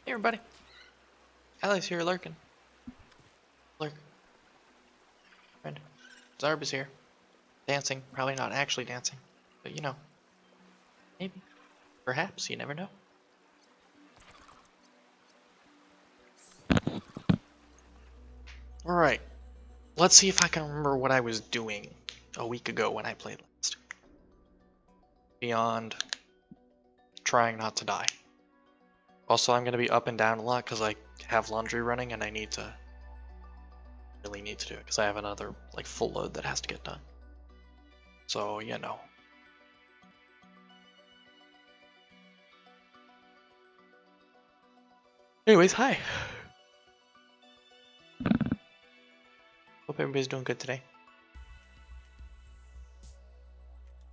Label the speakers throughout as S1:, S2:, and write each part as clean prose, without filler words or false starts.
S1: Hey everybody, Alex here lurking. Lurk. Friend. Zarb is here. Dancing. Probably not actually dancing. But you know. Maybe. Perhaps. You never know. Alright. Let's see if I can remember what I was doing a week ago when I played last. Beyond trying not to die. Also, I'm going to be up and down a lot because I have laundry running and I really need to do it because I have another like full load that has to get done. So, you know. Anyways, hi. Hope everybody's doing good today.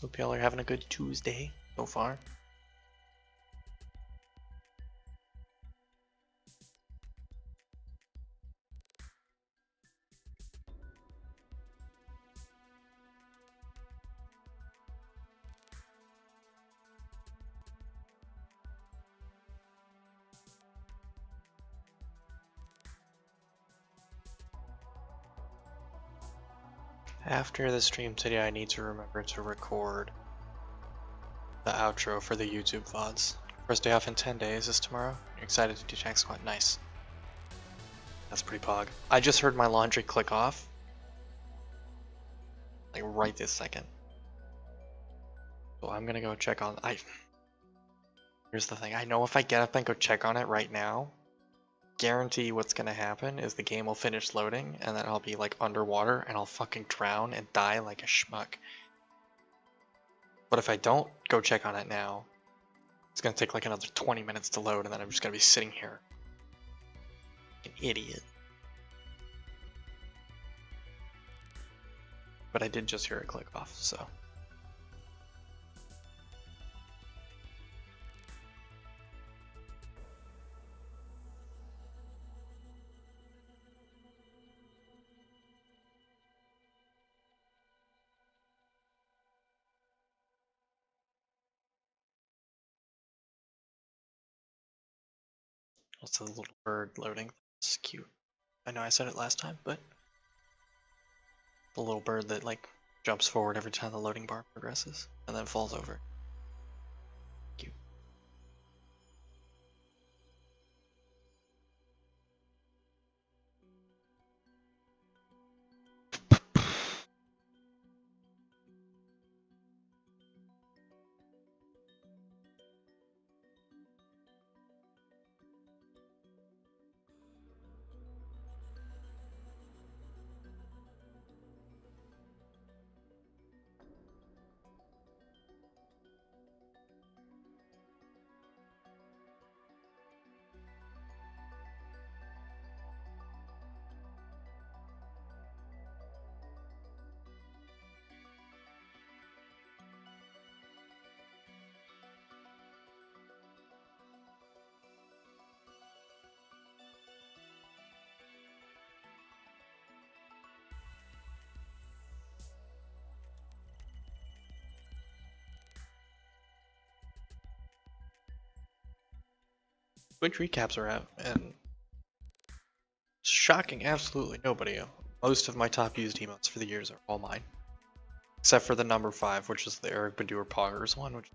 S1: Hope y'all are having a good Tuesday so far. After the stream today, I need to remember to record the outro for the YouTube VODs. First day off in 10 days is tomorrow. You're excited to do Jack Squad? Nice. That's pretty pog. I just heard my laundry click off. Like right this second. So I'm gonna go check on... Here's the thing. I know if I get up and go check on it right now, guarantee what's gonna happen is the game will finish loading and then I'll be like underwater and I'll fucking drown and die like a schmuck. But if I don't go check on it now, it's gonna take like another 20 minutes to load and then I'm just gonna be sitting here. An idiot. But I did just hear it click off, so. What's the little bird loading? It's cute. I know I said it last time, but the little bird that like jumps forward every time the loading bar progresses and then falls over. Cute. Twitch recaps are out, and shocking, absolutely nobody. Most of my top used emotes for the years are all mine. Except for the number 5, which is the Eric Badur Poggers one, which is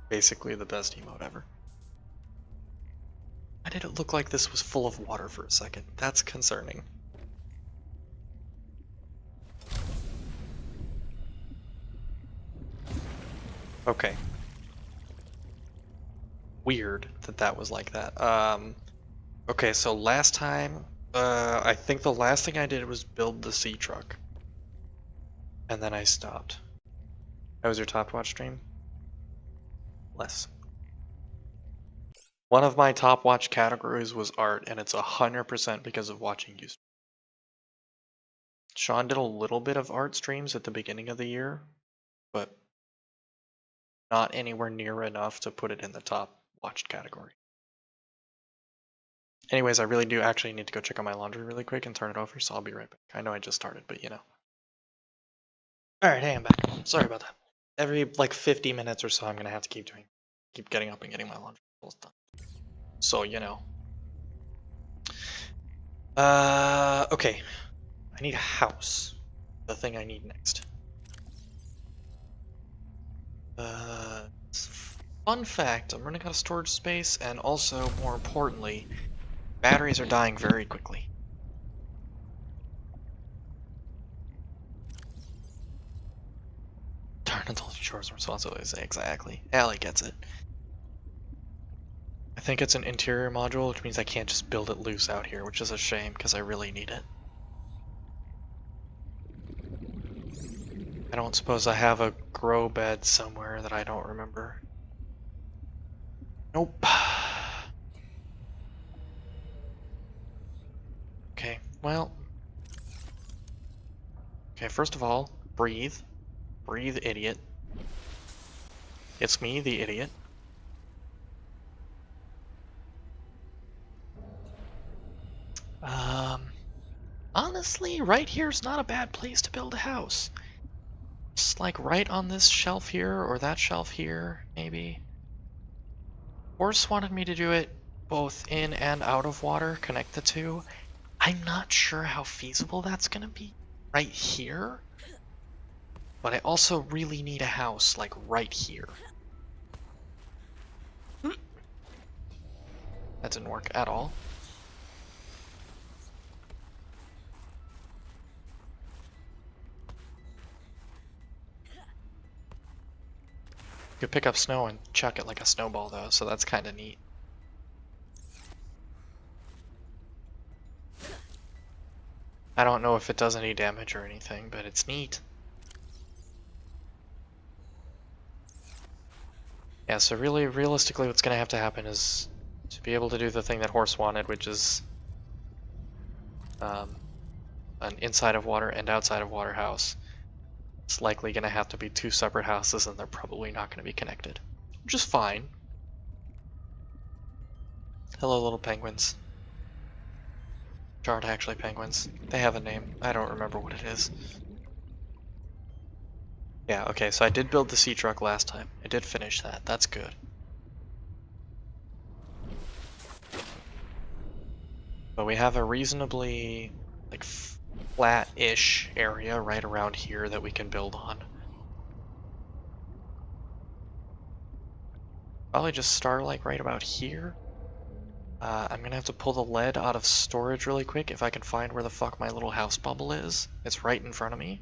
S1: basically the best emote ever. Why did it look like this was full of water for a second? That's concerning. Okay. Weird that that was like that. Okay, so last time, I think the last thing I did was build the sea truck. And then I stopped. That was your top watch stream? Less. One of my top watch categories was art, and it's 100% because of watching you. Sean did a little bit of art streams at the beginning of the year, but not anywhere near enough to put it in the top watched category. Anyways, I really do actually need to go check on my laundry really quick and turn it over, so I'll be right back. I know I just started, but you know. Alright, hey, I'm back. Sorry about that. Every like 50 minutes or so I'm gonna have to keep getting up and getting my laundry done. So, you know. Okay. I need a house. The thing I need next. Fun fact, I'm running out of storage space, and also, more importantly, batteries are dying very quickly. Turn until shores responsibilities. Exactly. Allie gets it. I think it's an interior module, which means I can't just build it loose out here, which is a shame, because I really need it. I don't suppose I have a grow bed somewhere that I don't remember. Nope. Okay, well. Okay, first of all, breathe. Breathe, idiot. It's me, the idiot. Honestly, right here's not a bad place to build a house. Just like right on this shelf here, or that shelf here, maybe. Horse wanted me to do it both in and out of water, connect the two. I'm not sure how feasible that's gonna be right here, but I also really need a house like right here. That didn't work at all. You could pick up snow and chuck it like a snowball though, so that's kind of neat. I don't know if it does any damage or anything, but it's neat. Yeah, so really, realistically, what's going to have to happen is to be able to do the thing that Horse wanted, which is an inside of water and outside of water house. It's likely going to have to be two separate houses, and they're probably not going to be connected, which is fine. Hello, little penguins. Which aren't actually penguins. They have a name. I don't remember what it is. Yeah, okay, so I did build the sea truck last time. I did finish that. That's good. But we have a reasonably, like, flat-ish area right around here that we can build on. Probably just start, like, right about here. I'm gonna have to pull the lead out of storage really quick if I can find where the fuck my little house bubble is. It's right in front of me.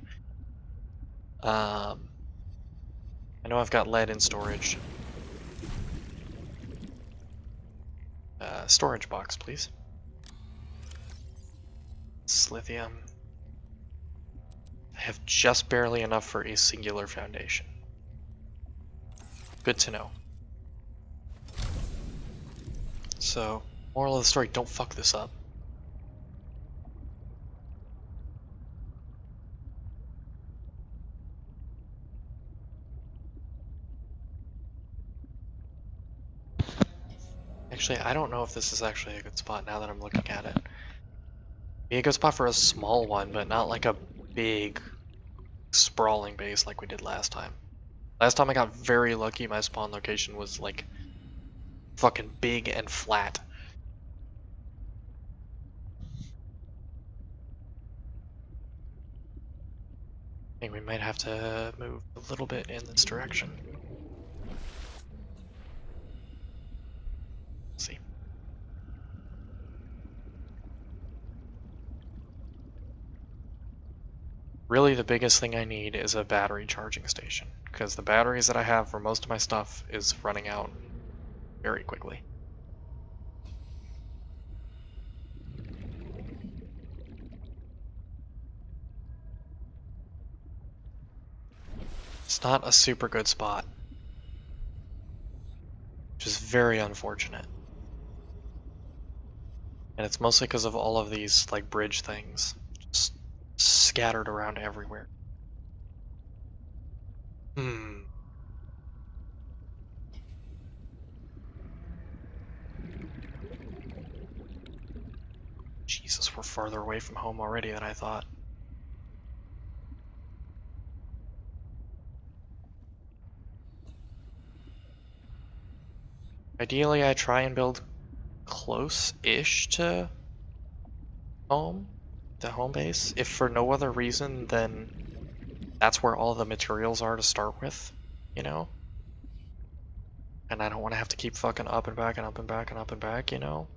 S1: I know I've got lead in storage. Storage box, please. It's lithium. I have just barely enough for a singular foundation. Good to know. So, moral of the story, don't fuck this up. Actually, I don't know if this is actually a good spot now that I'm looking at it. Be a good spot for a small one, but not like a big, sprawling base like we did last time. Last time I got very lucky, my spawn location was like fucking big and flat. I think we might have to move a little bit in this direction. Let's see. Really, the biggest thing I need is a battery charging station, because the batteries that I have for most of my stuff is running out very quickly. It's not a super good spot, which is very unfortunate. And it's mostly because of all of these, like, bridge things just scattered around everywhere. Jesus, we're farther away from home already than I thought. Ideally, I try and build close-ish to home, the home base, if for no other reason than that's where all the materials are to start with, you know? And I don't want to have to keep fucking up and back and up and back and up and back, you know?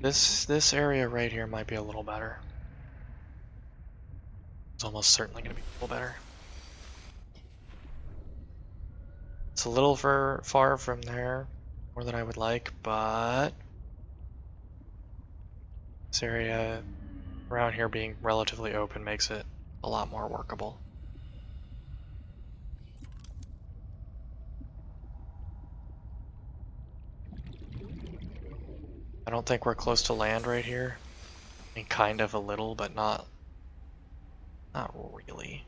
S1: This area right here might be a little better. It's almost certainly going to be a little better. It's a little far from there, more than I would like, but this area around here being relatively open makes it a lot more workable. I don't think we're close to land right here. I mean, kind of a little, but not really.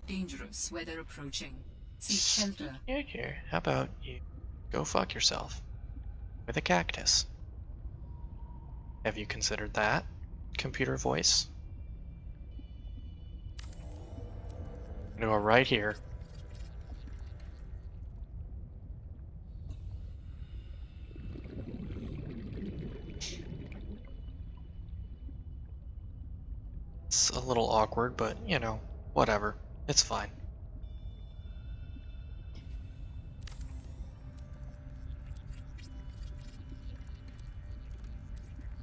S2: Dangerous weather approaching. Seek shelter.
S1: Here. How about you go fuck yourself with a cactus? Have you considered that, computer voice? I'm gonna go right here. It's a little awkward, but you know, whatever. It's fine.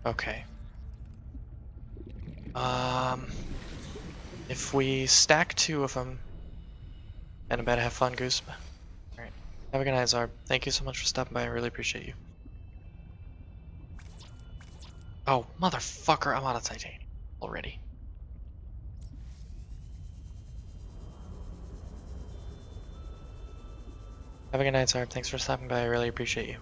S1: Okay. If we stack 2 of them, and I bet have fun, Goose. Alright. Have a good night, Zarb. Thank you so much for stopping by. I really appreciate you. Oh, motherfucker, I'm out of titanium already. Have a good night, Zarb. Thanks for stopping by. I really appreciate you.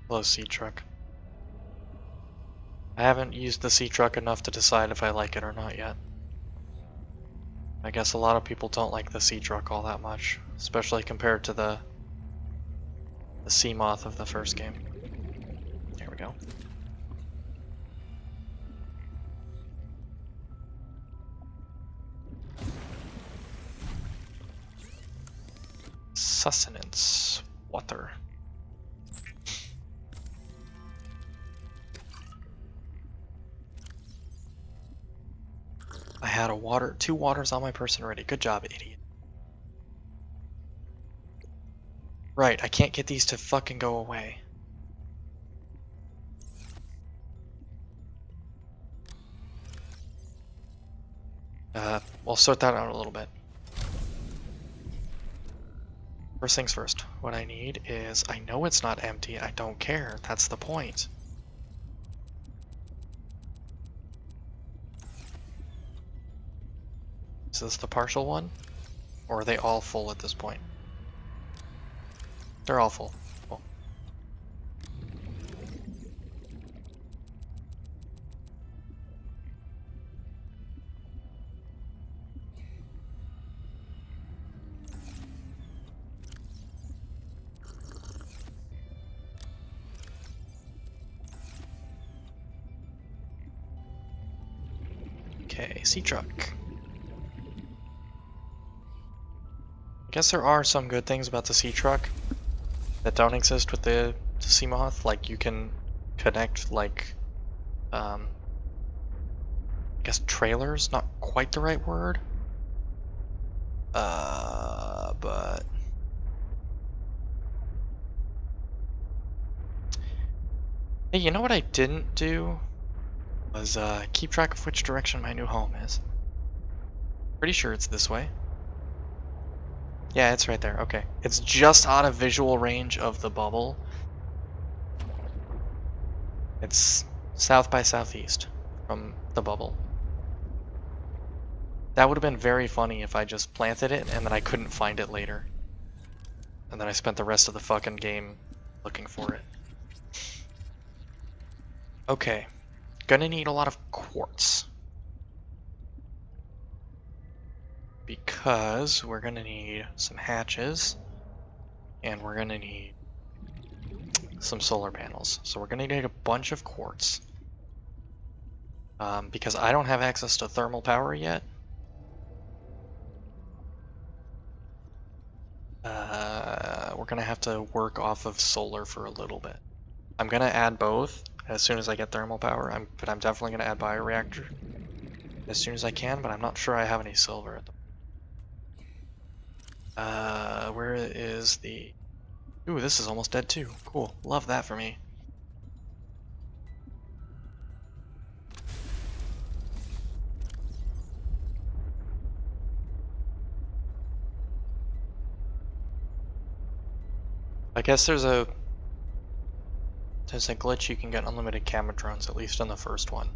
S1: Hello, sea truck. I haven't used the sea truck enough to decide if I like it or not yet. I guess a lot of people don't like the sea truck all that much, especially compared to the sea moth of the first game. There we go. Sustenance. Water. I had 2 waters on my person already. Good job, idiot. Right, I can't get these to fucking go away. We'll sort that out a little bit. First things first, what I need is, I know it's not empty, I don't care, that's the point. Is this the partial one? Or are they all full at this point? They're all full. Cool. Okay, sea truck. I guess there are some good things about the sea truck that don't exist with the sea moth. Like you can connect like I guess trailers, not quite the right word. But hey, you know what I didn't do was keep track of which direction my new home is. Pretty sure it's this way. Yeah, it's right there. Okay. It's just out of visual range of the bubble. It's south by southeast from the bubble. That would have been very funny if I just planted it and then I couldn't find it later. And then I spent the rest of the fucking game looking for it. Okay. Gonna need a lot of quartz. Because we're gonna need some hatches. And we're gonna need some solar panels. So we're going to need a bunch of quartz. Because I don't have access to thermal power yet. We're going to have to work off of solar for a little bit. I'm going to add both as soon as I get thermal power, but I'm definitely going to add bioreactor as soon as I can, but I'm not sure I have any silver at the moment. Where is the... Ooh, this is almost dead too. Cool. Love that for me. I guess there's a glitch you can get unlimited camera drones, at least on the first one.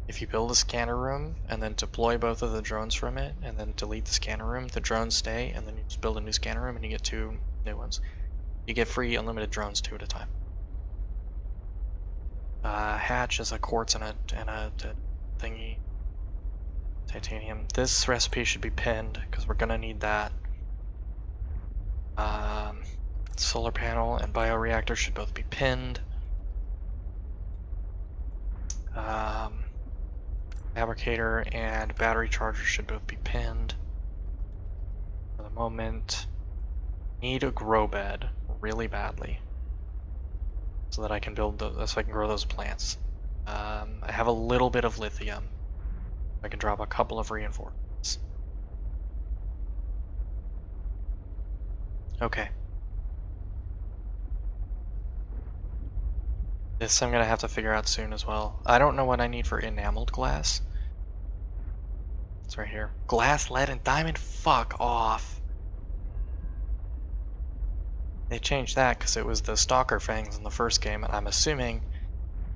S1: If you build a scanner room and then deploy both of the drones from it and then delete the scanner room, the drones stay, and then you just build a new scanner room and you get 2 new ones. You get free unlimited drones 2 at a time. Hatch is a quartz and a thingy. Titanium. This recipe should be pinned because we're gonna need that. Solar panel and bioreactor should both be pinned. Fabricator and battery charger should both be pinned. For the moment, need a grow bed really badly so that I can build so I can grow those plants. I have a little bit of lithium. I can drop a couple of reinforcements. Okay. This I'm gonna have to figure out soon as well. I don't know what I need for enameled glass. It's right here. Glass, lead, and diamond? Fuck off. They changed that because it was the stalker fangs in the first game, and I'm assuming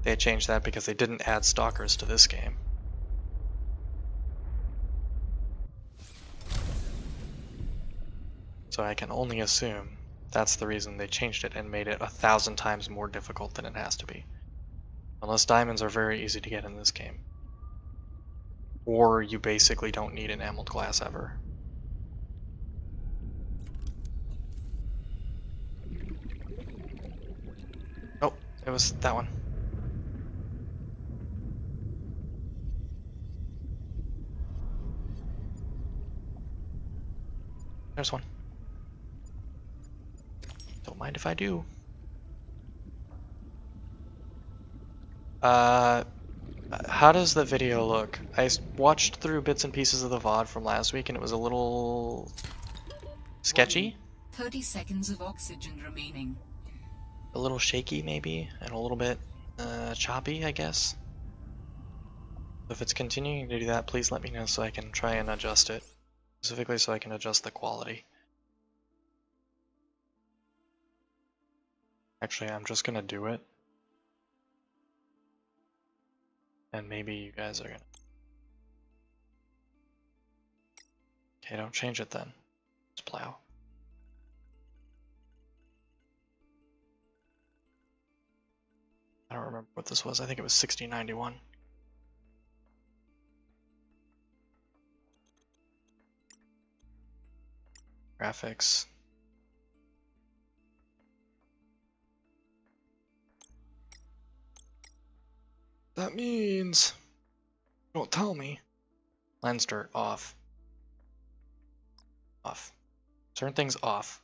S1: they changed that because they didn't add stalkers to this game. So I can only assume that's the reason they changed it and made it 1,000 times more difficult than it has to be. Unless diamonds are very easy to get in this game. Or you basically don't need enameled glass ever. Oh, it was that one. There's one. Don't mind if I do. How does the video look? I watched through bits and pieces of the VOD from last week and it was a little sketchy.
S2: 30 seconds of oxygen remaining.
S1: A little shaky maybe, and a little bit choppy, I guess. If it's continuing to do that, please let me know so I can try and adjust it. Specifically so I can adjust the quality. Actually, I'm just gonna do it. And maybe you guys are gonna... Okay, don't change it then. Just plow. I don't remember what this was. I think it was 6091. Graphics. That means... Don't tell me. Lens dirt off. Off. Turn things off.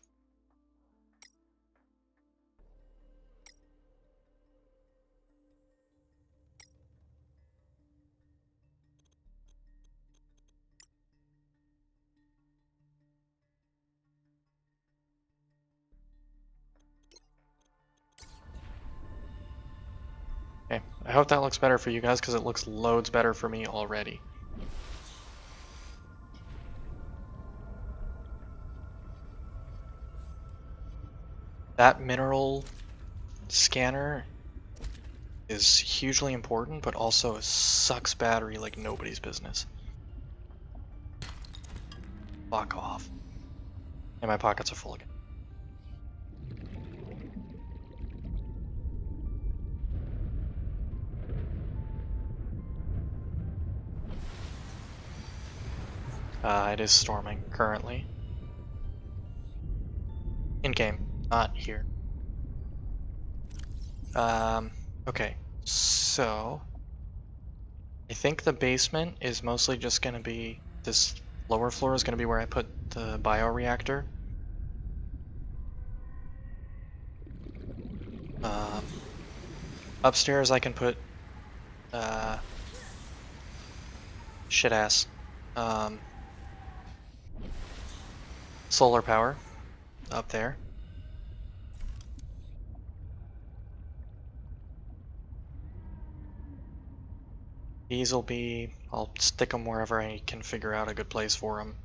S1: Okay, I hope that looks better for you guys because it looks loads better for me already. That mineral scanner is hugely important, but also sucks battery like nobody's business. Fuck off. And my pockets are full again. It is storming currently. In game, not here. Okay, so I think the basement is mostly just gonna be this lower floor is gonna be where I put the bioreactor. Upstairs I can put shit ass solar power up there. These will be, I'll stick them wherever I can figure out a good place for them.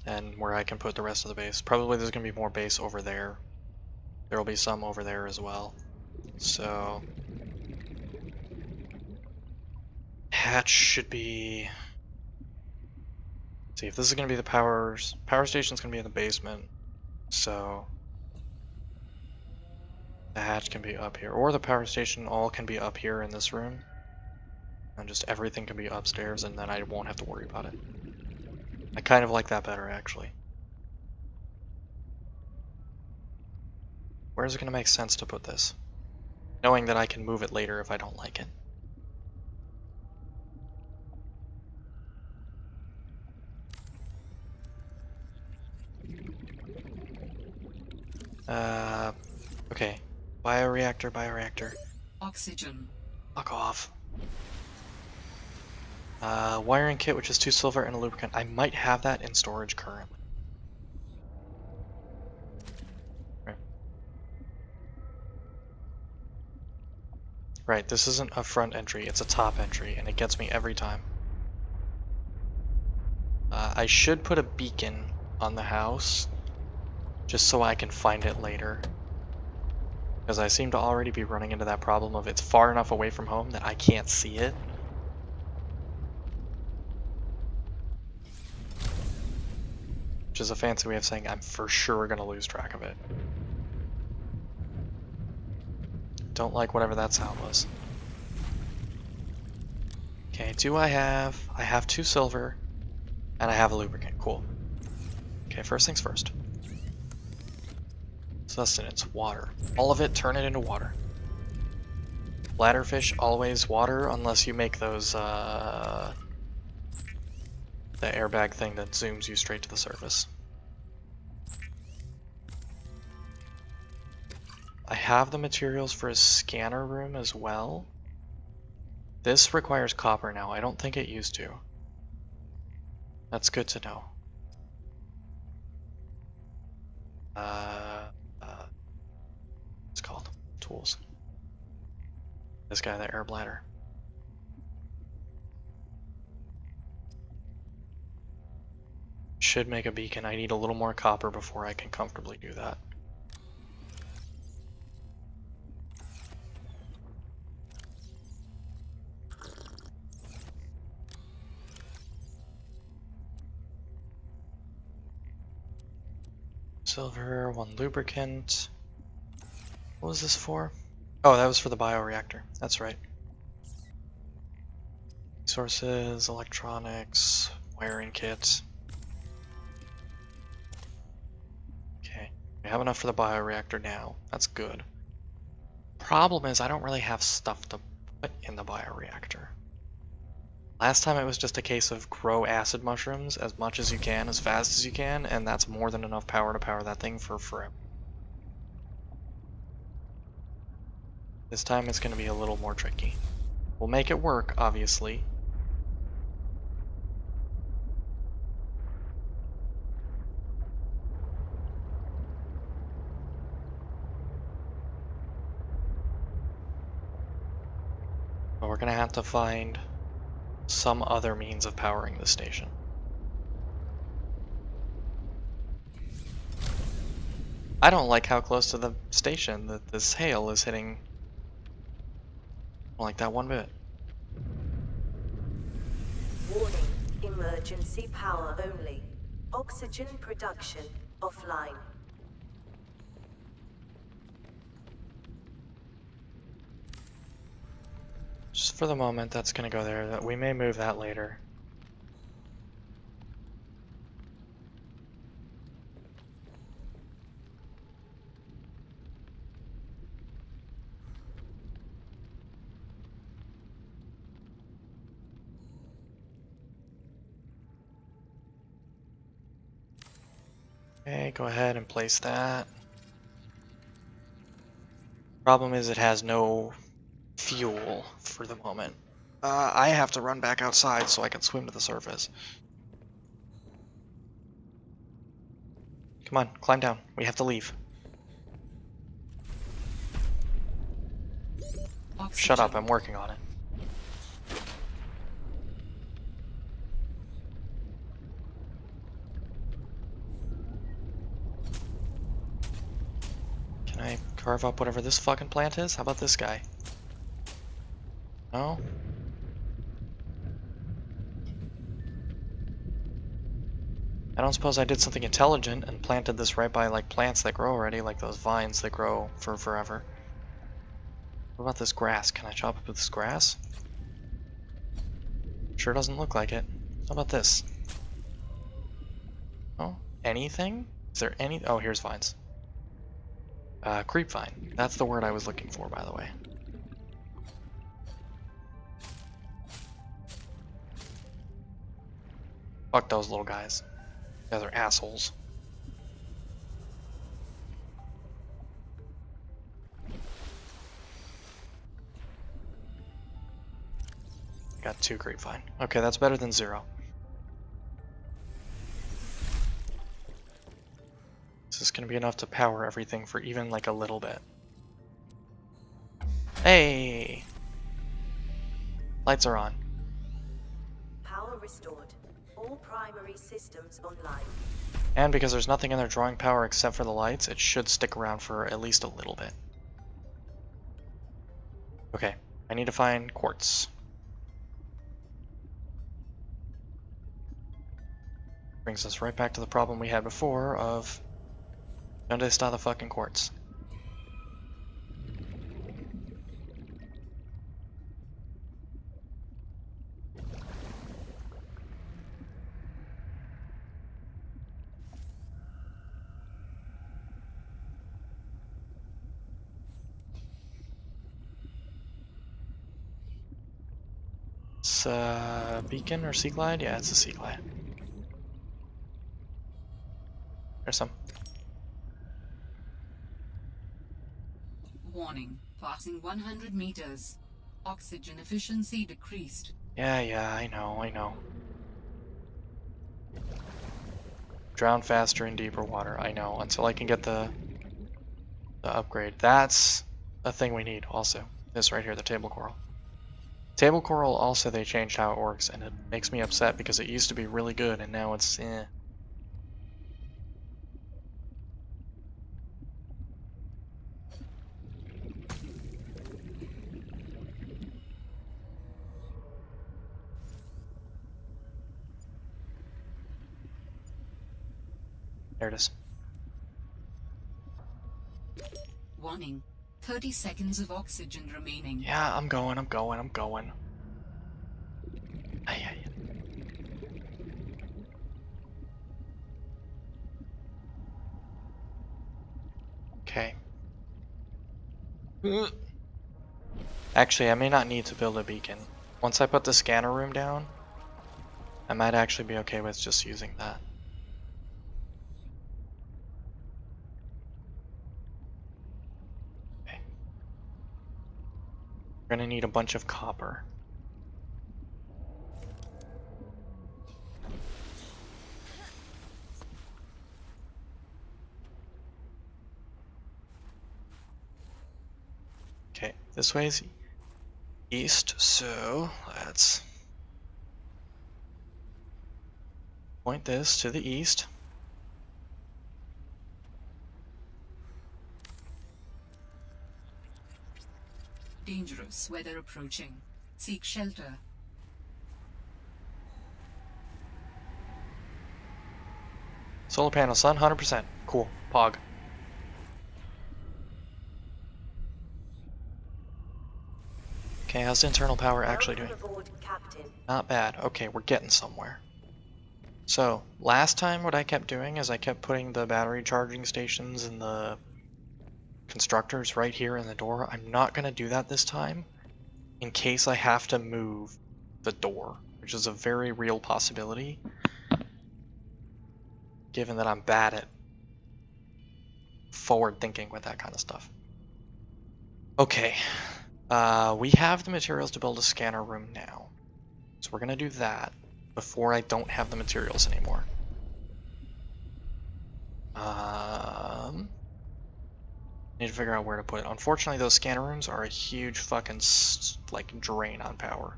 S1: And where I can put the rest of the base. Probably there's going to be more base over there. There will be some over there as well. So hatch should be, see if this is going to be the power station's going to be in the basement. So the hatch can be up here, or the power station all can be up here in this room. And just everything can be upstairs, and then I won't have to worry about it. I kind of like that better, actually. Where is it going to make sense to put this? Knowing that I can move it later if I don't like it. Okay. Bioreactor.
S2: Oxygen.
S1: Fuck off. Wiring kit, which is 2 silver and a lubricant. I might have that in storage currently. Right, this isn't a front entry, it's a top entry, and it gets me every time. I should put a beacon on the house, just so I can find it later. Because I seem to already be running into that problem of it's far enough away from home that I can't see it. Which is a fancy way of saying I'm for sure going to lose track of it. Don't like whatever that sound was. Okay, I have 2 silver, and I have a lubricant. Cool. Okay, first things first. Sustenance, water. All of it, turn it into water. Bladderfish, always water, unless you make those, the airbag thing that zooms you straight to the surface. I have the materials for a scanner room as well. This requires copper now. I don't think it used to. That's good to know. What's it called? Tools. This guy, the air bladder. Should make a beacon. I need a little more copper before I can comfortably do that. Silver, 1 lubricant. What was this for? Oh, that was for the bioreactor. That's right. Resources, electronics, wiring kit. Okay, we have enough for the bioreactor now. That's good. Problem is I don't really have stuff to put in the bioreactor. Last time it was just a case of grow acid mushrooms as much as you can, as fast as you can, and that's more than enough power to power that thing for forever. This time it's going to be a little more tricky. We'll make it work, obviously. But we're going to have to find some other means of powering the station. I don't like how close to the station that this hail is hitting. I don't like that one bit.
S3: Warning, emergency power only. Oxygen production offline.
S1: Just for the moment, that's going to go there. We may move that later. Okay, go ahead and place that. Problem is it has no fuel for the moment. I have to run back outside so I can swim to the surface. Come on, climb down. We have to leave. Shut up, I'm working on it. Can I carve up whatever this fucking plant is? How about this guy? No? I don't suppose I did something intelligent and planted this right by like plants that grow already, like those vines that grow for forever. What about this grass? Can I chop up this grass? Sure doesn't look like it. How about this? Oh, anything? Is there any? Oh, here's vines. Creep vine. That's the word I was looking for, by the way. Fuck those little guys. Those are assholes. Got 2 grapevine. Okay, that's better than 0. This is gonna be enough to power everything for even like a little bit. Hey! Lights are on.
S3: Power restored. All primary systems online.
S1: And because there's nothing in there drawing power except for the lights, it should stick around for at least a little bit. Okay, I need to find quartz. Brings us right back to the problem we had before of ¿dónde está the fucking quartz? It's a beacon or sea glide? Yeah, it's a sea glide. There's some.
S2: Warning. Passing 100 meters. Oxygen efficiency decreased.
S1: Yeah, I know. Drown faster in deeper water, I know, until I can get the upgrade. That's a thing we need also. This right here, the table coral. Table coral also, they changed how it works, and it makes me upset because it used to be really good and now it's eh. There it is.
S2: Warning. 30 seconds of oxygen remaining.
S1: Yeah, I'm going. Aye. Okay. Actually, I may not need to build a beacon. Once I put the scanner room down, I might actually be okay with just using that. Okay. We're gonna need a bunch of copper. Okay, this way is east, so let's point this to the east.
S2: Dangerous weather approaching. Seek shelter.
S1: Solar panel, sun, 100%. Cool. Pog. Okay, how's the internal power actually doing?
S3: Welcome aboard, Captain.
S1: Not bad. Okay, we're getting somewhere. So, last time what I kept doing is I kept putting the battery charging stations and the constructors right here in the door. I'm not going to do that this time in case I have to move the door, which is a very real possibility given that I'm bad at forward thinking with that kind of stuff. Okay. We have the materials to build a scanner room now. So we're gonna do that before I don't have the materials anymore. Need to figure out where to put it. Unfortunately, those scanner rooms are a huge fucking like drain on power.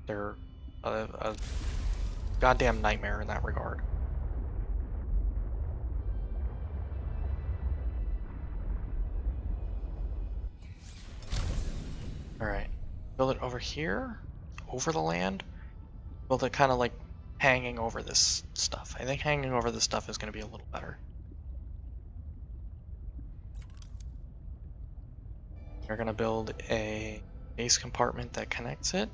S1: They're a goddamn nightmare in that regard. Alright. Build it over here? Over the land? Build it kind of like hanging over this stuff. I think hanging over this stuff is going to be a little better. We're going to build a base compartment that connects it.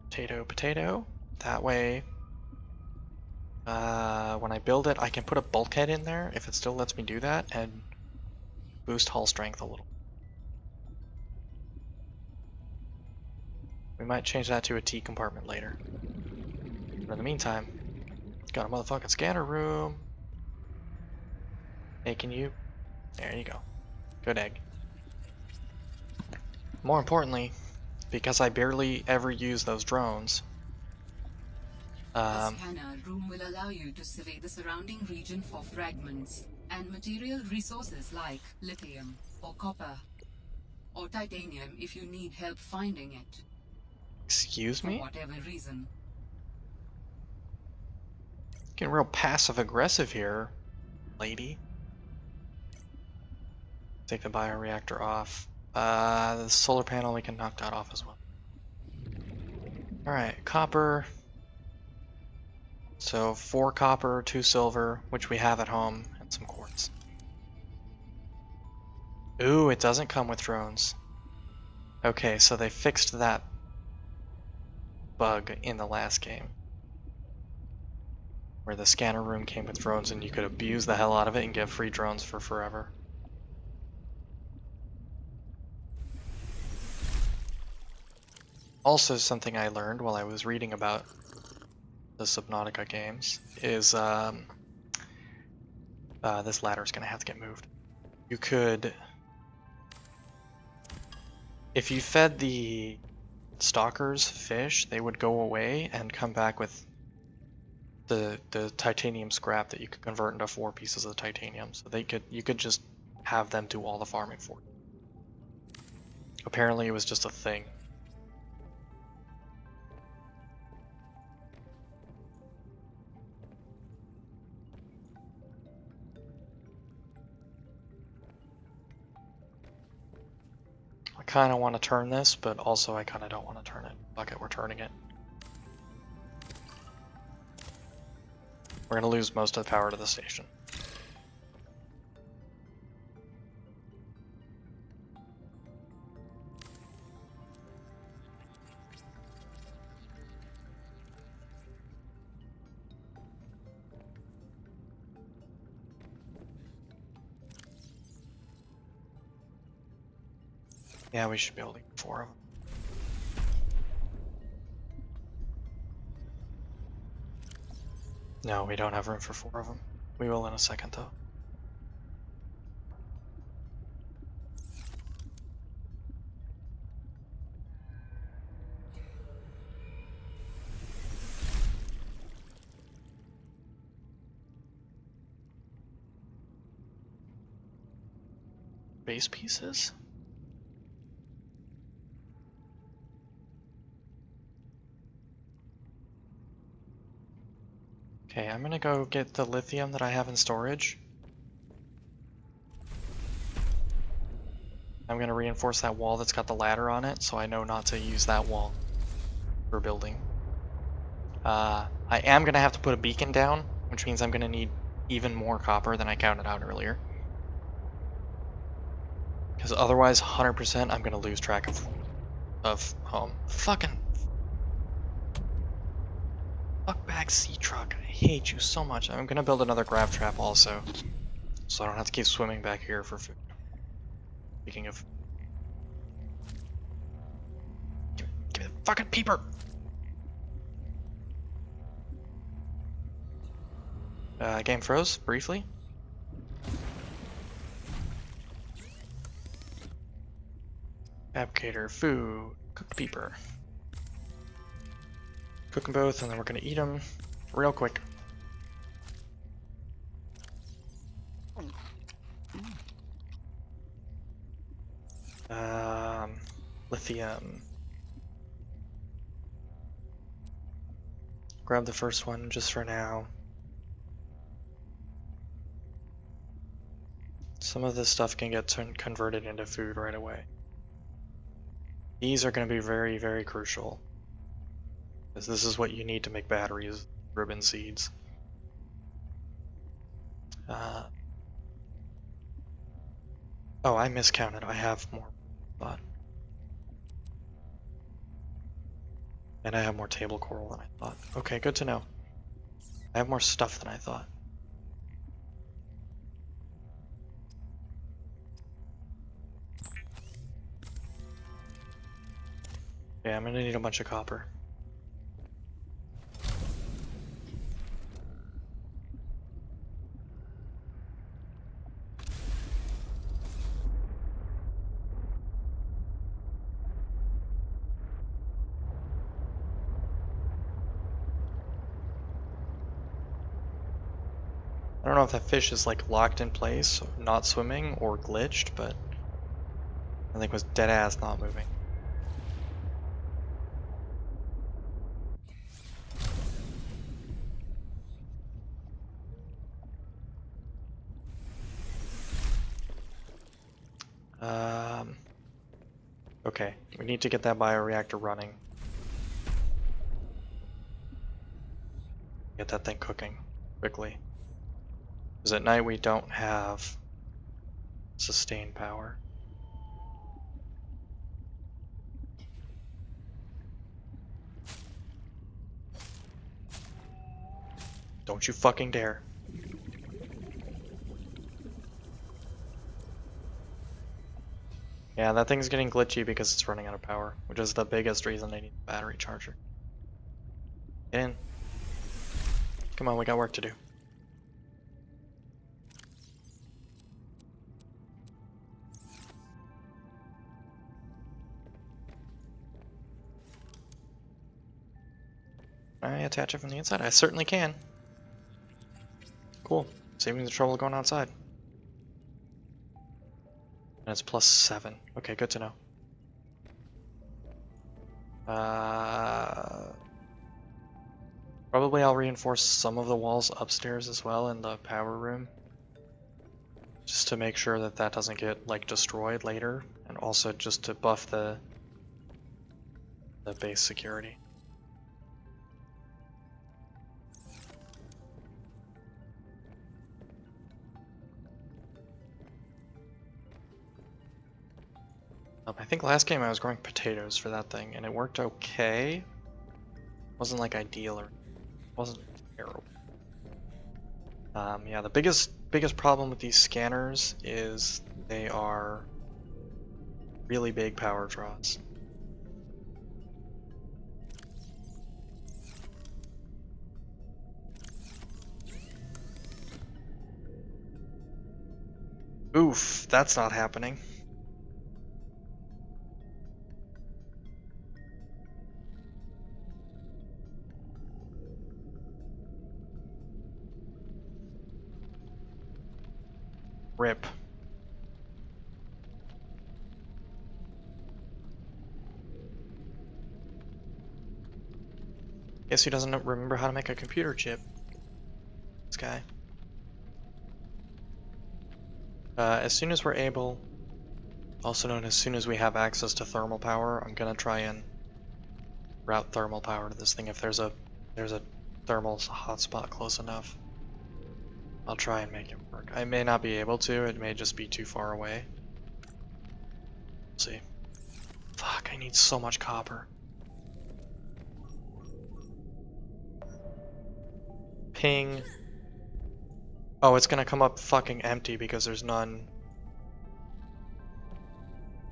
S1: Potato, potato. That way, when I build it, I can put a bulkhead in there if it still lets me do that and boost hull strength a little. We might change that to a T compartment later. But in the meantime, got a motherfucking scanner room. Hey, can you? There you go. Good egg. More importantly, because I barely ever use those drones.
S2: A scanner room will allow you to survey the surrounding region for fragments and material resources like lithium or copper or titanium if you need help finding it.
S1: Excuse me?
S2: For whatever reason.
S1: Getting real passive aggressive here, lady. Take the bioreactor off. The solar panel, we can knock that off as well. Alright, copper. So 4 copper, 2 silver, which we have at home, and some quartz. Ooh, it doesn't come with drones. Okay, so they fixed that bug in the last game. Where the scanner room came with drones and you could abuse the hell out of it and get free drones for forever. Also, something I learned while I was reading about the Subnautica games is this ladder is going to have to get moved. You could, if you fed the stalkers fish, they would go away and come back with the titanium scrap that you could convert into 4 pieces of titanium. So you could just have them do all the farming for you. Apparently, it was just a thing. I kind of want to turn this, but also I kind of don't want to turn it. Fuck it, we're turning it. We're going to lose most of the power to the station. Yeah, we should be able to get 4 of them. No, we don't have room for 4 of them. We will in a second, though. Base pieces? Okay, I'm gonna go get the lithium that I have in storage. I'm gonna reinforce that wall that's got the ladder on it, so I know not to use that wall for building. I am gonna have to put a beacon down, which means I'm gonna need even more copper than I counted out earlier. Because otherwise, 100%, I'm gonna lose track of home. Fucking fuckback sea truck. I hate you so much. I'm gonna build another grav trap also, so I don't have to keep swimming back here for food. Speaking of, give me the fucking peeper. Game froze briefly. Fabricator, food, cooked peeper. Cook them both, and then we're gonna eat them real quick. Lithium. Grab the first one just for now. Some of this stuff can get converted into food right away. These are going to be very, very crucial, because this is what you need to make batteries, ribbon seeds. Oh, I miscounted. I have more, but and I have more table coral than I thought. Okay, good to know. I have more stuff than I thought. Yeah, I'm gonna need a bunch of copper. I don't know if that fish is like locked in place, not swimming, or glitched, but I think it was dead ass not moving. Okay, we need to get that bioreactor running. Get that thing cooking quickly. Because at night we don't have sustained power. Don't you fucking dare. Yeah, that thing's getting glitchy because it's running out of power, which is the biggest reason they need the battery charger. Get in. Come on, we got work to do. Can I attach it from the inside? I certainly can. Cool. Saving the trouble going outside. And it's +7. Okay, good to know. Probably I'll reinforce some of the walls upstairs as well in the power room, just to make sure that that doesn't get like destroyed later, and also just to buff the base security. I think last game I was growing potatoes for that thing, and it worked okay. Wasn't like ideal or wasn't terrible. Yeah, the biggest problem with these scanners is they are really big power draws. Oof, that's not happening. Rip. Guess he doesn't remember how to make a computer chip. This guy. As soon as we're able, also known as soon as we have access to thermal power, I'm gonna try and route thermal power to this thing. If there's a thermal hotspot close enough, I'll try and make it work. I may not be able to, it may just be too far away. We'll see. Fuck, I need so much copper. Ping. Oh, it's gonna come up fucking empty because there's none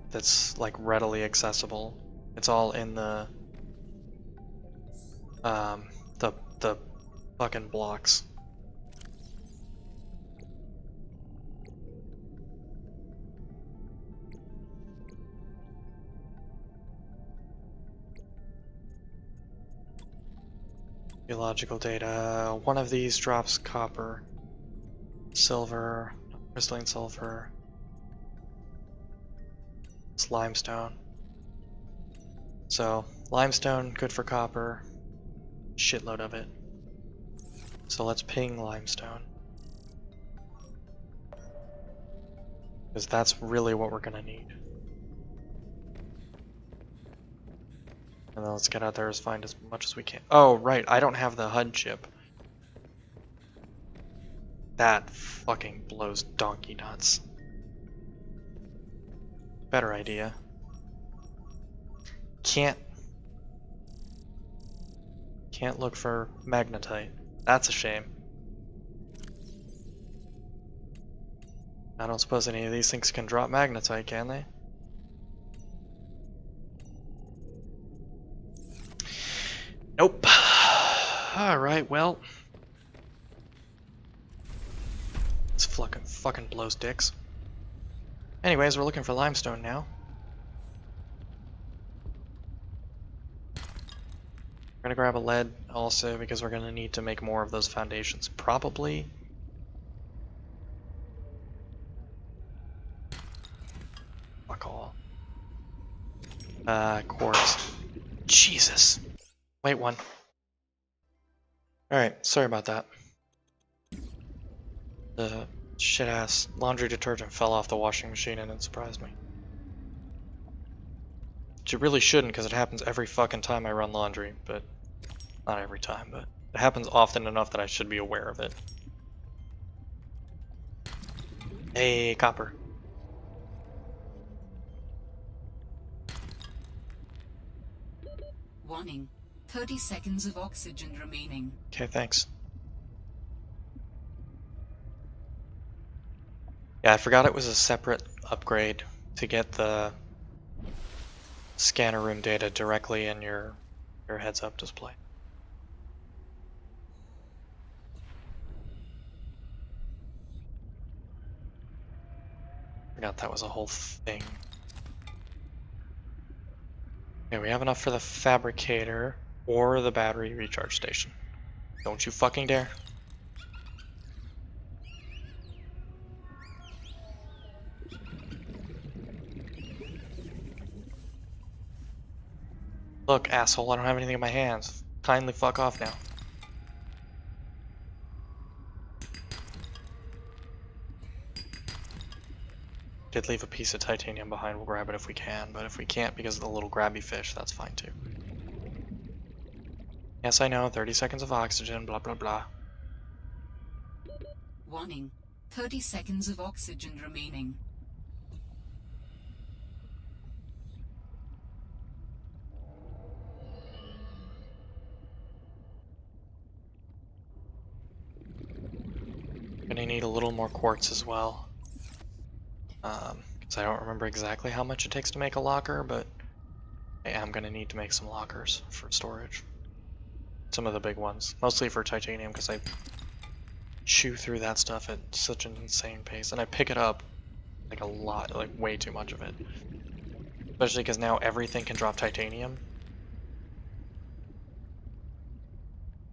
S1: that's like readily accessible. It's all in the fucking blocks. Geological data. One of these drops copper, silver, crystalline sulfur. It's limestone. So, limestone, good for copper. Shitload of it. So let's ping limestone. Because that's really what we're gonna need. And then let's get out there and find as much as we can. Oh, right, I don't have the HUD chip. That fucking blows donkey nuts. Better idea. Can't look for magnetite. That's a shame. I don't suppose any of these things can drop magnetite, can they? Nope. Alright, well. This fucking blows dicks. Anyways, we're looking for limestone now. We're gonna grab a lead also because we're gonna need to make more of those foundations. Probably. Fuck all. Quartz. Jesus. Wait one. Alright, sorry about that. The shit-ass laundry detergent fell off the washing machine and it surprised me. Which it really shouldn't because it happens every fucking time I run laundry, but not every time, but it happens often enough that I should be aware of it. Hey, copper.
S2: Warning. 30 seconds of oxygen remaining.
S1: Okay, thanks. Yeah, I forgot it was a separate upgrade to get the scanner room data directly in your heads-up display. Forgot that was a whole thing. Okay, we have enough for the fabricator or the battery recharge station. Don't you fucking dare. Look, asshole, I don't have anything in my hands. Kindly fuck off now. Did leave a piece of titanium behind, we'll grab it if we can, but if we can't because of the little grabby fish, that's fine too. Yes, I know, 30 seconds of oxygen, blah blah blah.
S2: Warning. 30 seconds of oxygen remaining.
S1: Gonna need a little more quartz as well. Because I don't remember exactly how much it takes to make a locker, but I am gonna need to make some lockers for storage. Some of the big ones, mostly for titanium, because I chew through that stuff at such an insane pace, and I pick it up like a lot, like way too much of it. Especially because now everything can drop titanium.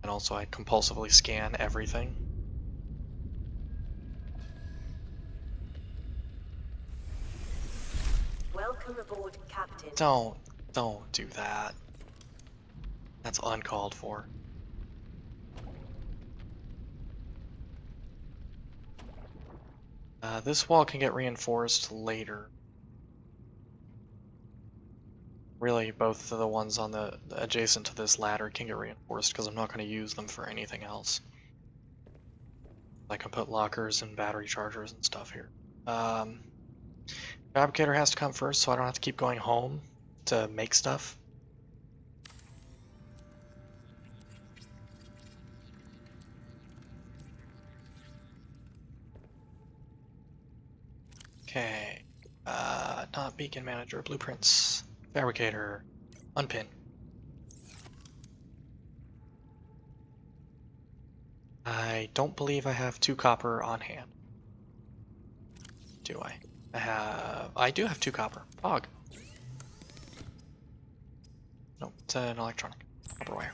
S1: And also I compulsively scan everything.
S3: Welcome aboard, Captain.
S1: Don't do that. That's uncalled for. This wall can get reinforced later. Really, both of the ones on the adjacent to this ladder can get reinforced because I'm not going to use them for anything else. I can put lockers and battery chargers and stuff here. Fabricator has to come first, so I don't have to keep going home to make stuff. Okay, not beacon manager, blueprints, fabricator, unpin. I don't believe I have 2 copper on hand. Do I? I do have 2 copper. Pog. Nope, it's an electronic copper wire.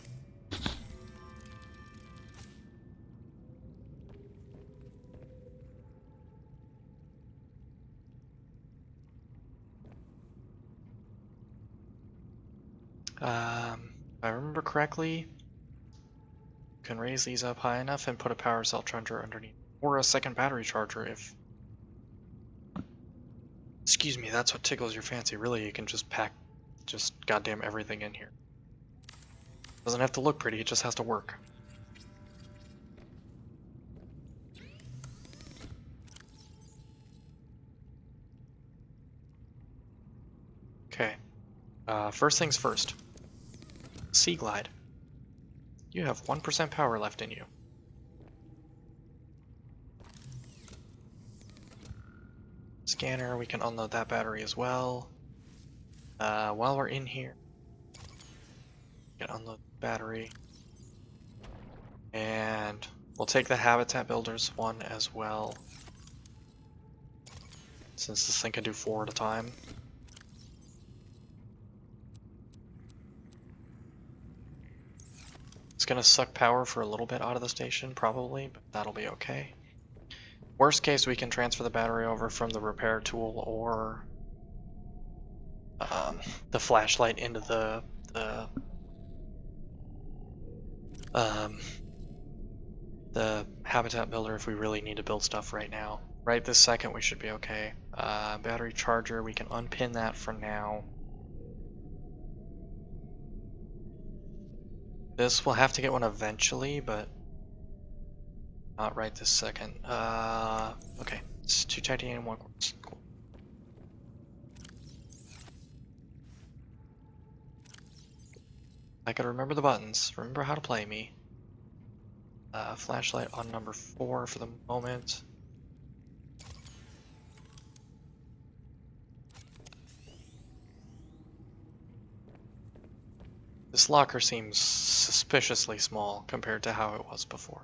S1: If I remember correctly, you can raise these up high enough and put a power cell charger underneath. Or a second battery charger if... Excuse me, that's what tickles your fancy. Really, you can just pack just goddamn everything in here. Doesn't have to look pretty, it just has to work. Okay. First things first. Sea Glide. You have 1% power left in you. Scanner, we can unload that battery as well. While we're in here, we can unload the battery. And we'll take the habitat builders one as well, since this thing can do 4 at a time. It's gonna suck power for a little bit out of the station, probably, but that'll be okay. Worst case, we can transfer the battery over from the repair tool or the flashlight into the habitat builder if we really need to build stuff right now. Right this second, we should be okay. Battery charger, we can unpin that for now. This we'll have to get one eventually, but not right this second. Okay, it's 2 titanium, 1 quartz. Cool. I gotta remember the buttons. Remember how to play me. Flashlight on number 4 for the moment. This locker seems suspiciously small compared to how it was before.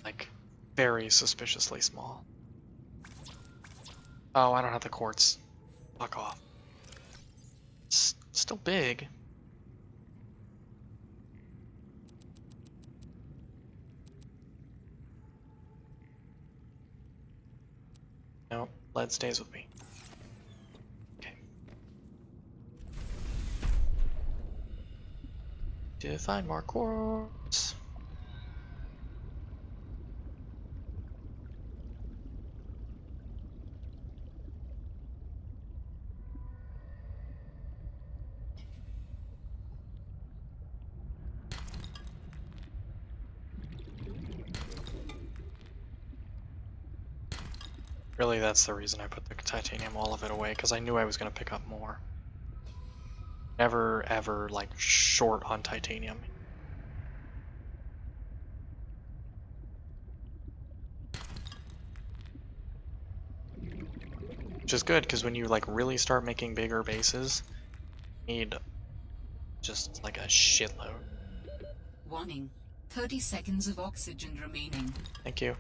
S1: Like, very suspiciously small. Oh, I don't have the quartz. Fuck off. It's still big. No, lead stays with me. Okay. To find more quartz. Really, that's the reason I put the titanium, all of it away, because I knew I was going to pick up more. Never, ever, like, short on titanium. Which is good, because when you, like, really start making bigger bases, you need just, like, a shitload.
S2: Warning. 30 seconds of oxygen remaining.
S1: Thank you.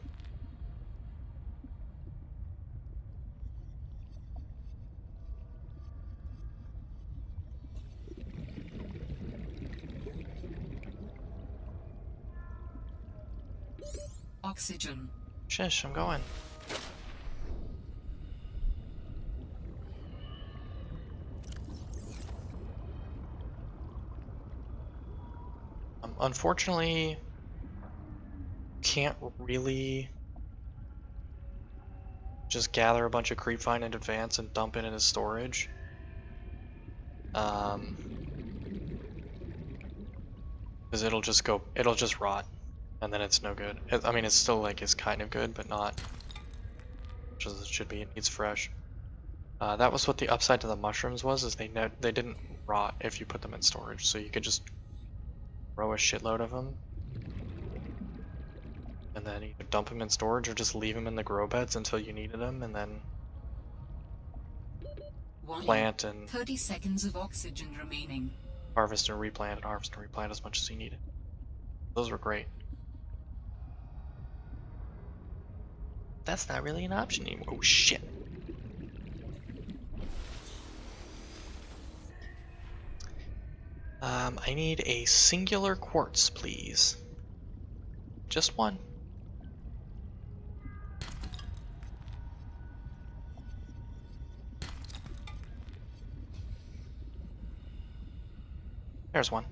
S2: Oxygen.
S1: Shish, I'm going. Unfortunately, can't really just gather a bunch of creep vine in advance and dump it into storage. Because it'll just rot, and then it's no good. I mean, it's still like, it's kind of good, but not as it should be. It needs fresh. That was what the upside to the mushrooms was, is they didn't rot if you put them in storage, so you could just throw a shitload of them, and then either dump them in storage or just leave them in the grow beds until you needed them, and then plant and
S2: 30 seconds of oxygen remaining.
S1: Harvest and replant as much as you needed. Those were great. That's not really an option anymore. Oh shit. I need a singular quartz, please. Just one. There's one.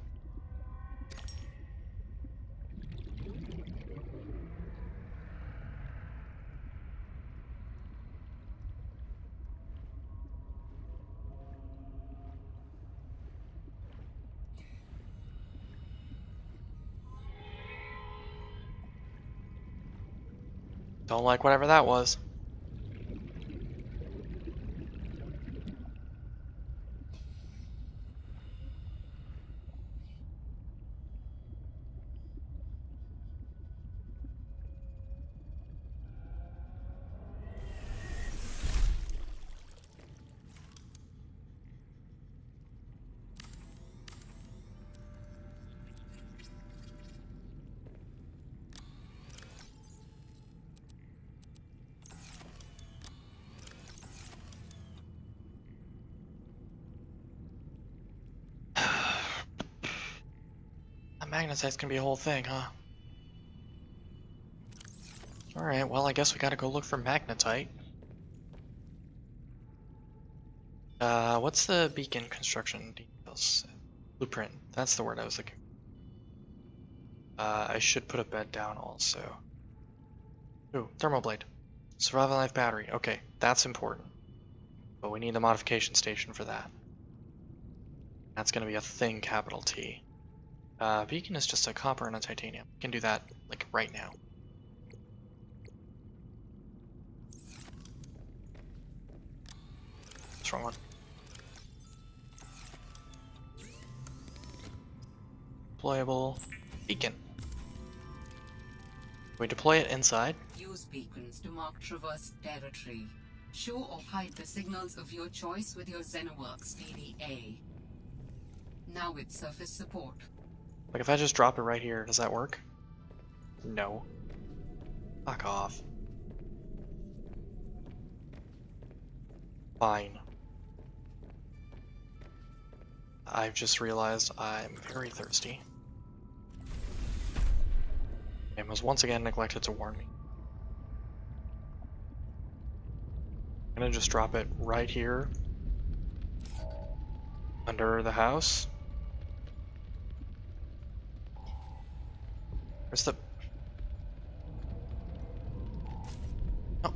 S1: Don't like whatever that was. That magnetite's gonna be a whole thing, huh? Alright, well, I guess we gotta go look for magnetite. What's the beacon construction details? Blueprint. That's the word I was looking for. I should put a bed down also. Ooh, thermoblade. Survival life battery. Okay, that's important. But we need the modification station for that. That's gonna be a thing, capital T. Beacon is just a copper and a titanium. We can do that, like, right now. What's wrong one? Deployable beacon. We deploy it inside.
S2: Use beacons to mark traversed territory. Show or hide the signals of your choice with your Xenoworks PDA. Now with surface support.
S1: Like, if I just drop it right here, does that work? No. Fuck off. Fine. I've just realized I'm very thirsty. Game has once again neglected to warn me. I'm gonna just drop it right here under the house. Where's the... Oh.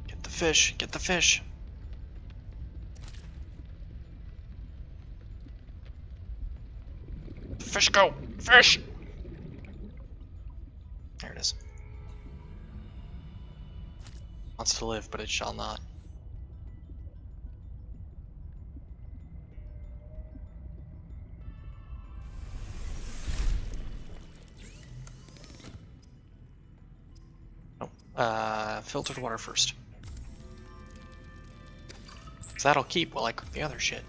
S1: Get the fish, get the fish. Fish go! Fish! There it is. Wants to live, but it shall not. Oh, filtered water first. So that'll keep while I cook the other shit.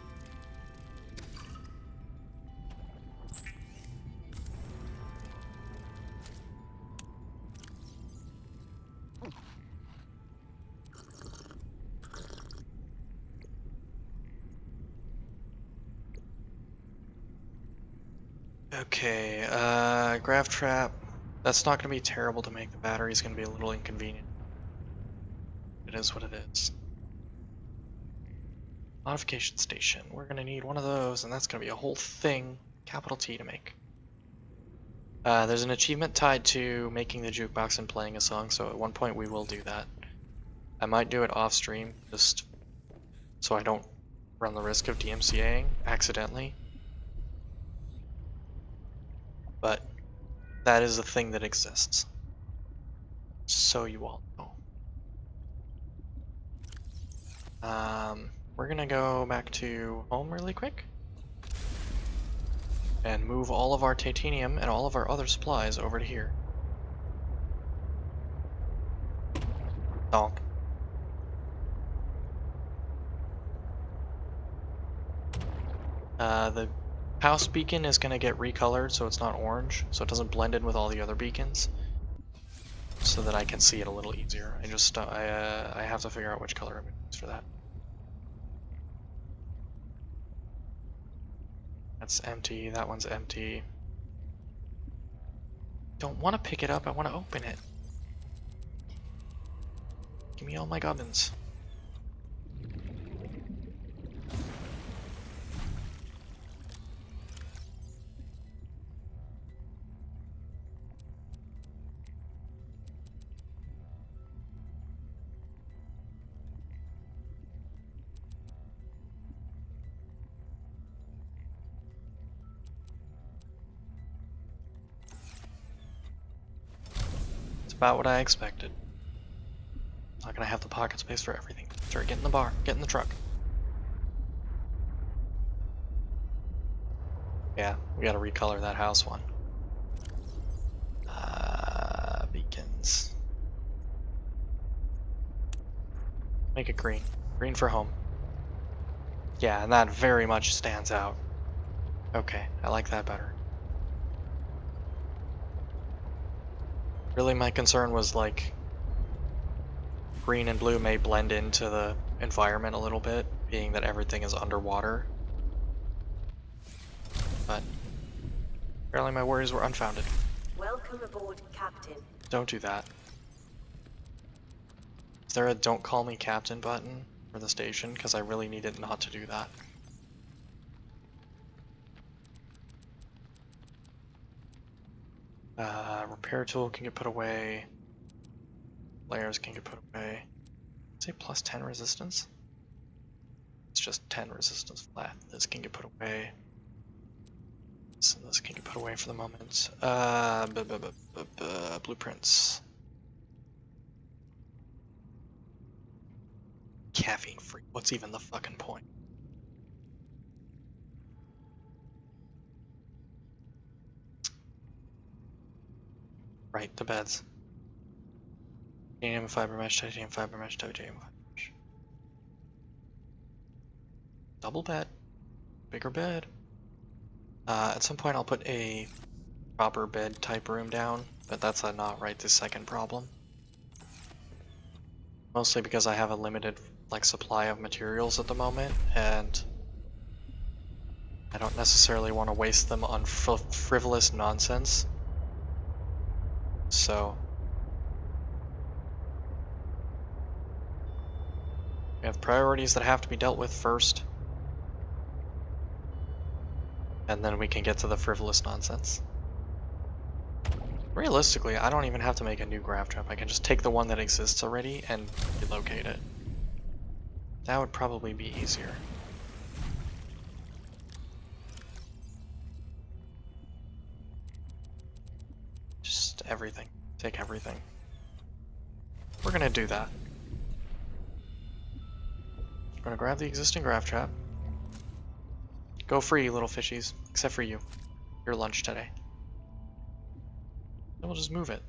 S1: Okay, grav trap. That's not gonna be terrible to make. The battery's gonna be a little inconvenient. It is what it is. Modification station. We're gonna need one of those, and that's gonna be a whole thing, capital T, to make. There's an achievement tied to making the jukebox and playing a song, so at one point we will do that. I might do it off stream, just so I don't run the risk of DMCAing accidentally. But that is a thing that exists. So you all know. We're gonna go back to home really quick and move all of our titanium and all of our other supplies over to here. Donk. The House beacon is going to get recolored so it's not orange, so it doesn't blend in with all the other beacons, so that I can see it a little easier. I have to figure out which color I'm going to use for that. That's empty, that one's empty. Don't want to pick it up, I want to open it. Give me all my gubbins. About what I expected. Not gonna have the pocket space for everything. Sure, get in the bar, get in the truck. Yeah, we gotta recolor that house one. Beacons. Make it green. Green for home. Yeah, and that very much stands out. Okay, I like that better. Really, my concern was like green and blue may blend into the environment a little bit, being that everything is underwater. But apparently my worries were unfounded.
S3: Welcome aboard, Captain.
S1: Don't do that. Is there a don't call me captain button for the station? Because I really need it not to do that. Repair tool can get put away. Layers can get put away. Say plus 10 resistance? It's just 10 resistance flat. This can get put away. This can get put away for the moment. Blueprints. Caffeine free. What's even the fucking point? Right, the beds. Titanium fiber mesh, titanium fiber mesh, titanium fiber mesh. Double bed. Bigger bed. At some point I'll put a proper bed type room down, but that's a not right this second problem. Mostly because I have a limited supply of materials at the moment, and I don't necessarily want to waste them on frivolous nonsense. So we have priorities that have to be dealt with first, and then we can get to the frivolous nonsense. Realistically, I don't even have to make a new grav trap. I can just take the one that exists already and relocate it. That would probably be easier. Just everything. Take everything. We're gonna do that. We're gonna grab the existing grav trap. Go free, little fishies. Except for you. Your lunch today. Then we'll just move it.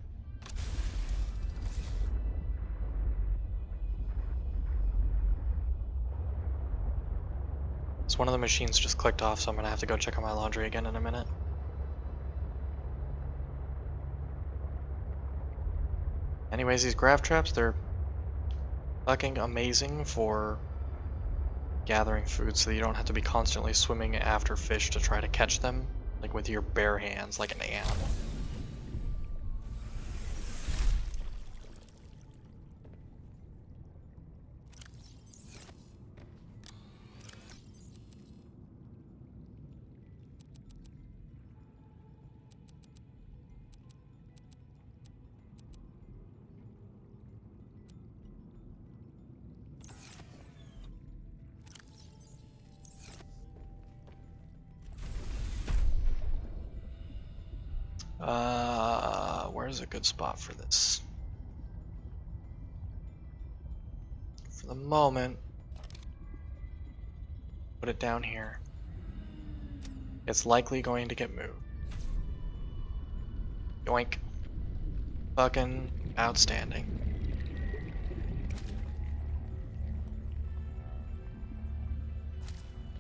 S1: So one of the machines just clicked off, so I'm gonna have to go check on my laundry again in a minute. Anyways, these grav traps, they're fucking amazing for gathering food so that you don't have to be constantly swimming after fish to try to catch them, like with your bare hands, like an animal. Where's a good spot for this? For the moment, put it down here. It's likely going to get moved. Yoink. Fucking outstanding.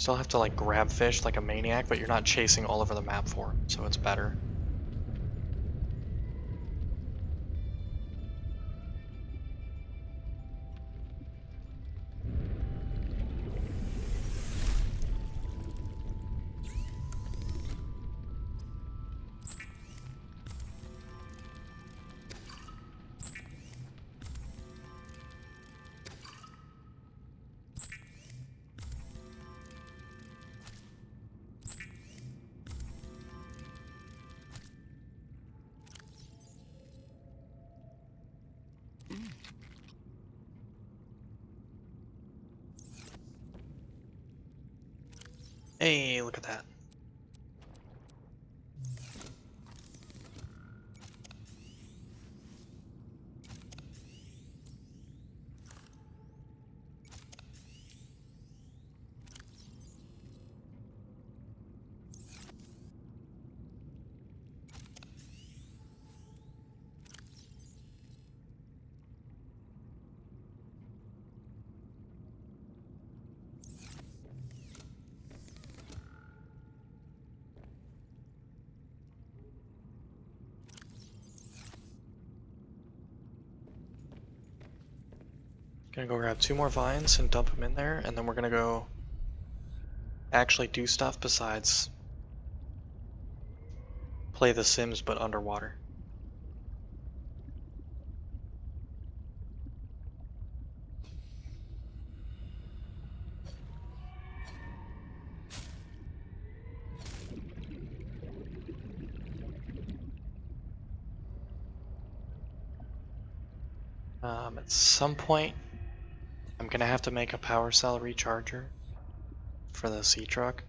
S1: Still have to like grab fish like a maniac, but you're not chasing all over the map for them, so it's better. Hey, look at that. Gonna go grab 2 more vines and dump them in there, and then we're gonna go actually do stuff besides play The Sims but underwater. At some point, I'm gonna have to make a power cell recharger for the sea truck.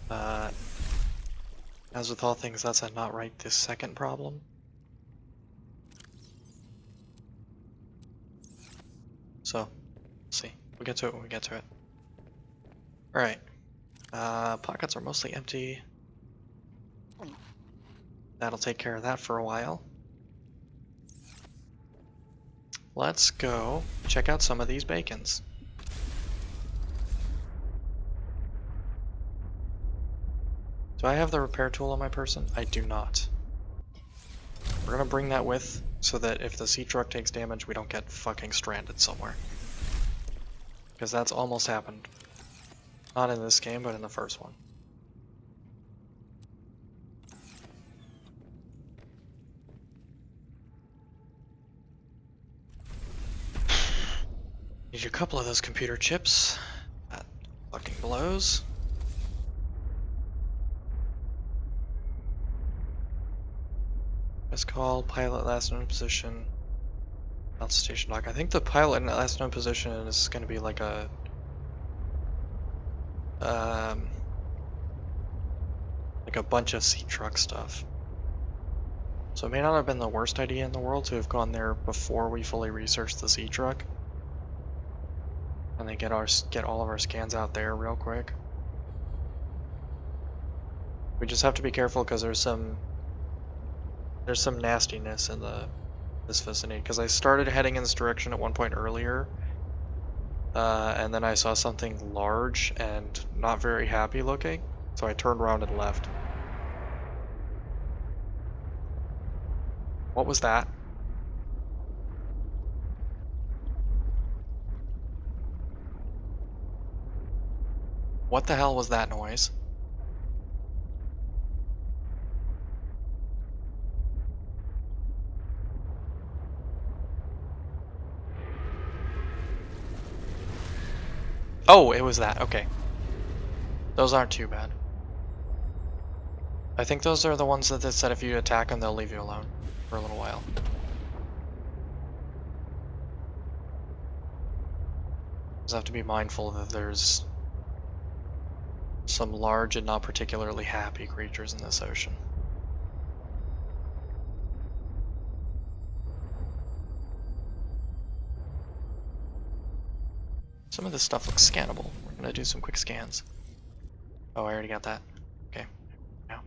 S1: As with all things, that's a not right this second problem. So, we'll see. We'll get to it when we get to it. Alright. Pockets are mostly empty. That'll take care of that for a while. Let's go check out some of these bacons. Do I have the repair tool on my person? I do not. We're gonna bring that with so that if the sea truck takes damage, we don't get fucking stranded somewhere. Because that's almost happened. Not in this game, but in the first one. Need a couple of those computer chips. That fucking blows. Best call, pilot last known position. Not station dock. I think the pilot in last known position is going to be like a bunch of sea truck stuff. So it may not have been the worst idea in the world to have gone there before we fully researched the sea truck. And then get all of our scans out there real quick. We just have to be careful because there's some nastiness in this vicinity. Because I started heading in this direction at one point earlier, and then I saw something large and not very happy looking, so I turned around and left. What was that? What the hell was that noise? Oh, it was that. Okay. Those aren't too bad. I think those are the ones that said if you attack them, they'll leave you alone for a little while. Just have to be mindful that there's some large and not particularly happy creatures in this ocean. Some of this stuff looks scannable. We're gonna do some quick scans. Oh, I already got that. Okay. Yeah.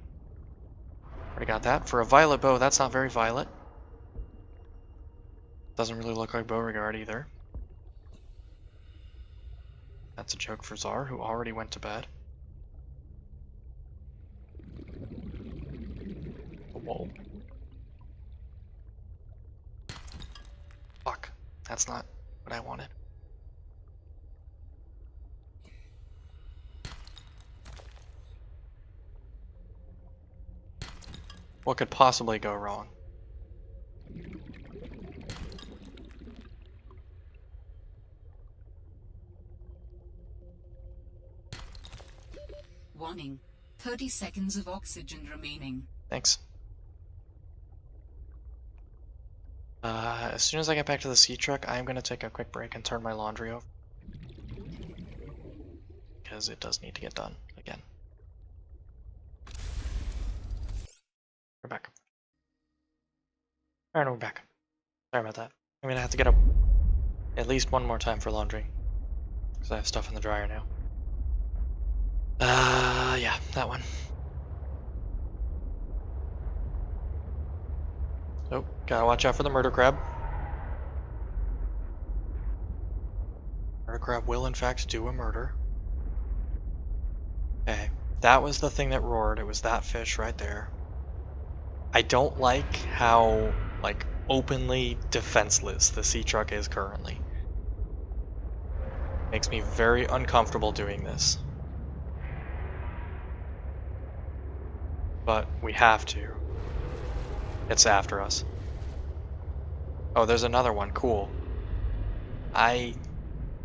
S1: Already got that. For a violet bow, that's not very violet. Doesn't really look like Beauregard either. That's a joke for Czar, who already went to bed. Whoa. Fuck. That's not what I wanted. What could possibly go wrong?
S2: Warning. 30 seconds of oxygen remaining.
S1: Thanks. As soon as I get back to the sea truck, I'm gonna take a quick break and turn my laundry over. Because it does need to get done again. We're back. Alright, we're back. Sorry about that. I'm gonna have to get up at least one more time for laundry. Because I have stuff in the dryer now. Yeah, that one. Oh, gotta watch out for the murder crab. Murder crab will in fact do a murder. Okay, that was the thing that roared. It was that fish right there. I don't like how, like, openly defenseless the sea truck is currently. Makes me very uncomfortable doing this. But we have to. It's after us. Oh, there's another one. Cool. I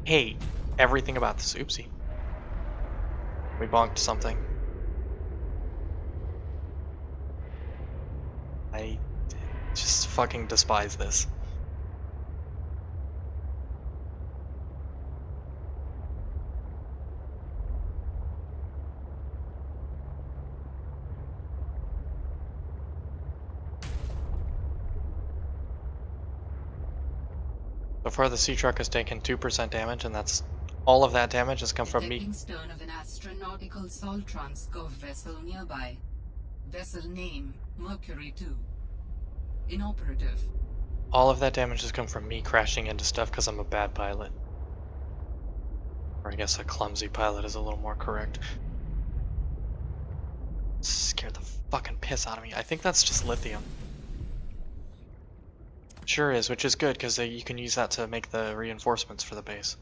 S1: hate everything about this. Oopsie. We bonked something. I just fucking despise this. So far the sea truck has taken 2% damage, and that's all of that damage has come from me.
S2: Detecting stern of an astronautical salt transco vessel nearby. Vessel name, Mercury 2. Inoperative.
S1: All of that damage has come from me crashing into stuff because I'm a bad pilot. Or I guess a clumsy pilot is a little more correct. Scared the fucking piss out of me. I think that's just lithium. Sure is, which is good because you can use that to make the reinforcements for the base.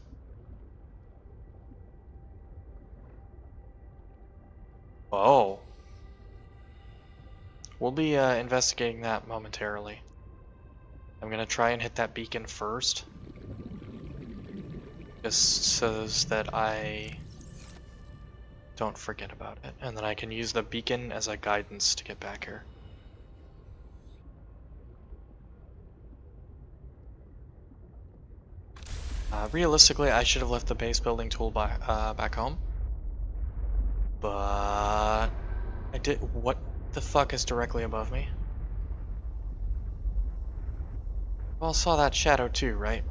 S1: Oh. We'll be investigating that momentarily. I'm gonna try and hit that beacon first. Just so that I don't forget about it. And then I can use the beacon as a guidance to get back here. Realistically, I should have left the base building tool back home. But I did. What the fuck is directly above me? Well, saw that shadow too, right?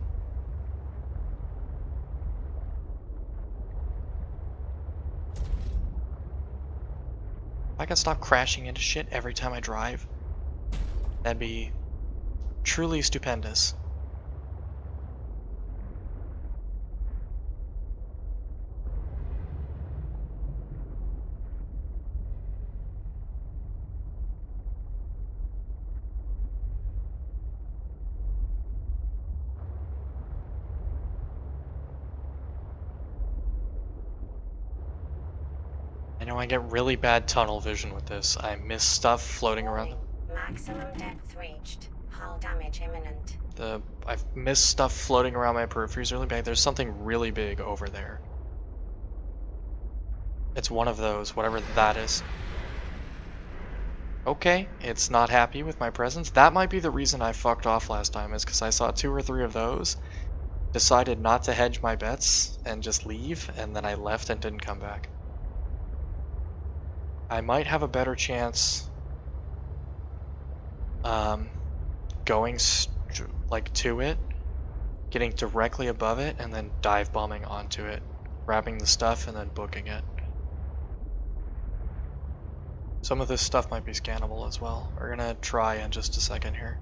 S1: If I could stop crashing into shit every time I drive, that'd be truly stupendous. I know I get really bad tunnel vision with this. I miss stuff floating around.
S3: Maximum depth reached. Hull damage imminent.
S1: I've missed stuff floating around my peripheries really bad. There's something really big over there. It's one of those, whatever that is. Okay, it's not happy with my presence. That might be the reason I fucked off last time, is because I saw 2 or 3 of those, decided not to hedge my bets and just leave, and then I left and didn't come back. I might have a better chance going like to it, getting directly above it, and then dive bombing onto it, grabbing the stuff and then booking it. Some of this stuff might be scannable as well. We're gonna try in just a second here.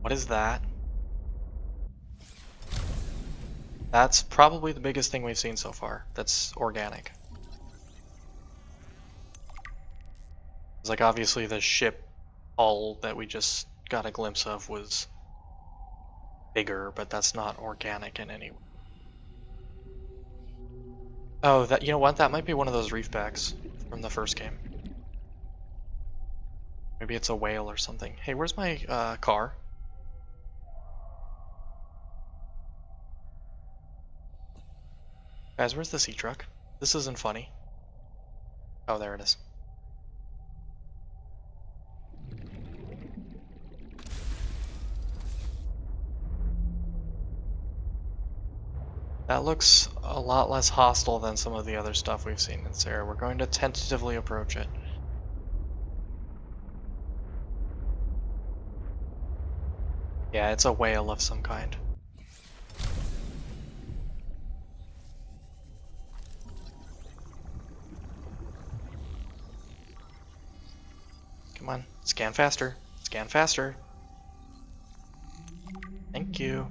S1: What is that? That's probably the biggest thing we've seen so far that's organic. It's like obviously the ship hull that we just got a glimpse of was bigger, but that's not organic in any way. Oh, that, you know what? That might be one of those reefbacks from the first game. Maybe it's a whale or something. Hey, where's my car? Guys, where's the sea truck? This isn't funny. Oh, there it is. That looks a lot less hostile than some of the other stuff we've seen in this area. We're going to tentatively approach it. Yeah, it's a whale of some kind. Come on, scan faster. Scan faster. Thank you.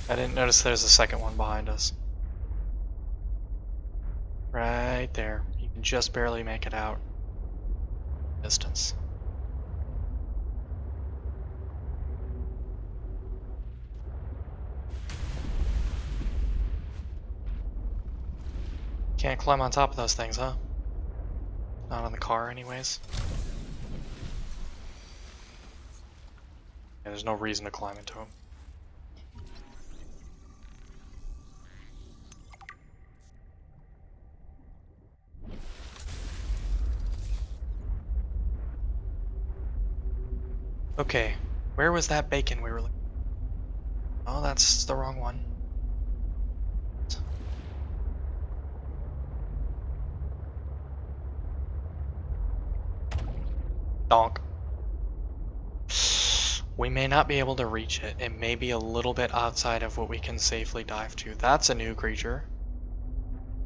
S1: I didn't notice there's a second one behind us. Right there. You can just barely make it out. Distance. Can't climb on top of those things, huh? Not on the car anyways. Yeah, there's no reason to climb into them. Okay, where was that bacon we were looking? Oh, that's the wrong one. Donk. We may not be able to reach it. It may be a little bit outside of what we can safely dive to. That's a new creature.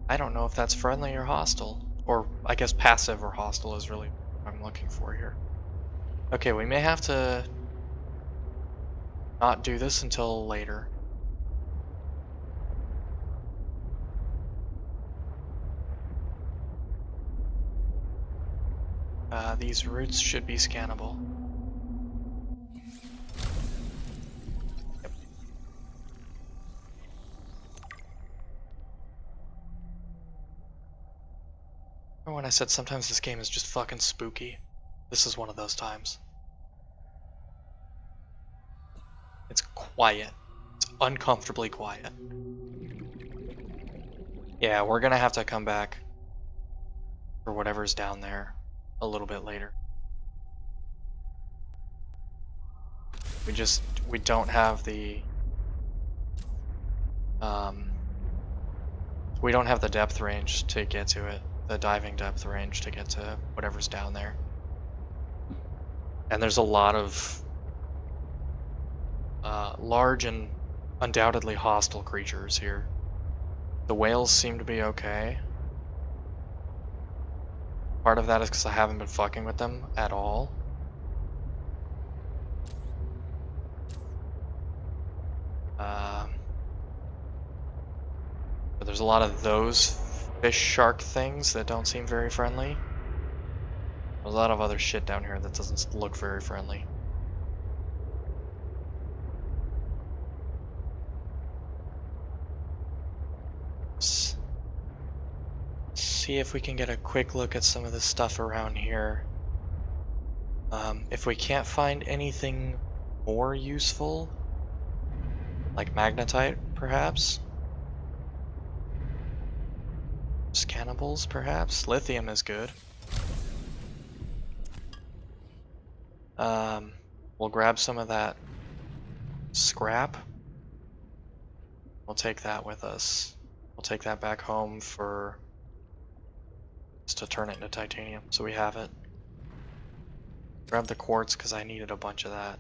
S1: I don't know if that's friendly or hostile. Or, I guess passive or hostile is really what I'm looking for here. Okay, we may have to not do this until later. These routes should be scannable. Yep. Remember when I said sometimes this game is just fucking spooky? This is one of those times. It's quiet. It's uncomfortably quiet. Yeah, we're gonna have to come back for whatever's down there a little bit later. We don't have the we don't have the depth range to get to it, the diving depth range to get to whatever's down there. And there's a lot of large and undoubtedly hostile creatures here. The whales seem to be okay. Part of that is because I haven't been fucking with them at all. But there's a lot of those fish shark things that don't seem very friendly. There's a lot of other shit down here that doesn't look very friendly. Let's see if we can get a quick look at some of the stuff around here. If we can't find anything more useful, like magnetite, perhaps? Scannables, perhaps? Lithium is good. We'll grab some of that scrap. We'll take that with us. We'll take that back home for just to turn it into titanium, so we have it. Grab the quartz because I needed a bunch of that.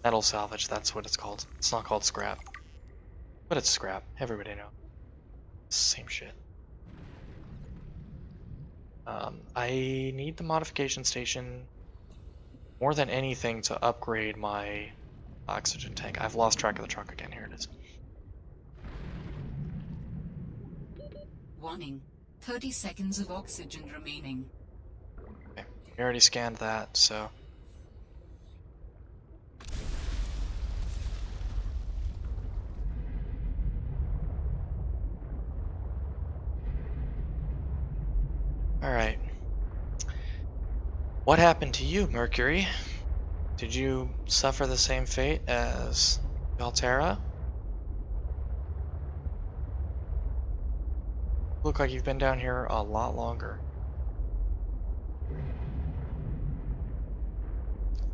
S1: Metal salvage, that's what it's called. It's not called scrap. But it's scrap, everybody knows. Same shit. I need the modification station more than anything to upgrade my oxygen tank. I've lost track of the truck again. Here it is.
S2: Warning. 30 seconds of oxygen remaining.
S1: Okay. We already scanned that, so. Alright. What happened to you, Mercury? Did you suffer the same fate as Valterra? Look like you've been down here a lot longer.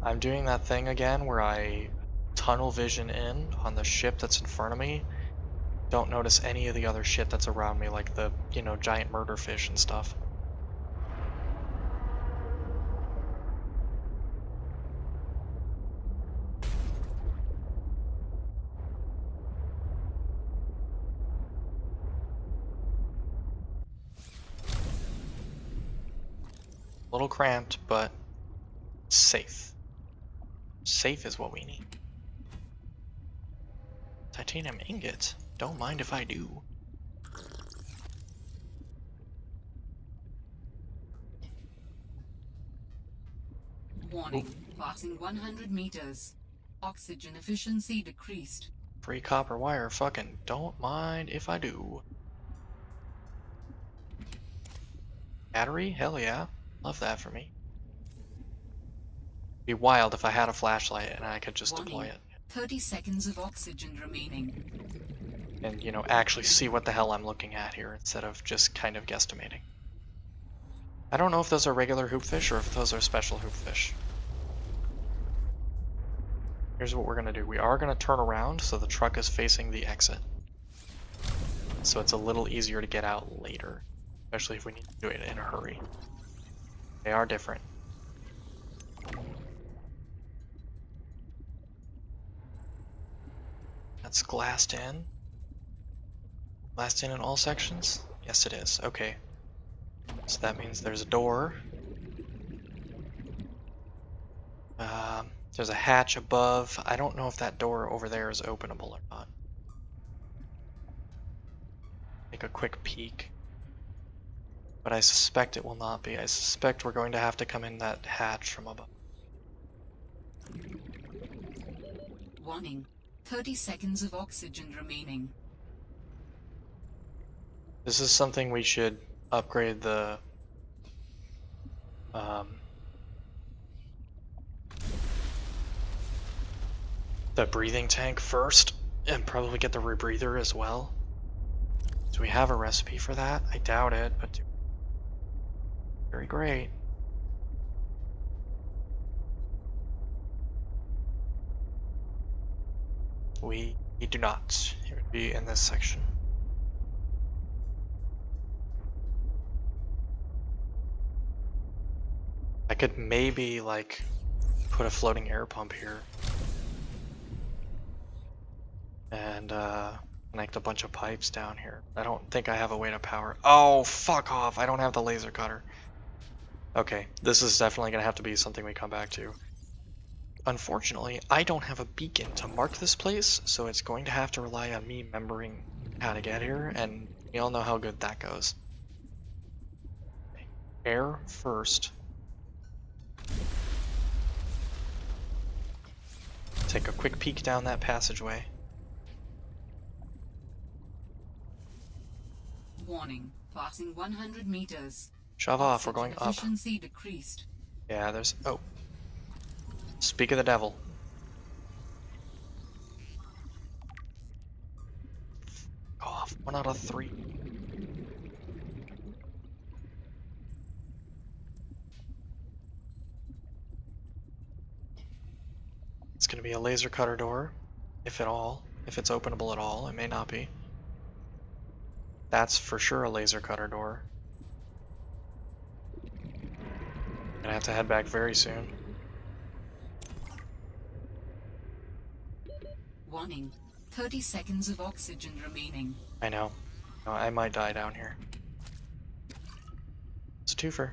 S1: I'm doing that thing again where I tunnel vision in on the ship that's in front of me. Don't notice any of the other shit that's around me, like the, you know, giant murder fish and stuff. A little cramped, but safe. Safe is what we need. Titanium ingot. Don't mind if I do.
S2: Warning. Passing 100 meters. Oxygen efficiency decreased.
S1: Free copper wire. Fucking don't mind if I do. Battery? Hell yeah. Love that for me. Be wild if I had a flashlight and I could just deploy it.
S2: 30 seconds of oxygen remaining.
S1: And, you know, actually see what the hell I'm looking at here instead of just kind of guesstimating. I don't know if those are regular hoopfish or if those are special hoopfish. Here's what we're going to do. We are going to turn around so the truck is facing the exit. So it's a little easier to get out later. Especially if we need to do it in a hurry. They are different. That's glassed in. Glassed in all sections? Yes, it is. Okay. So that means there's a door. There's a hatch above. I don't know if that door over there is openable or not. Take a quick peek. But I suspect it will not be. I suspect we're going to have to come in that hatch from above.
S2: Warning. 30 seconds of oxygen remaining.
S1: This is something we should upgrade the breathing tank first, and probably get the rebreather as well. Do we have a recipe for that? I doubt it, but very great. We do not. It would be in this section. I could maybe, like, put a floating air pump here. And, connect a bunch of pipes down here. I don't think I have a way to power. Oh, fuck off! I don't have the laser cutter. Okay, this is definitely gonna have to be something we come back to. Unfortunately, I don't have a beacon to mark this place, so it's going to have to rely on me remembering how to get here, and we all know how good that goes. Air first. Take a quick peek down that passageway.
S2: Warning. Passing 100 meters.
S1: Shove off, we're going up.
S2: Efficiency decreased.
S1: Yeah, there's... oh. Speak of the devil. Off. 1 out of 3. It's gonna be a laser cutter door, if at all. If it's openable at all, it may not be. That's for sure a laser cutter door. Gonna have to head back very soon.
S2: Warning. 30 seconds of oxygen remaining.
S1: I know. Oh, I might die down here. It's a twofer.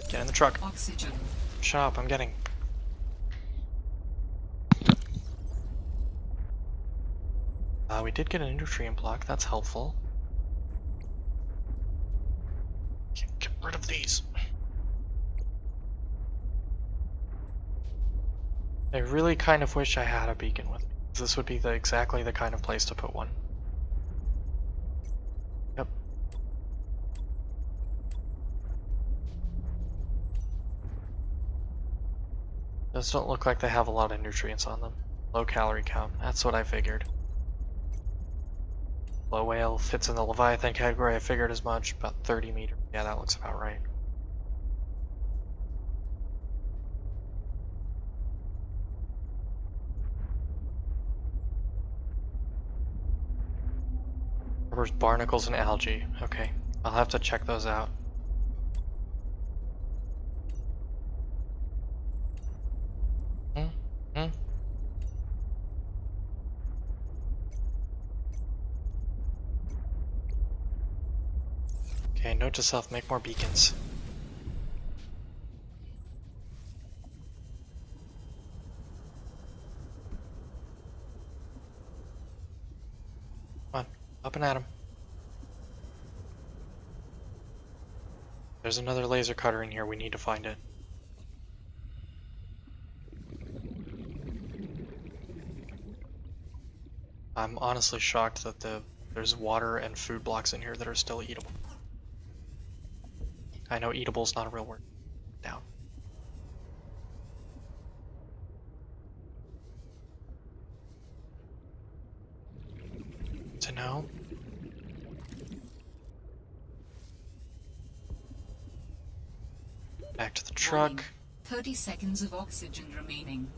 S1: Get in the truck.
S2: Oxygen.
S1: Shut up, I'm getting. We did get a nutrient block, that's helpful. Get rid of these. I really kind of wish I had a beacon with me. This would be exactly the kind of place to put one. Yep. Those don't look like they have a lot of nutrients on them. Low calorie count, that's what I figured. Low whale fits in the Leviathan category, I figured as much, about 30 meters. Yeah, that looks about right. There's barnacles and algae. Okay, I'll have to check those out. Okay, note to self, make more beacons. Come on, up and at 'em. There's another laser cutter in here, we need to find it. I'm honestly shocked that there's water and food blocks in here that are still eatable. I know eatable is not a real word. Down. To know. Back to the truck.
S2: Warning. 30 seconds of oxygen remaining.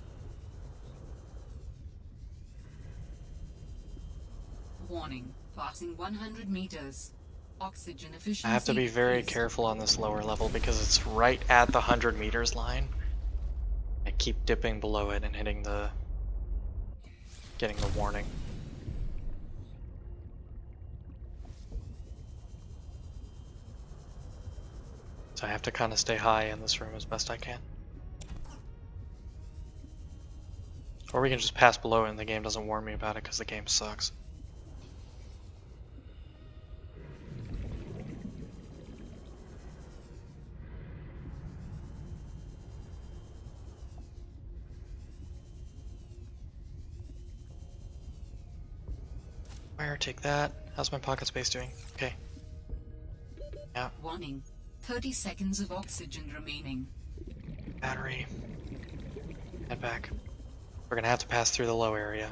S2: Warning. Passing 100 meters. Oxygen efficiency.
S1: I have to be very
S2: decreased.
S1: careful on this lower level because it's right at the 100 meters line. I keep dipping below it and getting the warning. So I have to kind of stay high in this room as best I can. Or we can just pass below it and the game doesn't warn me about it because the game sucks. Fire, take that. How's my pocket space doing? Okay. Yeah.
S2: Warning. 30 seconds of oxygen remaining.
S1: Battery. Head back. We're gonna have to pass through the low area.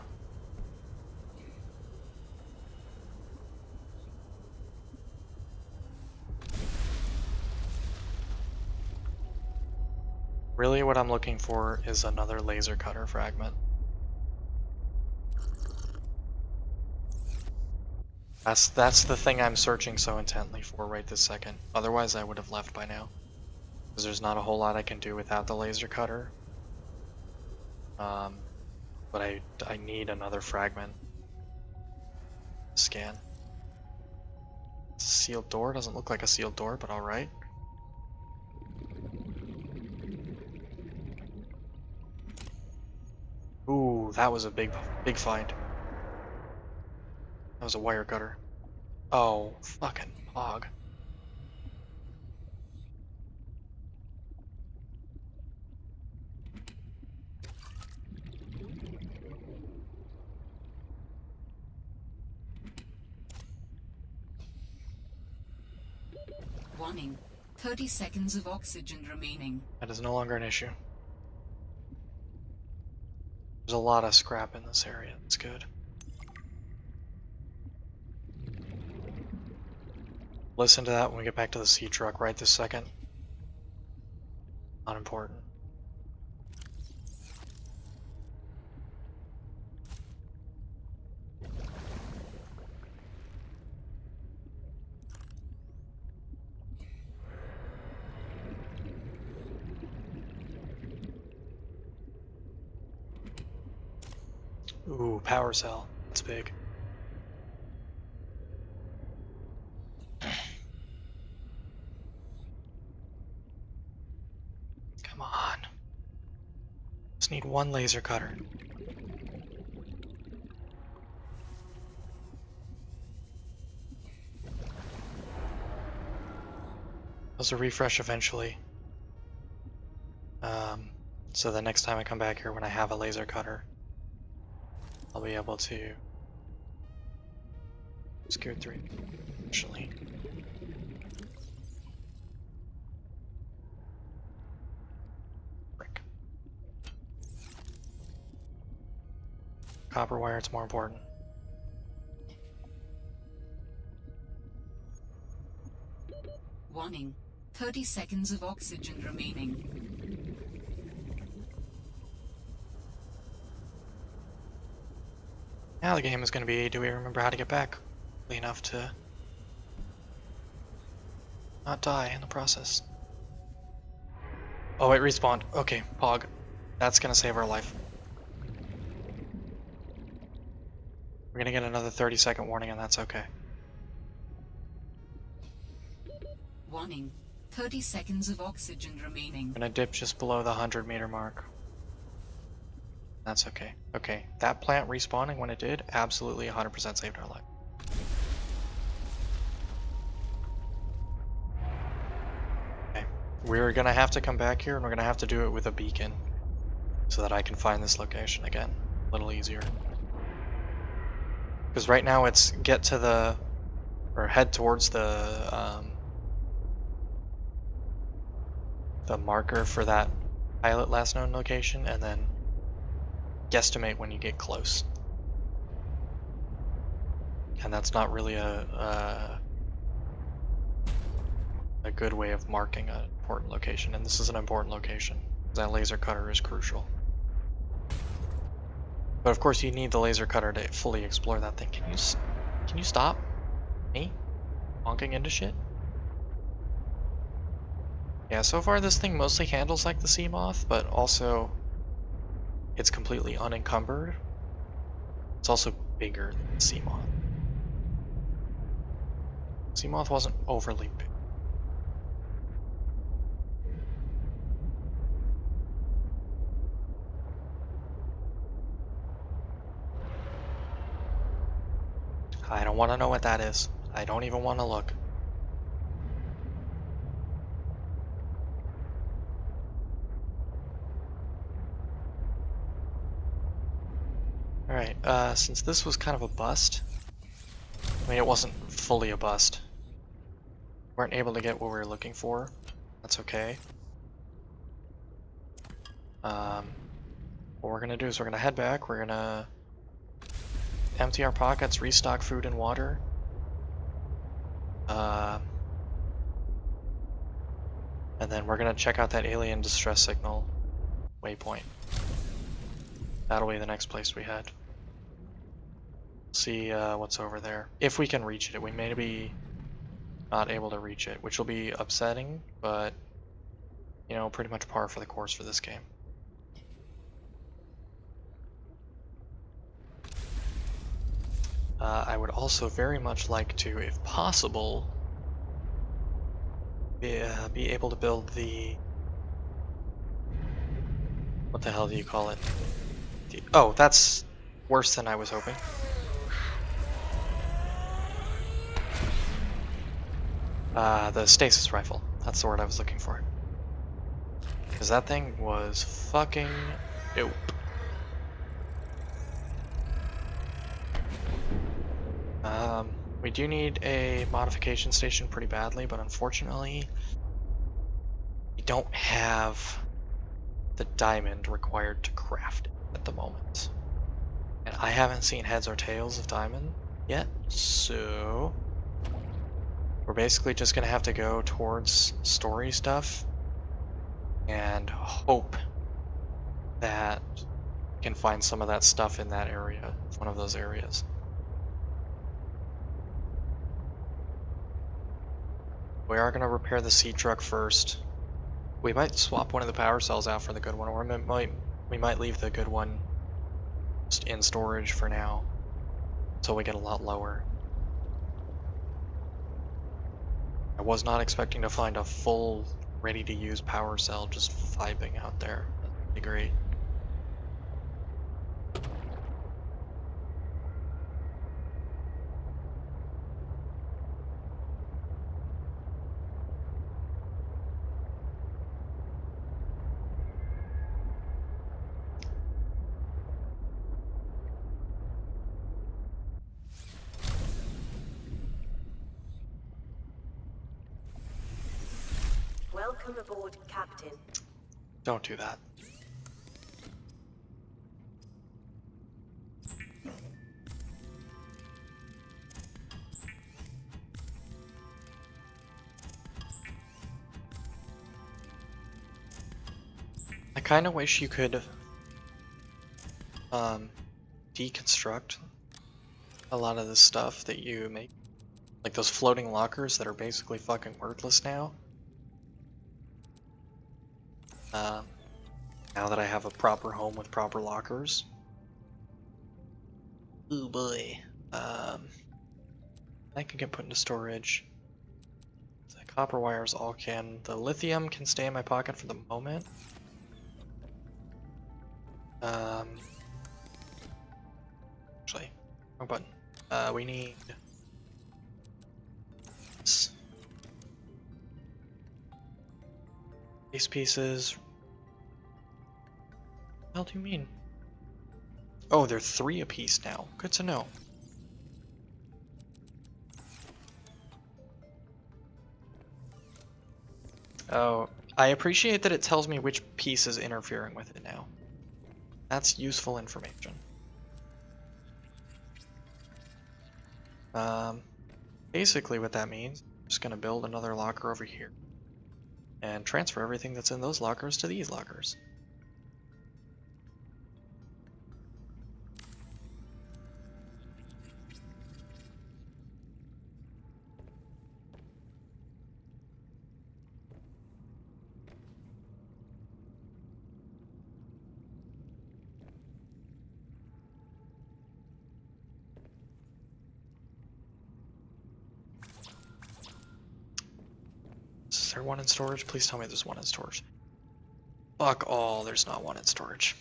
S1: Really what I'm looking for is another laser cutter fragment. That's the thing I'm searching so intently for right this second. Otherwise I would have left by now. Because there's not a whole lot I can do without the laser cutter. But I need another fragment. Scan. It's a sealed door, doesn't look like a sealed door, but alright. Ooh, that was a big find. That was a wire cutter. Oh, fucking hog.
S2: Warning. 30 seconds of oxygen remaining.
S1: That is no longer an issue. There's a lot of scrap in this area, that's good. Listen to that when we get back to the sea truck right this second. Not important. Ooh, power cell. That's big. Come on. Just need one laser cutter. Those will refresh eventually. So the next time I come back here when I have a laser cutter, I'll be able to skewer through eventually. Frick. Copper wire, it's more important.
S2: Warning. 30 seconds of oxygen remaining.
S1: Now the game is going to be, do we remember how to get back quickly enough to not die in the process? Oh, it respawned. Okay, Pog. That's going to save our life. We're going to get another 30-second warning, and that's okay.
S2: Warning. 30 seconds of oxygen remaining.
S1: I'm going to dip just below the 100-meter mark. That's okay. Okay, that plant respawning when it did, absolutely 100% saved our life. Okay, we're gonna have to come back here and we're gonna have to do it with a beacon so that I can find this location again a little easier. Because right now it's get to the, or head towards the marker for that pilot last known location and then guesstimate when you get close. And that's not really a good way of marking an important location, and this is an important location. That laser cutter is crucial. But of course you need the laser cutter to fully explore that thing. Can you stop me honking into shit? Yeah, so far this thing mostly handles like the sea moth, but also it's completely unencumbered. It's also bigger than the sea moth. Sea moth wasn't overly big. I don't want to know what that is. I don't even want to look. Alright, since this was kind of a bust, I mean it wasn't fully a bust. We weren't able to get what we were looking for. That's okay. What we're gonna do is we're gonna head back, we're gonna empty our pockets, restock food and water. And then we're gonna check out that alien distress signal waypoint. That'll be the next place we head. See what's over there. If we can reach it. We may be not able to reach it, which will be upsetting, but you know, pretty much par for the course for this game. I would also very much like to, if possible, be able to build the... What the hell do you call it? Oh, that's worse than I was hoping. The stasis rifle. That's the word I was looking for. Because that thing was fucking dope. We do need a modification station pretty badly, but unfortunately, we don't have the diamond required to craft it at the moment. And I haven't seen heads or tails of diamond yet, so we're basically just gonna have to go towards story stuff and hope that we can find some of that stuff in that area, one of those areas. We are gonna repair the sea truck first. We might swap one of the power cells out for the good one, or we might leave the good one just in storage for now, until we get a lot lower. I was not expecting to find a full, ready-to-use power cell just vibing out there. That'd be great.
S3: Welcome aboard, Captain.
S1: Don't do that. I kind of wish you could deconstruct a lot of the stuff that you make. Like those floating lockers that are basically fucking worthless now. Now that I have a proper home with proper lockers. Oh boy. That can get put into storage. The copper wires all can. The lithium can stay in my pocket for the moment. Actually, wrong button. We need this. These pieces. What the hell do you mean? Oh, they're 3 apiece now. Good to know. Oh, I appreciate that it tells me which piece is interfering with it now. That's useful information. Basically what that means, I'm just gonna build another locker over here and transfer everything that's in those lockers to these lockers. Is there one in storage? Please tell me there's one in storage. Fuck all, there's not one in storage.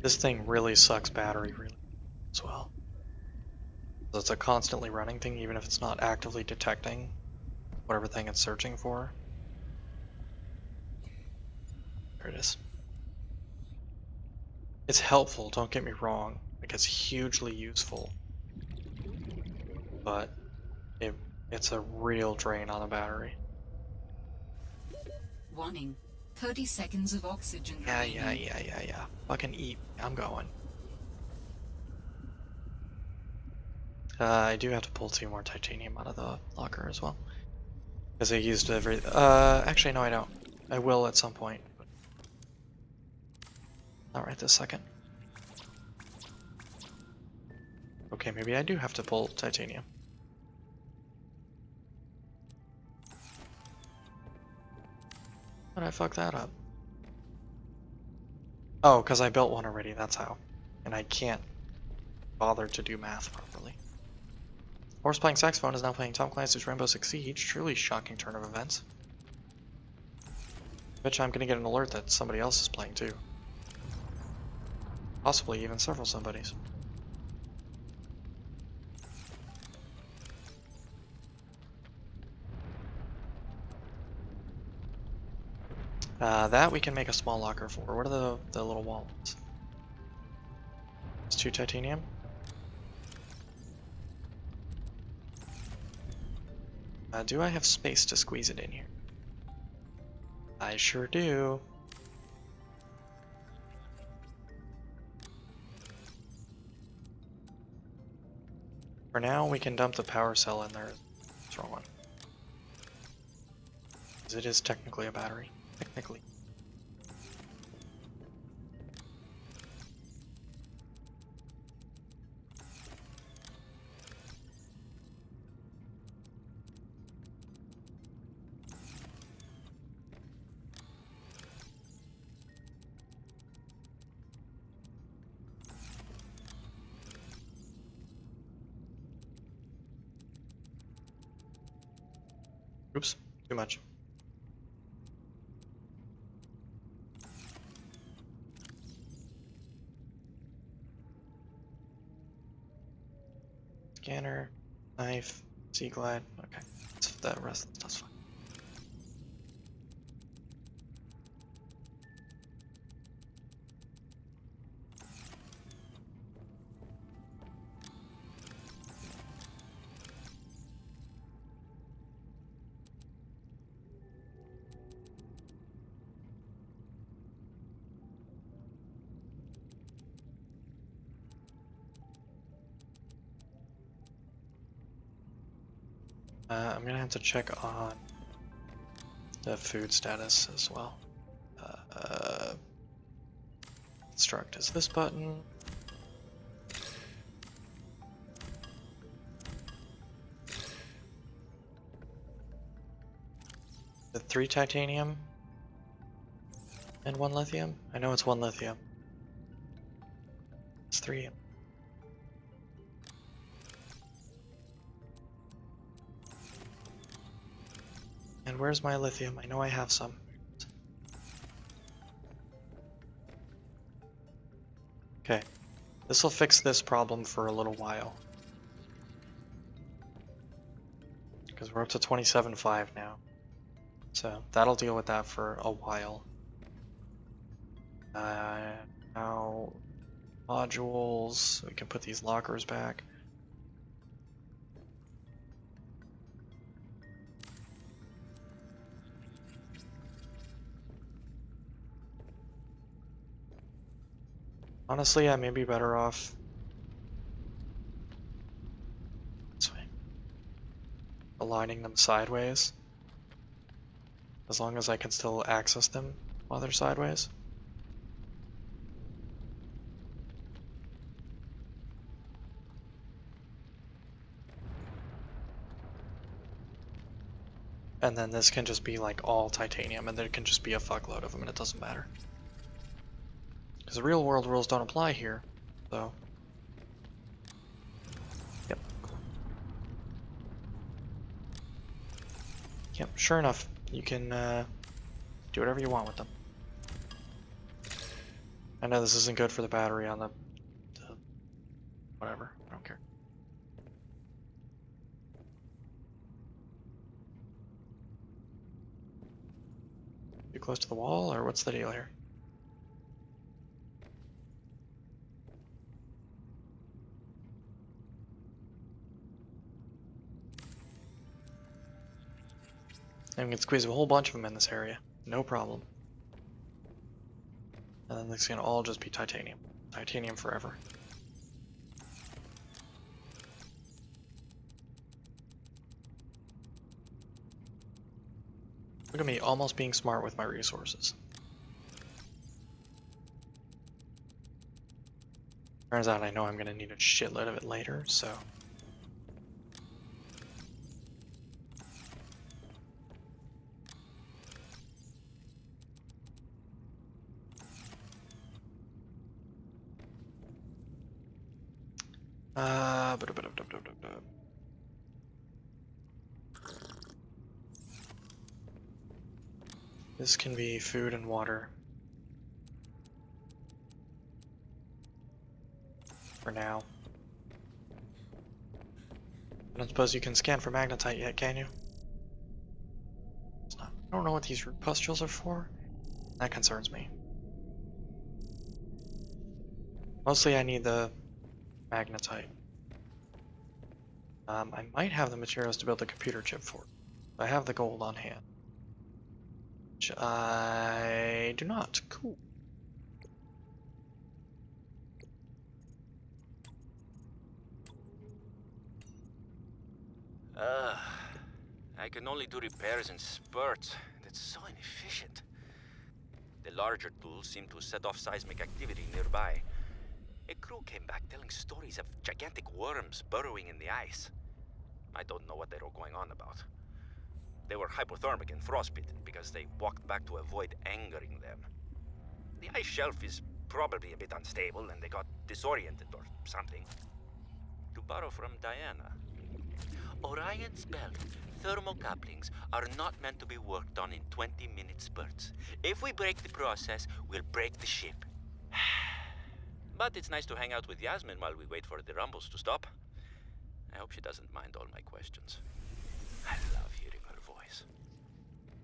S1: This thing really sucks battery really as well. So it's a constantly running thing, even if it's not actively detecting whatever thing it's searching for. There it is. It's helpful, don't get me wrong. Like, it's hugely useful. But it's a real drain on the battery.
S2: Warning. 30 seconds of oxygen remaining.
S1: Yeah. Fucking eat. I'm going. I do have to pull 2 more titanium out of the locker as well. Because I used every... actually, no, I don't. I will at some point. Not right this second. Okay, maybe I do have to pull titanium. How did I fuck that up? Oh, because I built one already, that's how. And I can't bother to do math properly. Horse playing saxophone is now playing Tom Clancy's Rainbow Six Siege. Truly shocking turn of events. Bet you I'm gonna get an alert that somebody else is playing too. Possibly even several somebodies. That we can make a small locker for. What are the little wallets? It's 2 titanium. Do I have space to squeeze it in here? I sure do. For now, we can dump the power cell in there. That's the wrong one. Because it is technically a battery. Technically. Oops, too much. Scanner, knife, sea glide. Okay, that rest of the stuff's fine. I'm gonna have to check on the food status as well. Construct is this button. The 3 titanium and 1 lithium? I know it's 1 lithium. It's 3. And where's my lithium? I know I have some. Okay, this will fix this problem for a little while. Because we're up to 27.5 now. So that'll deal with that for a while. Now, modules, we can put these lockers back. Honestly, I may be better off this way. Aligning them sideways. As long as I can still access them while they're sideways. And then this can just be like all titanium, and there can just be a fuckload of them, and it doesn't matter. Because the real world rules don't apply here, so. Yep. Yep, sure enough, you can do whatever you want with them. I know this isn't good for the battery on the whatever, I don't care. Too close to the wall, or what's the deal here? And we can squeeze a whole bunch of them in this area, no problem. And then it's gonna all just be titanium. Titanium forever. Look at me, almost being smart with my resources. Turns out I know I'm gonna need a shitload of it later, so. This can be food and water. For now. I don't suppose you can scan for magnetite yet, can you? It's not. I don't know what these root pustules are for. That concerns me. Mostly I need the magnetite. I might have the materials to build a computer chip for it. I have the gold on hand. Which I do not. Cool.
S4: I can only do repairs in spurts. The It's so inefficient. The larger tools seem to set off seismic activity nearby. A crew came back telling stories of gigantic worms burrowing in the ice. I don't know what they were going on about. They were hypothermic and frostbitten because they walked back to avoid angering them. The ice shelf is probably a bit unstable and they got disoriented or something. To borrow from Diana, Orion's belt thermocouplings are not meant to be worked on in 20-minute spurts. If we break the process, we'll break the ship. But it's nice to hang out with Yasmin while we wait for the rumbles to stop. I hope she doesn't mind all my questions. I love hearing her voice.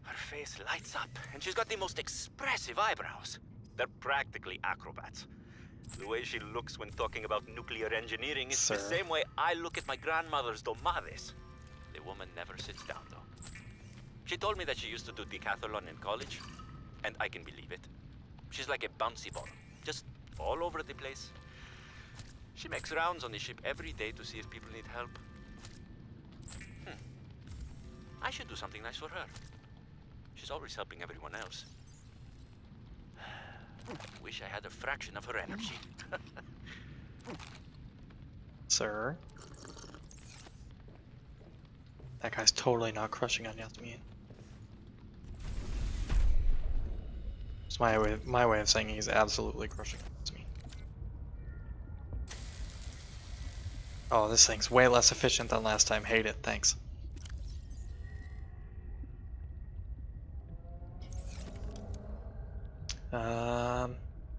S4: Her face lights up, and she's got the most expressive eyebrows. They're practically acrobats. The way she looks when talking about nuclear engineering is the same way I look at my grandmother's domades. The woman never sits down, though. She told me that she used to do decathlon in college, and I can believe it. She's like a bouncy ball, just all over the place. She makes rounds on the ship every day to see if people need help. I should do something nice for her. She's always helping everyone else. Wish I had a fraction of her energy.
S1: Sir? That guy's totally not crushing on Yasmin. It's my way of saying he's absolutely crushing on Yasmin. Oh, this thing's way less efficient than last time. Hate it. Thanks.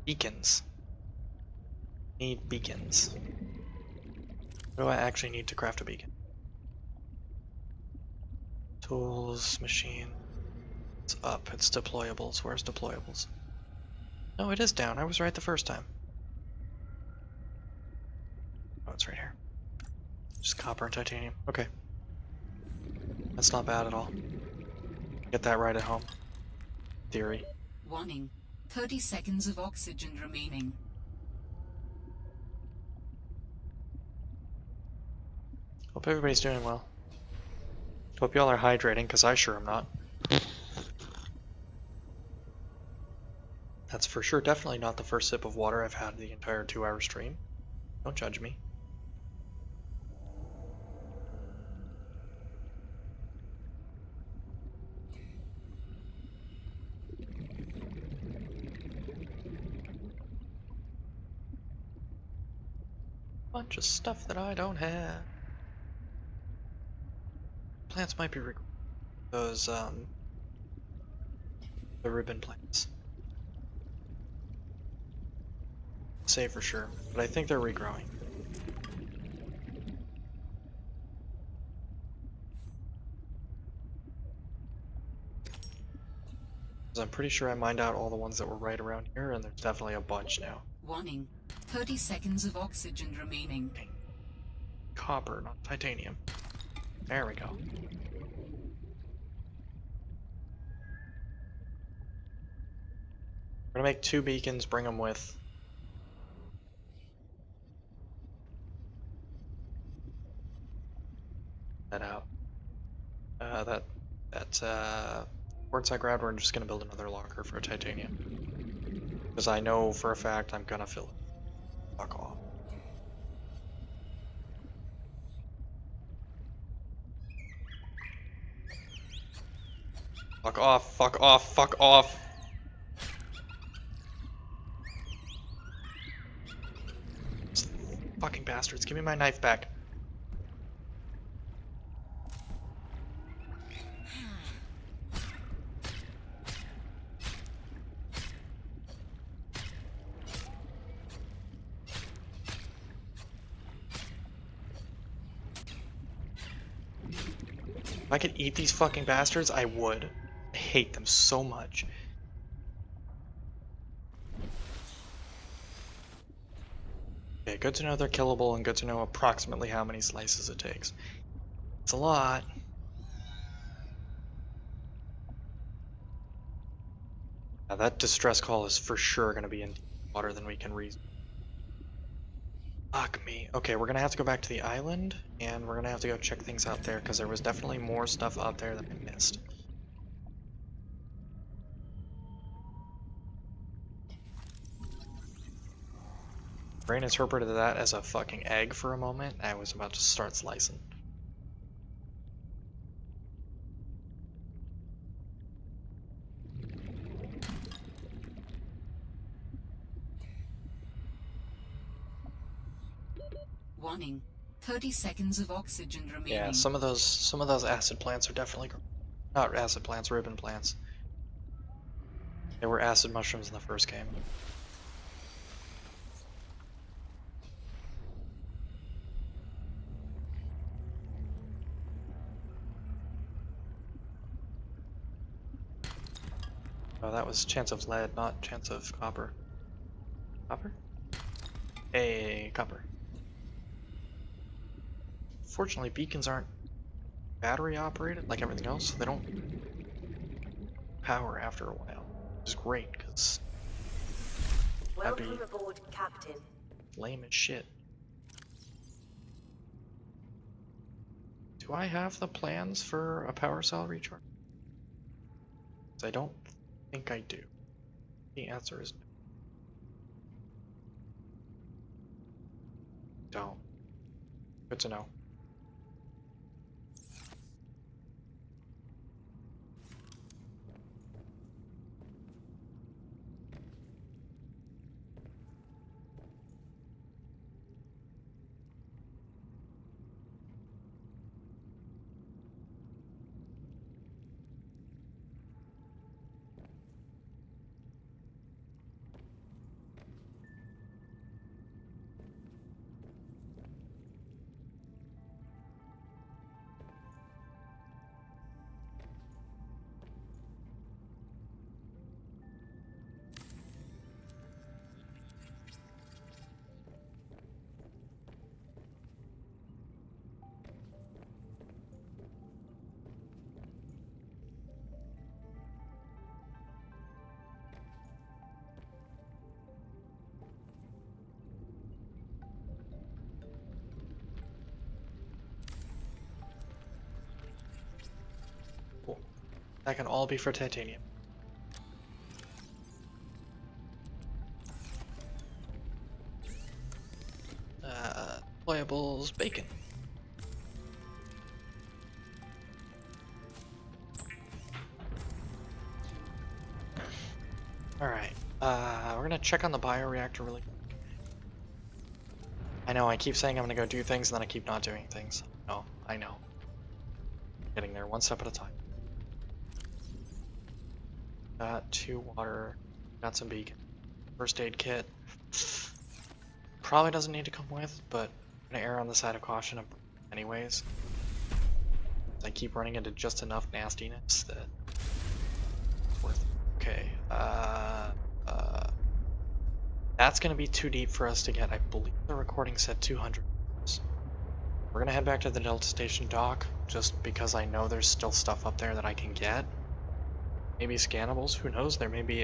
S1: Beacons. Need beacons. What do I actually need to craft a beacon? Tools, machine. It's up. It's deployables. Where's deployables? No, it is down. I was right the first time. Oh, it's right here. Just copper and titanium. Okay. That's not bad at all. Get that right at home. Theory.
S2: Warning. 30 seconds of oxygen remaining.
S1: Hope everybody's doing well. Hope y'all are hydrating, because I sure am not. That's for sure definitely not the first sip of water I've had the entire 2-hour stream. Don't judge me. Bunch of stuff that I don't have. Plants might be those the ribbon plants. Say for sure, but I think they're regrowing. I'm pretty sure I mined out all the ones that were right around here, and there's definitely a bunch now.
S2: Warning. 30 seconds of oxygen remaining.
S1: Okay. Copper, not titanium. There we go. We're gonna make 2 beacons, bring them with. That out. That quartz I grabbed, we're just gonna build another locker for titanium. Because I know for a fact I'm gonna fill it. Fuck off. Fuck off, fuck off, fuck off. Fucking bastards, give me my knife back. If I could eat these fucking bastards, I would. I hate them so much. Okay, good to know they're killable and good to know approximately how many slices it takes. It's a lot. Now that distress call is for sure going to be in deeper water than we can reason. Fuck me. Okay, we're going to have to go back to the island, and we're going to have to go check things out there, because there was definitely more stuff out there that I missed. Brain interpreted that as a fucking egg for a moment. I was about to start slicing.
S2: Warning. 30 seconds of oxygen remaining.
S1: Yeah, some of those acid plants are definitely not acid plants, ribbon plants. They were acid mushrooms in the first game. Oh, that was chance of lead, not chance of copper. Copper? Hey, copper. Fortunately, beacons aren't battery operated like everything else, so they don't power after a while, which is great because that'd be
S3: Welcome aboard, Captain.
S1: lame as shit. Do I have the plans for a power cell recharge? 'Cause I don't think I do. The answer is no. Don't. Good to know. Cool. That can all be for titanium. Deployables, bacon. Alright, we're gonna check on the bioreactor really quick. I know, I keep saying I'm gonna go do things and then I keep not doing things. No, I know. Getting there one step at a time. Got 2 water, got some beacon. First aid kit. Probably doesn't need to come with, but I'm gonna err on the side of caution anyways. I keep running into just enough nastiness that it's worth it. Okay, that's gonna be too deep for us to get. I believe the recording said 200. We're gonna head back to the Delta Station dock, just because I know there's still stuff up there that I can get. Maybe scannables, who knows? There may be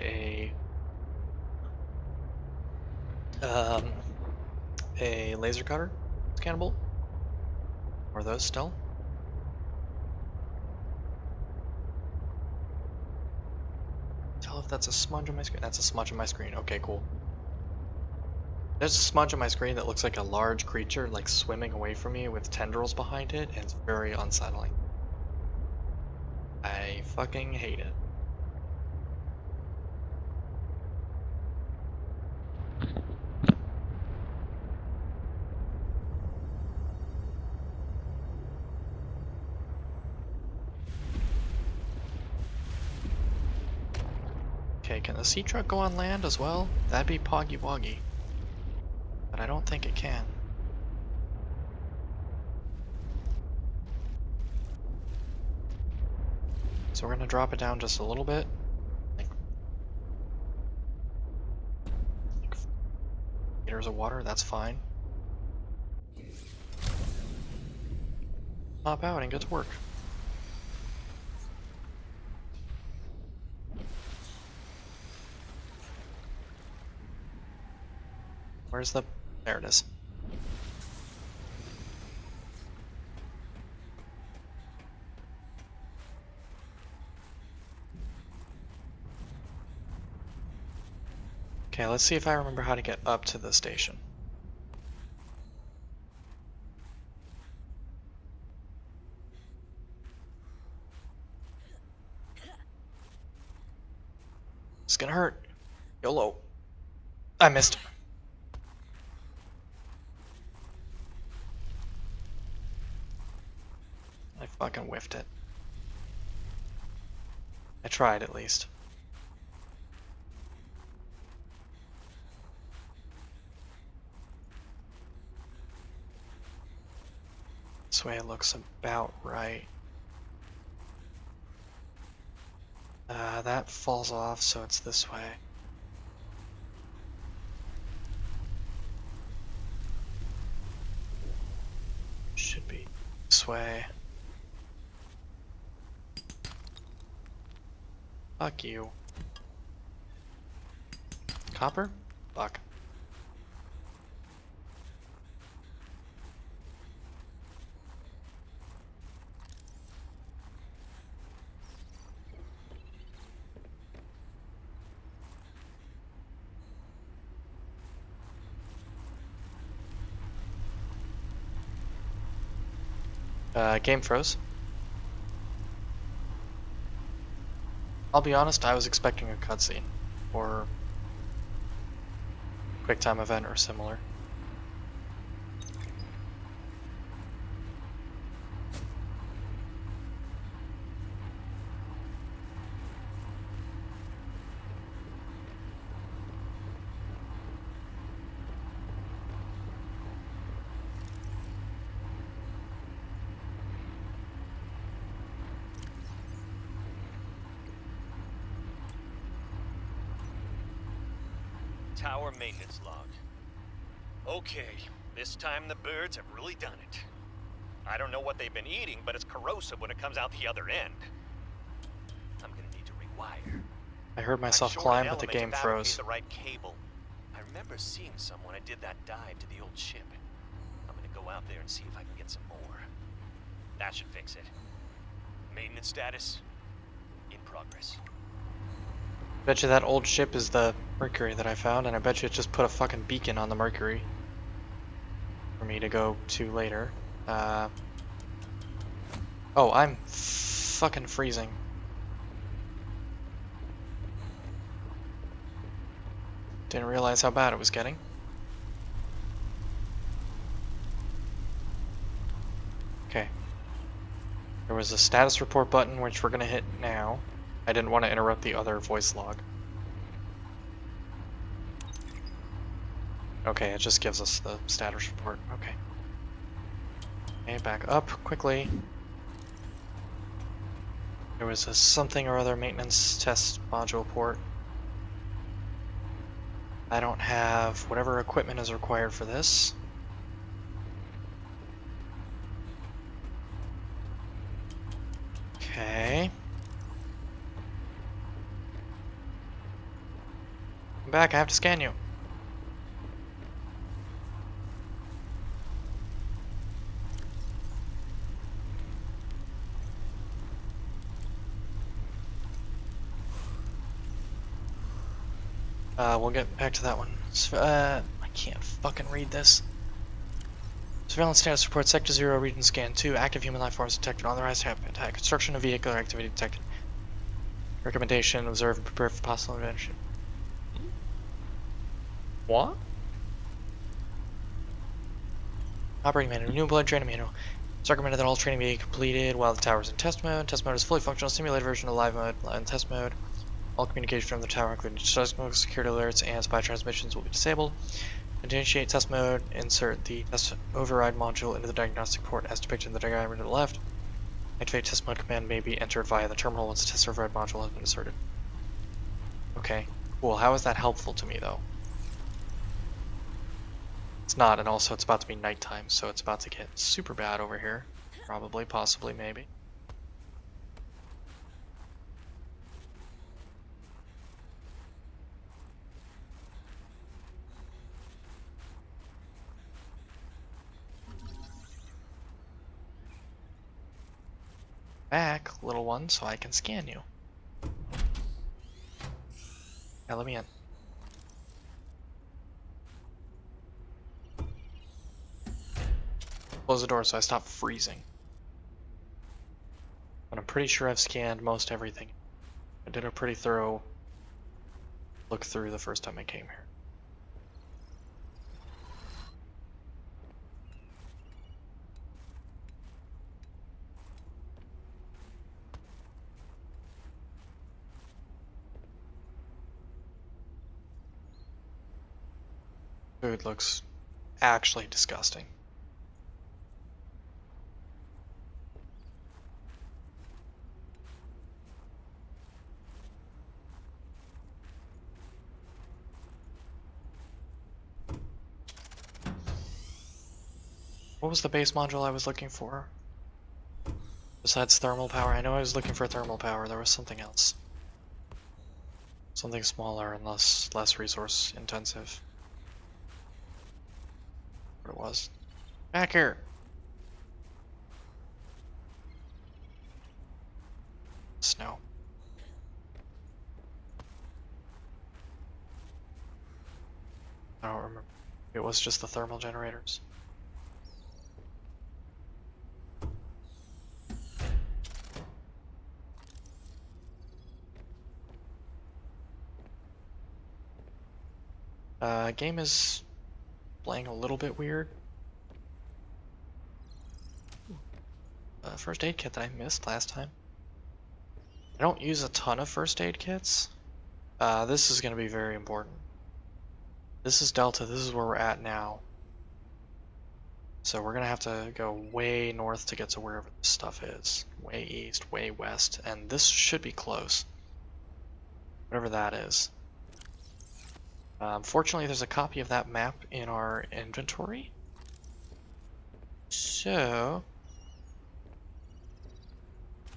S1: a laser cutter scannable. Are those still? Tell if that's a smudge on my screen. That's a smudge on my screen. Okay, cool. There's a smudge on my screen that looks like a large creature like swimming away from me with tendrils behind it, and it's very unsettling. I fucking hate it. Okay, can the sea truck go on land as well? That'd be Poggy Woggy. But I don't think it can. So we're gonna drop it down just a little bit. Like meters of water, that's fine. Hop out and get to work. Where's the... There it is. Okay, let's see if I remember how to get up to the station. It's gonna hurt. YOLO. I missed. I fucking whiffed it. I tried at least. This way it looks about right. That falls off, so it's this way. Should be this way. Fuck you. Copper? Fuck. Game froze. I'll be honest, I was expecting a cutscene or QuickTime event or similar.
S5: Tower maintenance log. Okay, this time the birds have really done it. I don't know what they've been eating, but it's corrosive when it comes out the other end. I'm gonna need to rewire.
S1: I heard myself
S5: I'm short
S1: climb,
S5: an
S1: but the
S5: element
S1: game
S5: to fabricate
S1: froze.
S5: the right cable. I remember seeing some when I did that dive to the old ship. I'm gonna go out there and see if I can get some more. That should fix it. Maintenance status in progress.
S1: Bet you that old ship is the Mercury that I found, and I bet you it just put a fucking beacon on the Mercury for me to go to later. Oh, I'm fucking freezing. Didn't realize how bad it was getting. Okay. There was a status report button, which we're gonna hit now. I didn't want to interrupt the other voice log. Okay, it just gives us the status report. Okay. Okay, back up quickly. There was a something or other maintenance test module port. I don't have whatever equipment is required for this. Okay. Come back, I have to scan you. We'll get back to that one. I can't fucking read this. Surveillance status report, Sector 0, region scan 2, active human life forms detected, authorized habitat, construction of vehicular activity detected. Recommendation, observe and prepare for possible intervention. What? Operating manual, new blood training manual. It's recommended that all training be completed while the tower is in test mode. Test mode is fully functional, simulated version of live mode and test mode. All communication from the tower, including security alerts and spy transmissions, will be disabled. To initiate test mode, insert the test override module into the diagnostic port as depicted in the diagram to the left. Activate test mode command may be entered via the terminal once the test override module has been inserted. Okay, cool. How is that helpful to me, though? It's not, and also it's about to be nighttime, so it's about to get super bad over here. Probably, possibly, maybe. Back, little one, so I can scan you. Yeah, let me in. Close the door so I stop freezing. But I'm pretty sure I've scanned most everything. I did a pretty thorough look through the first time I came here. Food looks actually disgusting. What was the base module I was looking for? Besides thermal power, I know I was looking for thermal power. There was something else. Something smaller and less resource intensive. What it was. Back here! Snow. I don't remember. It was just the thermal generators. Game is playing a little bit weird. First aid kit that I missed last time. I don't use a ton of first aid kits. This is going to be very important. This is Delta, this is where we're at now. So we're going to have to go way north to get to wherever this stuff is. Way east, way west, and this should be close. Whatever that is. Fortunately, there's a copy of that map in our inventory. So...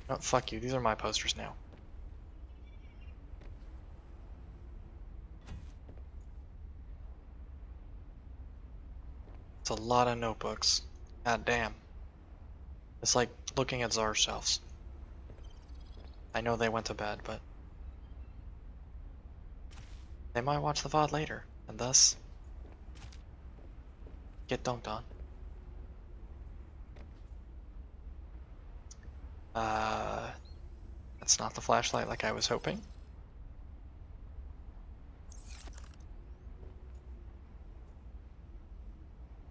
S1: Oh, fuck you, these are my posters now. It's a lot of notebooks. God damn. It's like looking at Czar shelves. I know they went to bed, but... they might watch the VOD later, and thus... get dunked on. That's not the flashlight like I was hoping.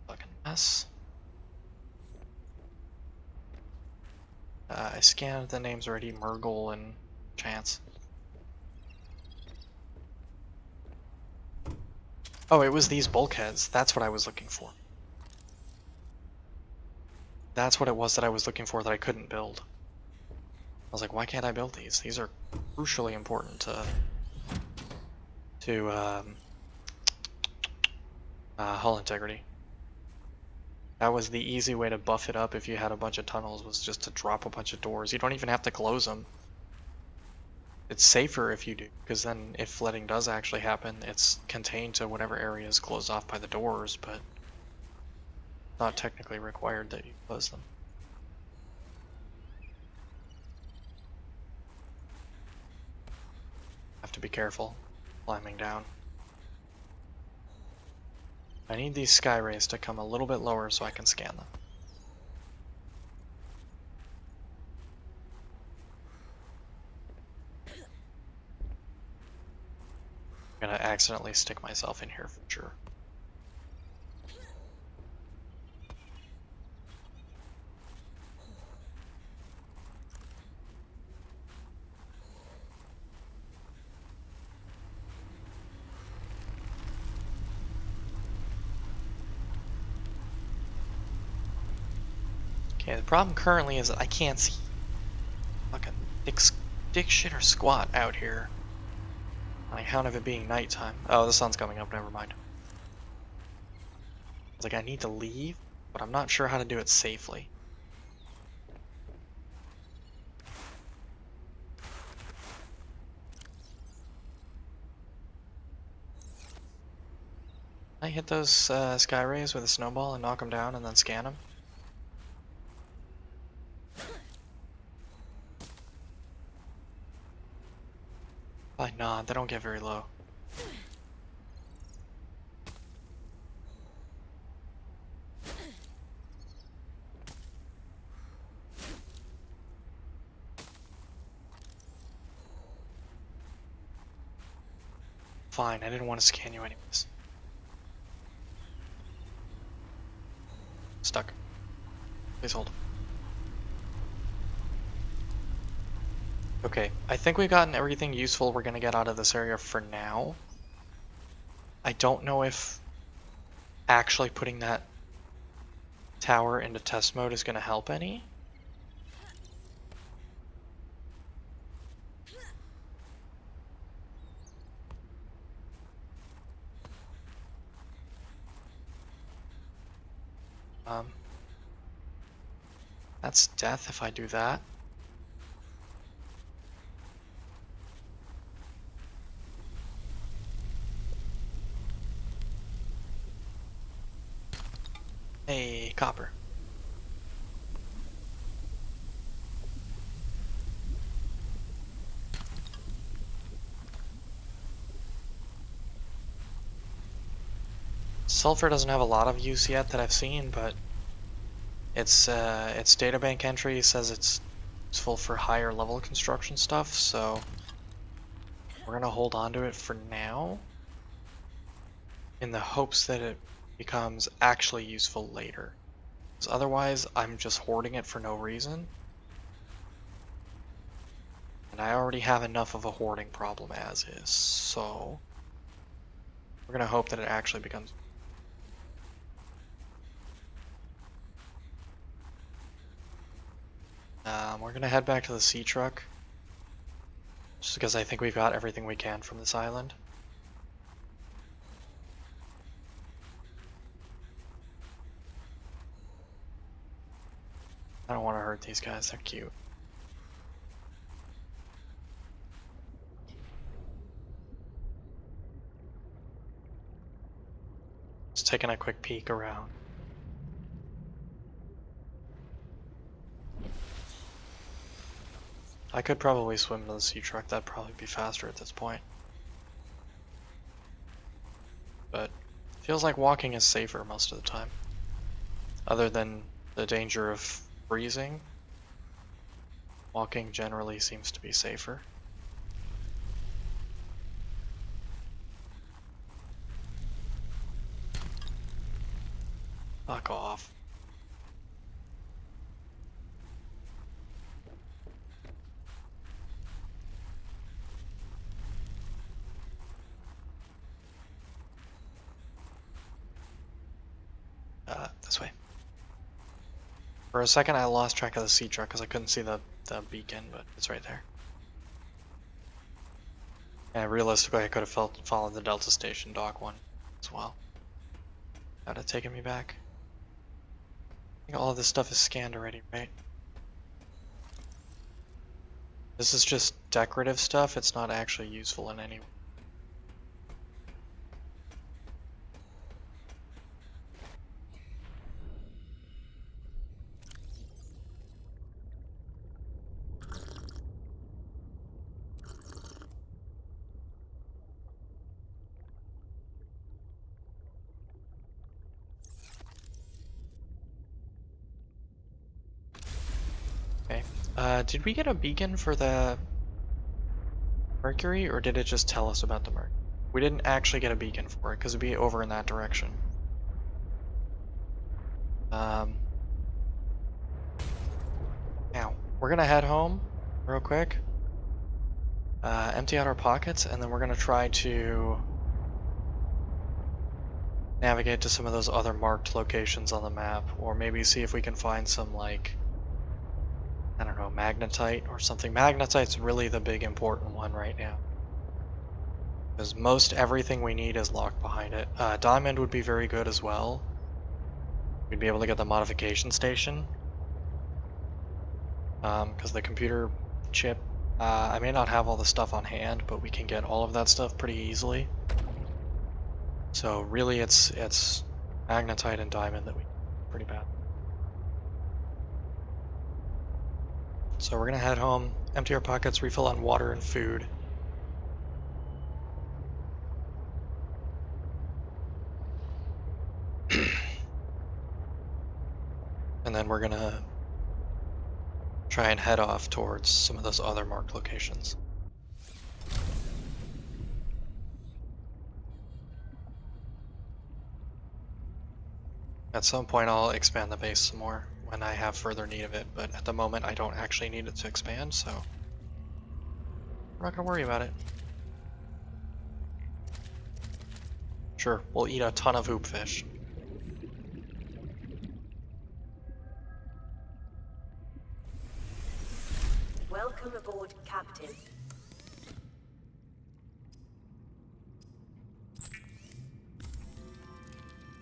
S1: Fucking mess. I scanned the names already, Murgle and Chance. Oh, it was these bulkheads. That's what I was looking for. That's what it was that I was looking for that I couldn't build. I was like, why can't I build these? These are crucially important to hull integrity. That was the easy way to buff it up if you had a bunch of tunnels, was just to drop a bunch of doors. You don't even have to close them. It's safer if you do, because then if flooding does actually happen, it's contained to whatever area is closed off by the doors, but not technically required that you close them. Have to be careful climbing down. I need these sky rays to come a little bit lower so I can scan them. I'm gonna accidentally stick myself in here for sure. Okay, the problem currently is that I can't see fucking dick shit or squat out here on account of it being nighttime. Oh, the sun's coming up, never mind. It's like I need to leave, but I'm not sure how to do it safely. I hit those sky rays with a snowball and knock them down and then scan them. Probably not, they don't get very low. fine. I didn't want to scan you anyways. Stuck. Please hold. Okay, I think we've gotten everything useful we're gonna get out of this area for now. I don't know if actually putting that tower into test mode is gonna help any. That's death if I do that. Hey, copper. Sulfur doesn't have a lot of use yet that I've seen, but its databank entry says it's useful for higher level construction stuff, so we're gonna hold on to it for now in the hopes that it becomes actually useful later. Because otherwise, I'm just hoarding it for no reason. And I already have enough of a hoarding problem as is, so we're gonna hope that it actually becomes. We're gonna head back to the sea truck, just because I think we've got everything we can from this island. I don't want to hurt these guys, they're cute. Just taking a quick peek around. I could probably swim to the sea truck, that'd probably be faster at this point. But feels like walking is safer most of the time. Other than the danger of freezing, walking generally seems to be safer. Fuck off. This way. For a second I lost track of the sea truck because I couldn't see the beacon, but it's right there. And realistically I could have followed the Delta Station dock one as well. That would have taken me back. I think all of this stuff is scanned already, right? This is just decorative stuff, it's not actually useful in any way. Okay. Did we get a beacon for the Mercury, or did it just tell us about the Mercury? We didn't actually get a beacon for it, because it'd be over in that direction. Now, we're gonna head home real quick. Empty out our pockets, and then we're gonna try to navigate to some of those other marked locations on the map, or maybe see if we can find some, like, I don't know, magnetite or something. Magnetite's really the big important one right now, because most everything we need is locked behind it. Diamond would be very good as well. We'd be able to get the modification station, because the computer chip, I may not have all the stuff on hand, but we can get all of that stuff pretty easily. So really it's magnetite and diamond that we pretty bad. So we're gonna head home, empty our pockets, refill on water and food. And then we're gonna try and head off towards some of those other marked locations. At some point I'll expand the base some more when I have further need of it, but at the moment I don't actually need it to expand, so we're not gonna worry about it. Sure, we'll eat a ton of hoopfish.
S3: Welcome aboard, Captain.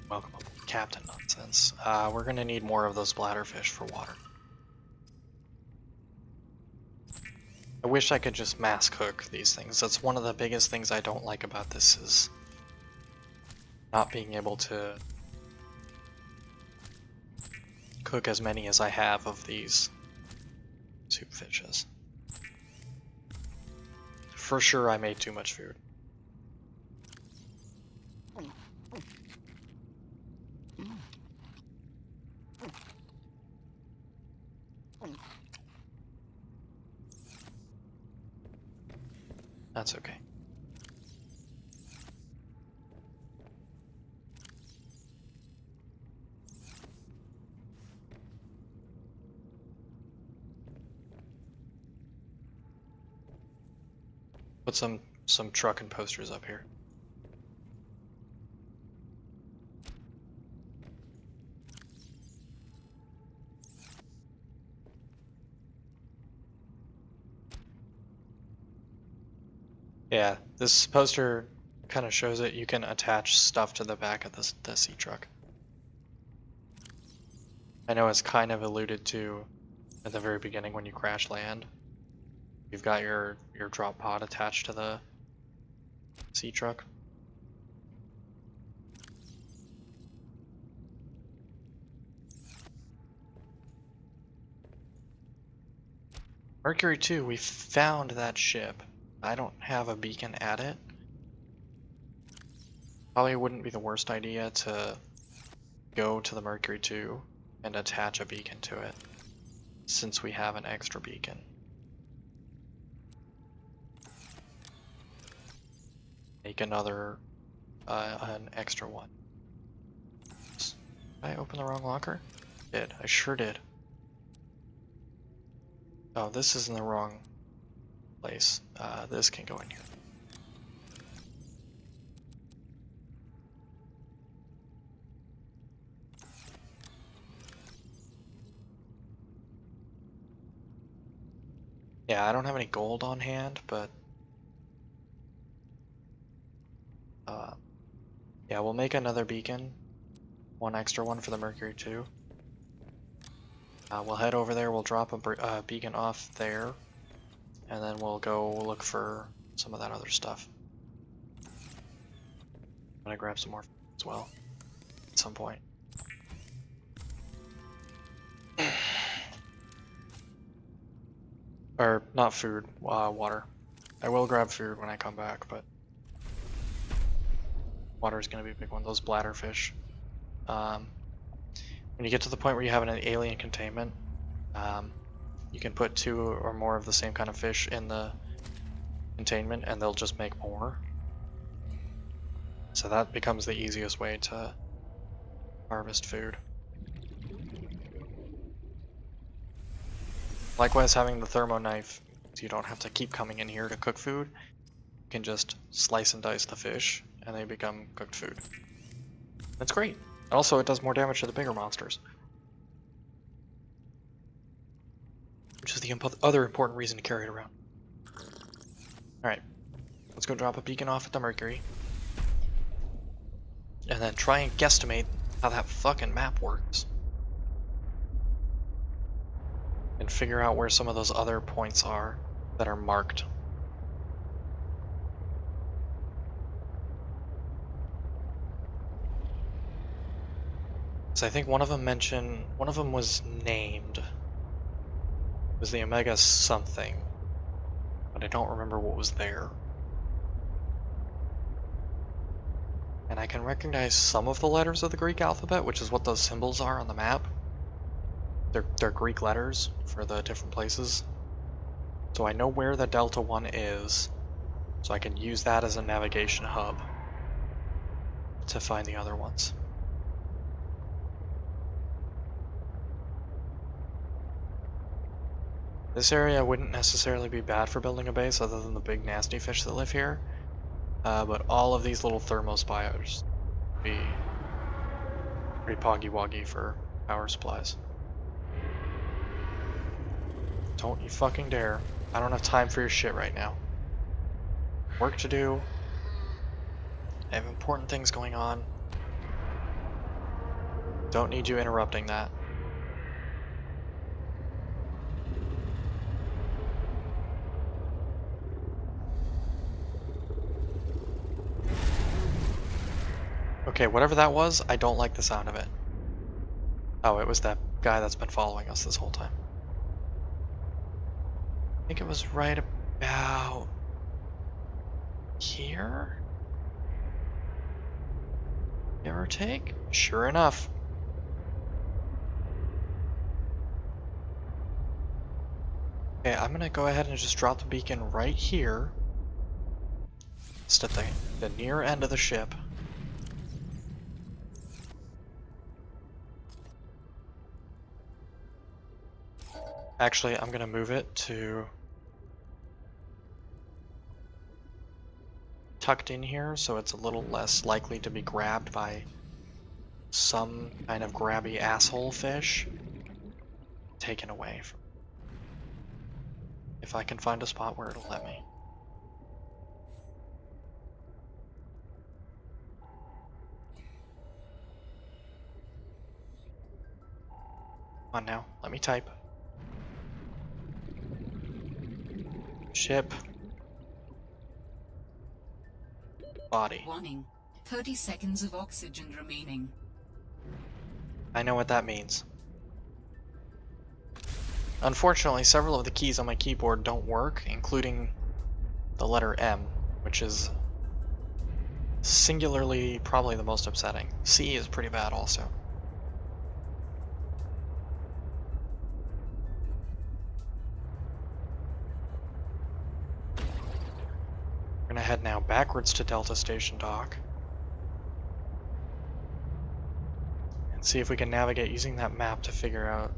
S1: Welcome aboard, Captain nonsense. We're gonna need more of those bladderfish for water. I wish I could just mass cook these things. That's one of the biggest things I don't like about this is not being able to cook as many as I have of these soup fishes. For sure I made too much food. That's okay. Put some truck and posters up here. Yeah, this poster kind of shows it. You can attach stuff to the back of the sea truck. I know it's kind of alluded to at the very beginning when you crash land. You've got your drop pod attached to the sea truck. Mercury 2, we found that ship. I don't have a beacon at it. Probably wouldn't be the worst idea to go to the Mercury 2 and attach a beacon to it, since we have an extra beacon. Make another, an extra one. Did I open the wrong locker? Did. I sure did. Oh, this is in the wrong place. This can go in here. Yeah, I don't have any gold on hand, but yeah, we'll make another beacon. One extra one for the Mercury 2. We'll head over there, we'll drop a beacon off there, and then we'll go look for some of that other stuff. I'm gonna grab some more as well at some point. Or not food, water. I will grab food when I come back, but water is gonna be a big one. Those bladderfish. When you get to the point where you have an alien containment, you can put 2 or more of the same kind of fish in the containment and they'll just make more. So that becomes the easiest way to harvest food. Likewise, having the thermo knife, so you don't have to keep coming in here to cook food. You can just slice and dice the fish and they become cooked food. That's great. Also, it does more damage to the bigger monsters. Which is the other important reason to carry it around. Alright, let's go drop a beacon off at the Mercury. And then try and guesstimate how that fucking map works. And figure out where some of those other points are that are marked. So I think one of them was named. It was the Omega something. But I don't remember what was there. And I can recognize some of the letters of the Greek alphabet, which is what those symbols are on the map. They're Greek letters for the different places. So I know where the Delta 1 is, so I can use that as a navigation hub to find the other ones. This area wouldn't necessarily be bad for building a base other than the big nasty fish that live here. But all of these little thermos would be pretty poggy-woggy for power supplies. Don't you fucking dare. I don't have time for your shit right now. Work to do. I have important things going on. Don't need you interrupting that. Okay, whatever that was, I don't like the sound of it. Oh, it was that guy that's been following us this whole time. I think it was right about here? Give or take? Sure enough. Okay, I'm gonna go ahead and just drop the beacon right here. Just at the near end of the ship. Actually, I'm gonna move it to tucked in here so it's a little less likely to be grabbed by some kind of grabby asshole fish. Taken away from. If I can find a spot where it'll let me. Come on now, let me type. Ship. Body.
S2: Warning. 30 seconds of oxygen remaining.
S1: I know what that means. Unfortunately, several of the keys on my keyboard don't work, including the letter M, which is singularly probably the most upsetting. C is pretty bad also. We're gonna head now backwards to Delta Station Dock. And see if we can navigate using that map to figure out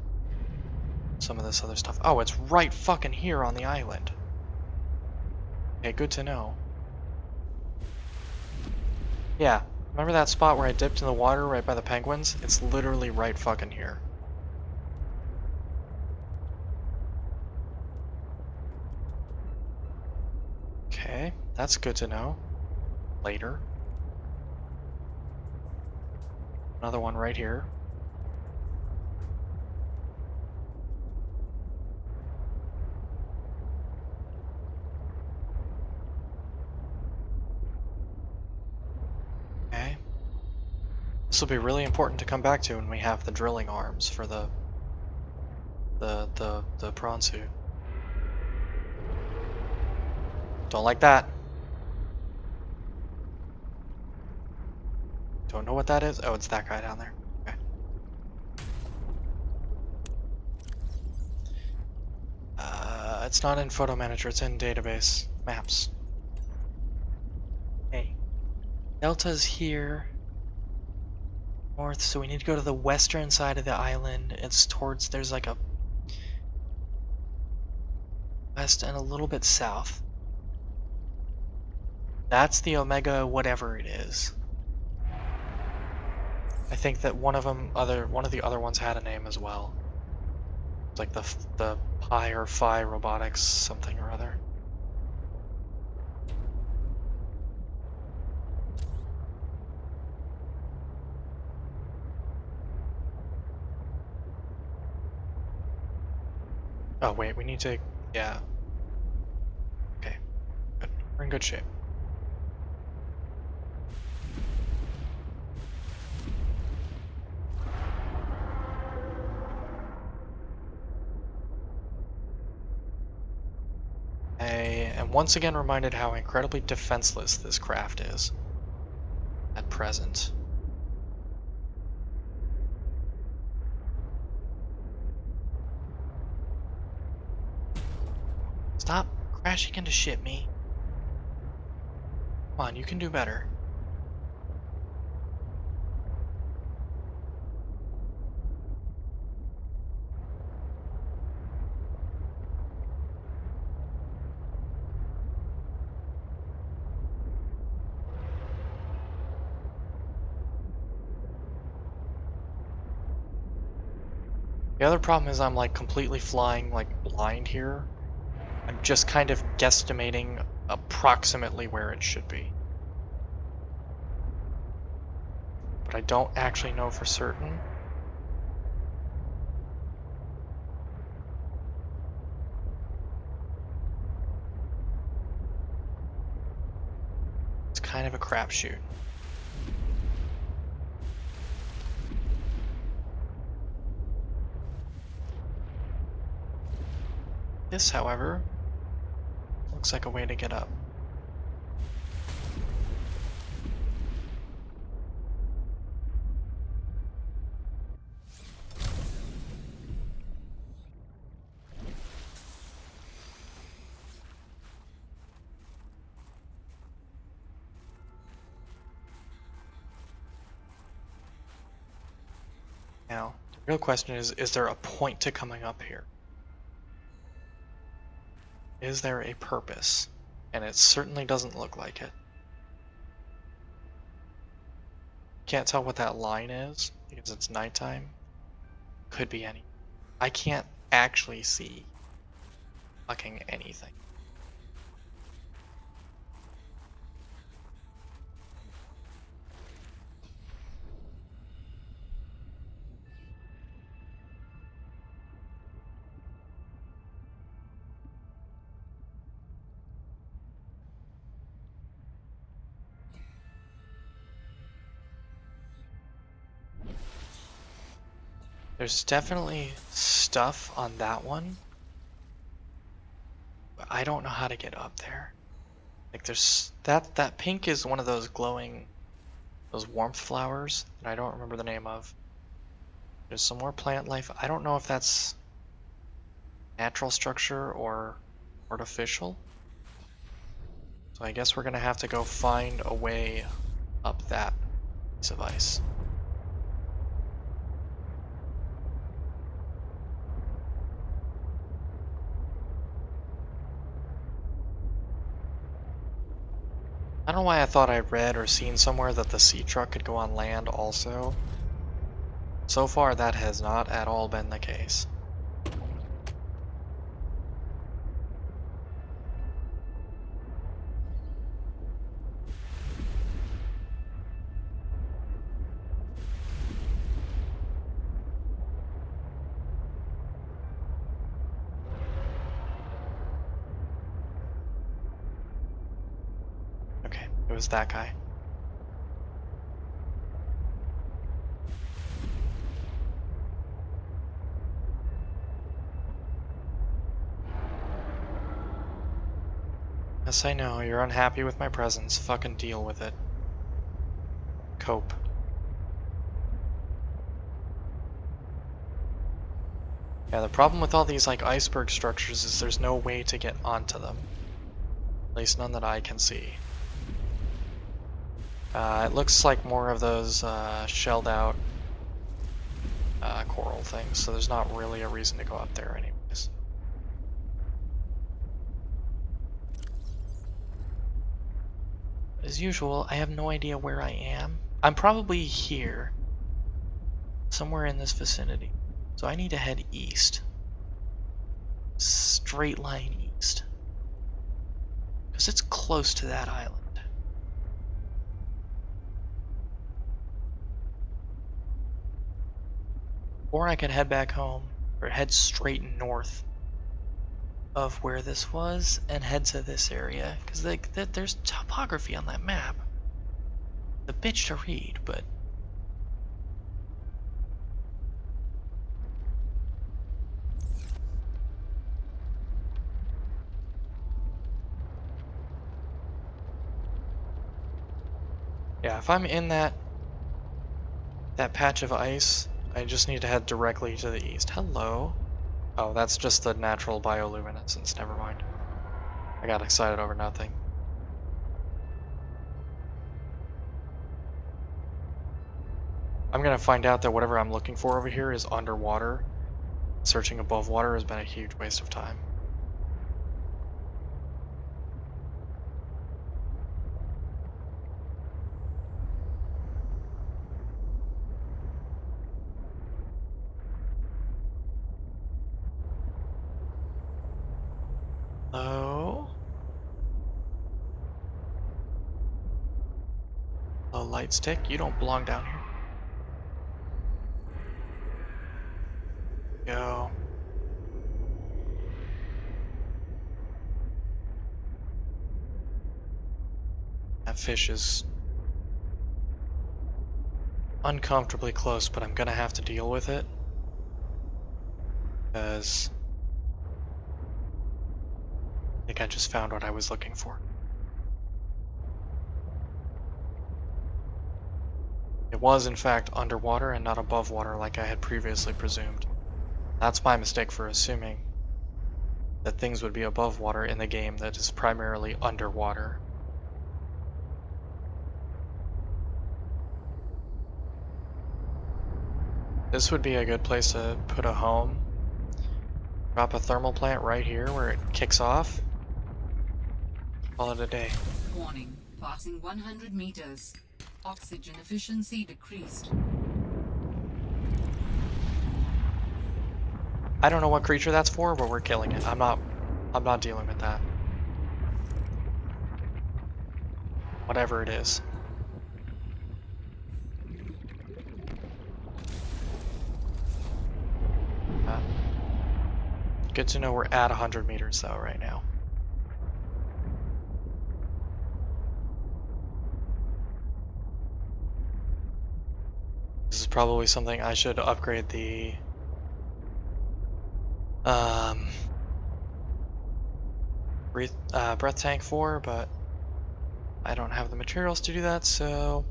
S1: some of this other stuff. Oh, it's right fucking here on the island. Okay, good to know. Yeah, remember that spot where I dipped in the water right by the penguins? It's literally right fucking here. Okay, that's good to know. Later. Another one right here. Okay. This will be really important to come back to when we have the drilling arms for the prawn suit. Don't like that. Don't know what that is. Oh, it's that guy down there. Okay. It's not in photo manager, it's in database. Maps. Hey. Delta's here. North, so we need to go to the western side of the island. It's towards, there's like a west and a little bit south. That's the Omega whatever it is. I think that one of the other ones had a name as well. It's like the Pi or Phi Robotics something or other. Oh wait, we need to, yeah. Okay, good. We're in good shape. I am once again reminded how incredibly defenseless this craft is at present. Stop crashing into shit, me. Come on, you can do better. The other problem is I'm like completely flying like blind here. I'm just kind of guesstimating approximately where it should be. But I don't actually know for certain. It's kind of a crapshoot. This, however, looks like a way to get up. Now, the real question is there a point to coming up here? Is there a purpose? And it certainly doesn't look like it. Can't tell what that line is because it's nighttime. Could be any. I can't actually see fucking anything. There's definitely stuff on that one, but I don't know how to get up there. Like there's that pink is one of those glowing, those warmth flowers that I don't remember the name of. There's some more plant life. I don't know if that's natural structure or artificial. So I guess we're gonna have to go find a way up that piece of ice. I don't know why I thought I read or seen somewhere that the sea truck could go on land also. So far that has not at all been the case. Okay, it was that guy. Yes, I know, you're unhappy with my presence. Fucking deal with it. Cope. Yeah, the problem with all these like iceberg structures is there's no way to get onto them. At least none that I can see. It looks like more of those shelled out coral things, so there's not really a reason to go up there anyways. As usual, I have no idea where I am. I'm probably here. Somewhere in this vicinity. So I need to head east. Straight line east. Because it's close to that island. Or I could head back home, or head straight north of where this was, and head to this area. Because there's topography on that map. The bitch to read, but... yeah, if I'm in that patch of ice, I just need to head directly to the east. Hello? Oh, that's just the natural bioluminescence. Never mind. I got excited over nothing. I'm gonna find out that whatever I'm looking for over here is underwater. Searching above water has been a huge waste of time. Oh. A light stick? You don't belong down here. Go. That fish is uncomfortably close, but I'm gonna have to deal with it. Because I think I just found what I was looking for. It was, in fact, underwater and not above water like I had previously presumed. That's my mistake for assuming that things would be above water in the game that is primarily underwater. This would be a good place to put a home. Drop a thermal plant right here where it kicks off. Call it a day.
S2: Warning. Passing 100 meters. Oxygen efficiency decreased.
S1: I don't know what creature that's for, but we're killing it. I'm not dealing with that. Whatever it is. Good to know we're at 100 meters though right now. This is probably something I should upgrade the breath tank for, but I don't have the materials to do that, so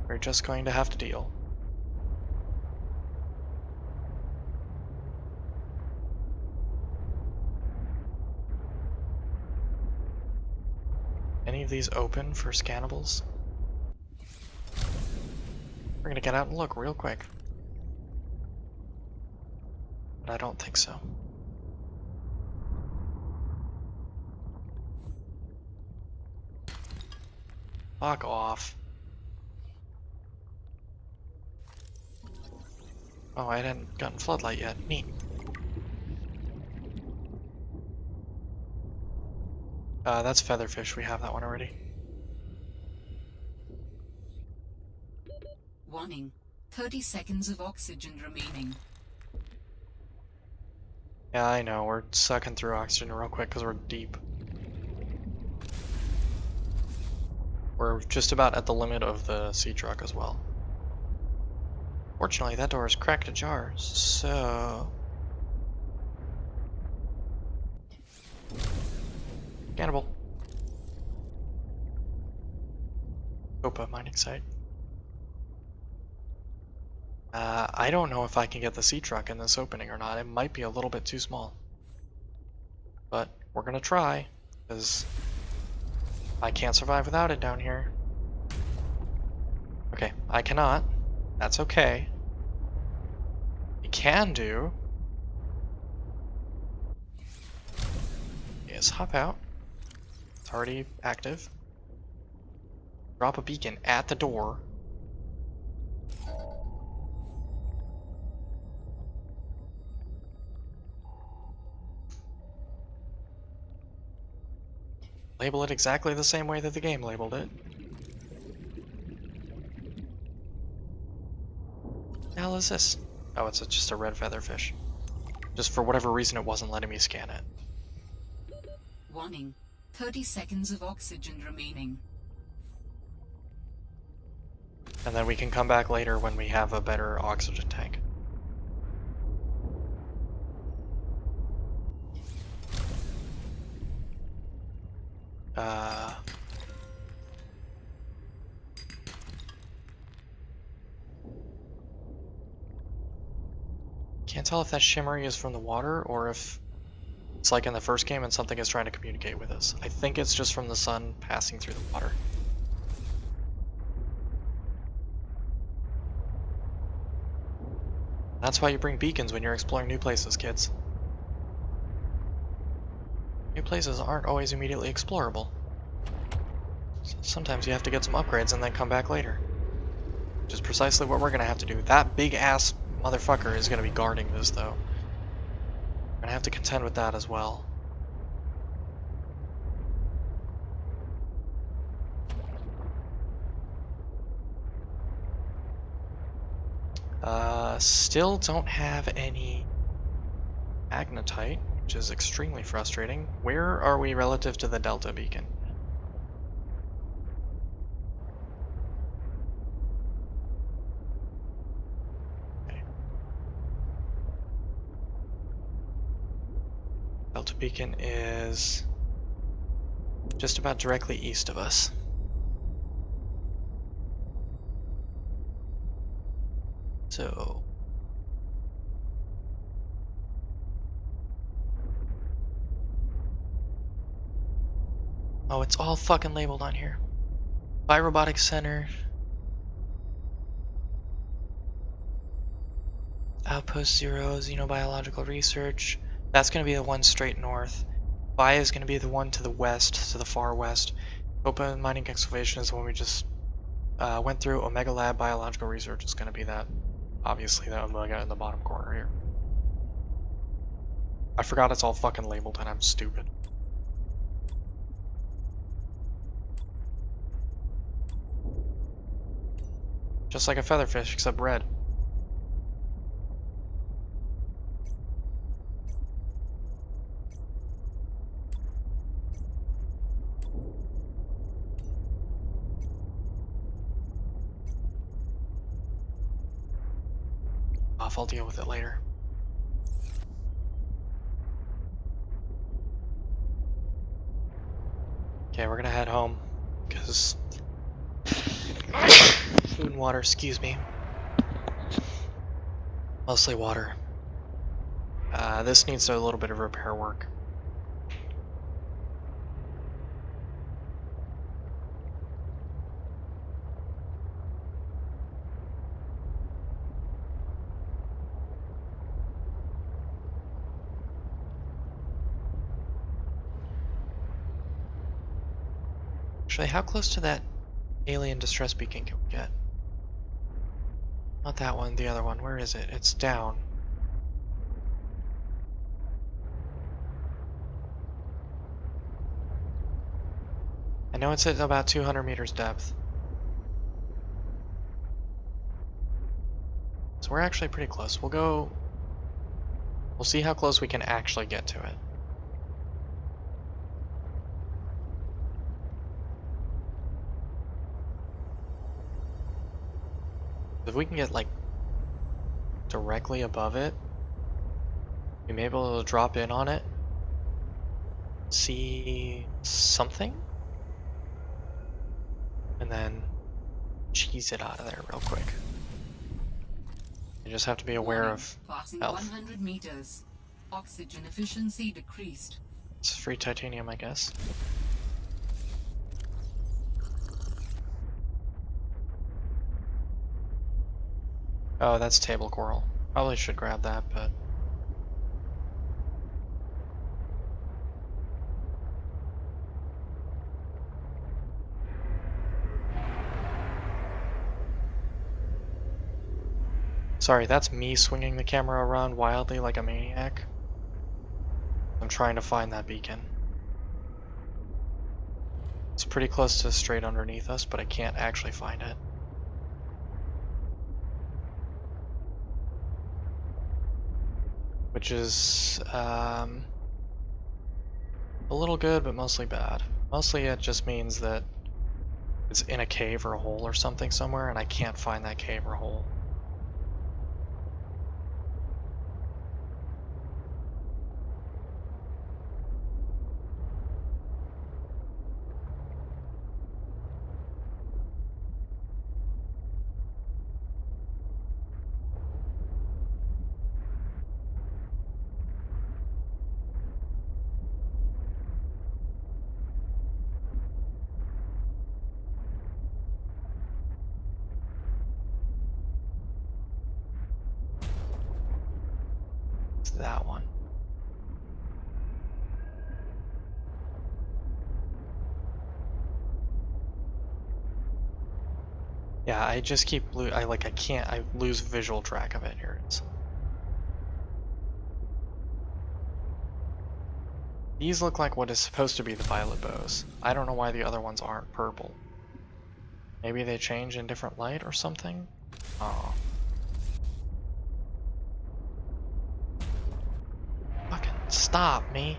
S1: we're just going to have to deal. Any of these open for scannables? We're gonna get out and look real quick. But I don't think so. Fuck off. Oh, I hadn't gotten floodlight yet. Neat. That's featherfish. We have that one already.
S2: Warning. 30 seconds of oxygen remaining.
S1: Yeah, I know. We're sucking through oxygen real quick because we're deep. We're just about at the limit of the sea truck as well. Fortunately, that door is cracked ajar, so... Cannibal. Copa mining site. I don't know if I can get the sea truck in this opening or not. It might be a little bit too small. But we're gonna try, because I can't survive without it down here. Okay, I cannot. That's okay. You can do is hop out. It's already active. Drop a beacon at the door. Label it exactly the same way that the game labeled it. The hell is this? Oh, it's just a red featherfish. Just for whatever reason it wasn't letting me scan it.
S2: Warning. 30 seconds of oxygen remaining.
S1: And then we can come back later when we have a better oxygen tank. Can't tell if that shimmery is from the water or if it's like in the first game and something is trying to communicate with us. I think it's just from the sun passing through the water. That's why you bring beacons when you're exploring new places, kids. New places aren't always immediately explorable. Sometimes you have to get some upgrades and then come back later. Which is precisely what we're gonna have to do. That big ass motherfucker is gonna be guarding this though. We're gonna have to contend with that as well. Still don't have any magnetite, which is extremely frustrating. Where are we relative to the Delta beacon? Okay. Delta beacon is just about directly east of us. So oh, it's all fucking labeled on here. Biorobotics Center. Outpost 0, Xenobiological Research. That's going to be the one straight north. Phi is going to be the one to the west, to the far west. Open Mining Excavation is the one we just went through. Omega Lab Biological Research is going to be that. Obviously, the Omega in the bottom corner here. I forgot it's all fucking labeled and I'm stupid. Just like a featherfish, except red. I'll deal with it later. Okay, we're gonna head home, because food and water, excuse me. Mostly water. This needs a little bit of repair work. Actually, how close to that alien distress beacon can we get? Not that one, the other one. Where is it? It's down. I know it's at about 200 meters depth. So we're actually pretty close. We'll see how close we can actually get to it. If we can get like directly above it, we may be able to drop in on it, see something, and then cheese it out of there real quick. You just have to be aware of
S2: Passing
S1: health.
S2: 100 meters. Oxygen efficiency decreased.
S1: It's free titanium, I guess. Oh, that's table coral. Probably should grab that, but... Sorry, that's me swinging the camera around wildly like a maniac. I'm trying to find that beacon. It's pretty close to straight underneath us, but I can't actually find it. Which is a little good, but mostly bad. Mostly it just means that it's in a cave or a hole or something somewhere, and I can't find that cave or hole. That one. Yeah, I just keep I lose visual track of it. Here it is. These look like what is supposed to be the violet bows. I don't know why the other ones aren't purple. Maybe they change in different light or something? Oh. stop me.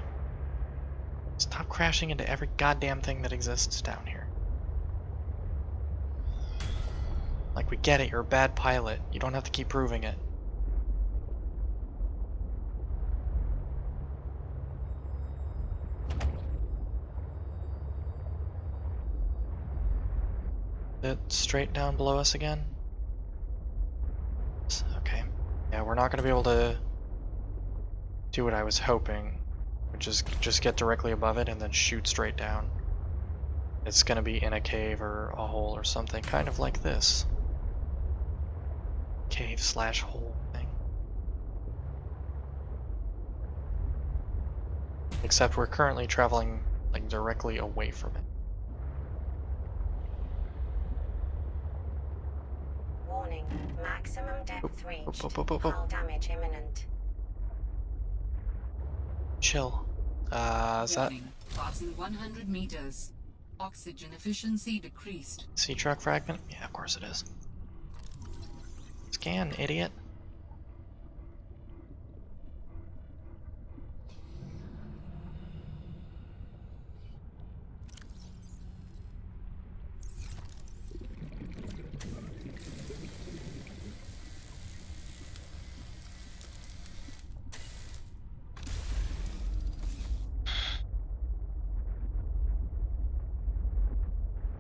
S1: Stop crashing into every goddamn thing that exists down here. Like, we get it, you're a bad pilot. You don't have to keep proving it. Is it straight down below us again? Okay. Yeah, we're not going to be able to do what I was hoping, which is just get directly above it and then shoot straight down. It's going to be in a cave or a hole or something, kind of like this. Cave/hole thing. Except we're currently traveling like directly away from it.
S3: Warning. Maximum depth reached.
S1: Oop.
S3: Hull damage imminent.
S1: Chill. Is that
S2: Warning. Passing 100 meters. Oxygen efficiency decreased.
S1: sea truck fragment? Yeah, of course it is. Scan, idiot.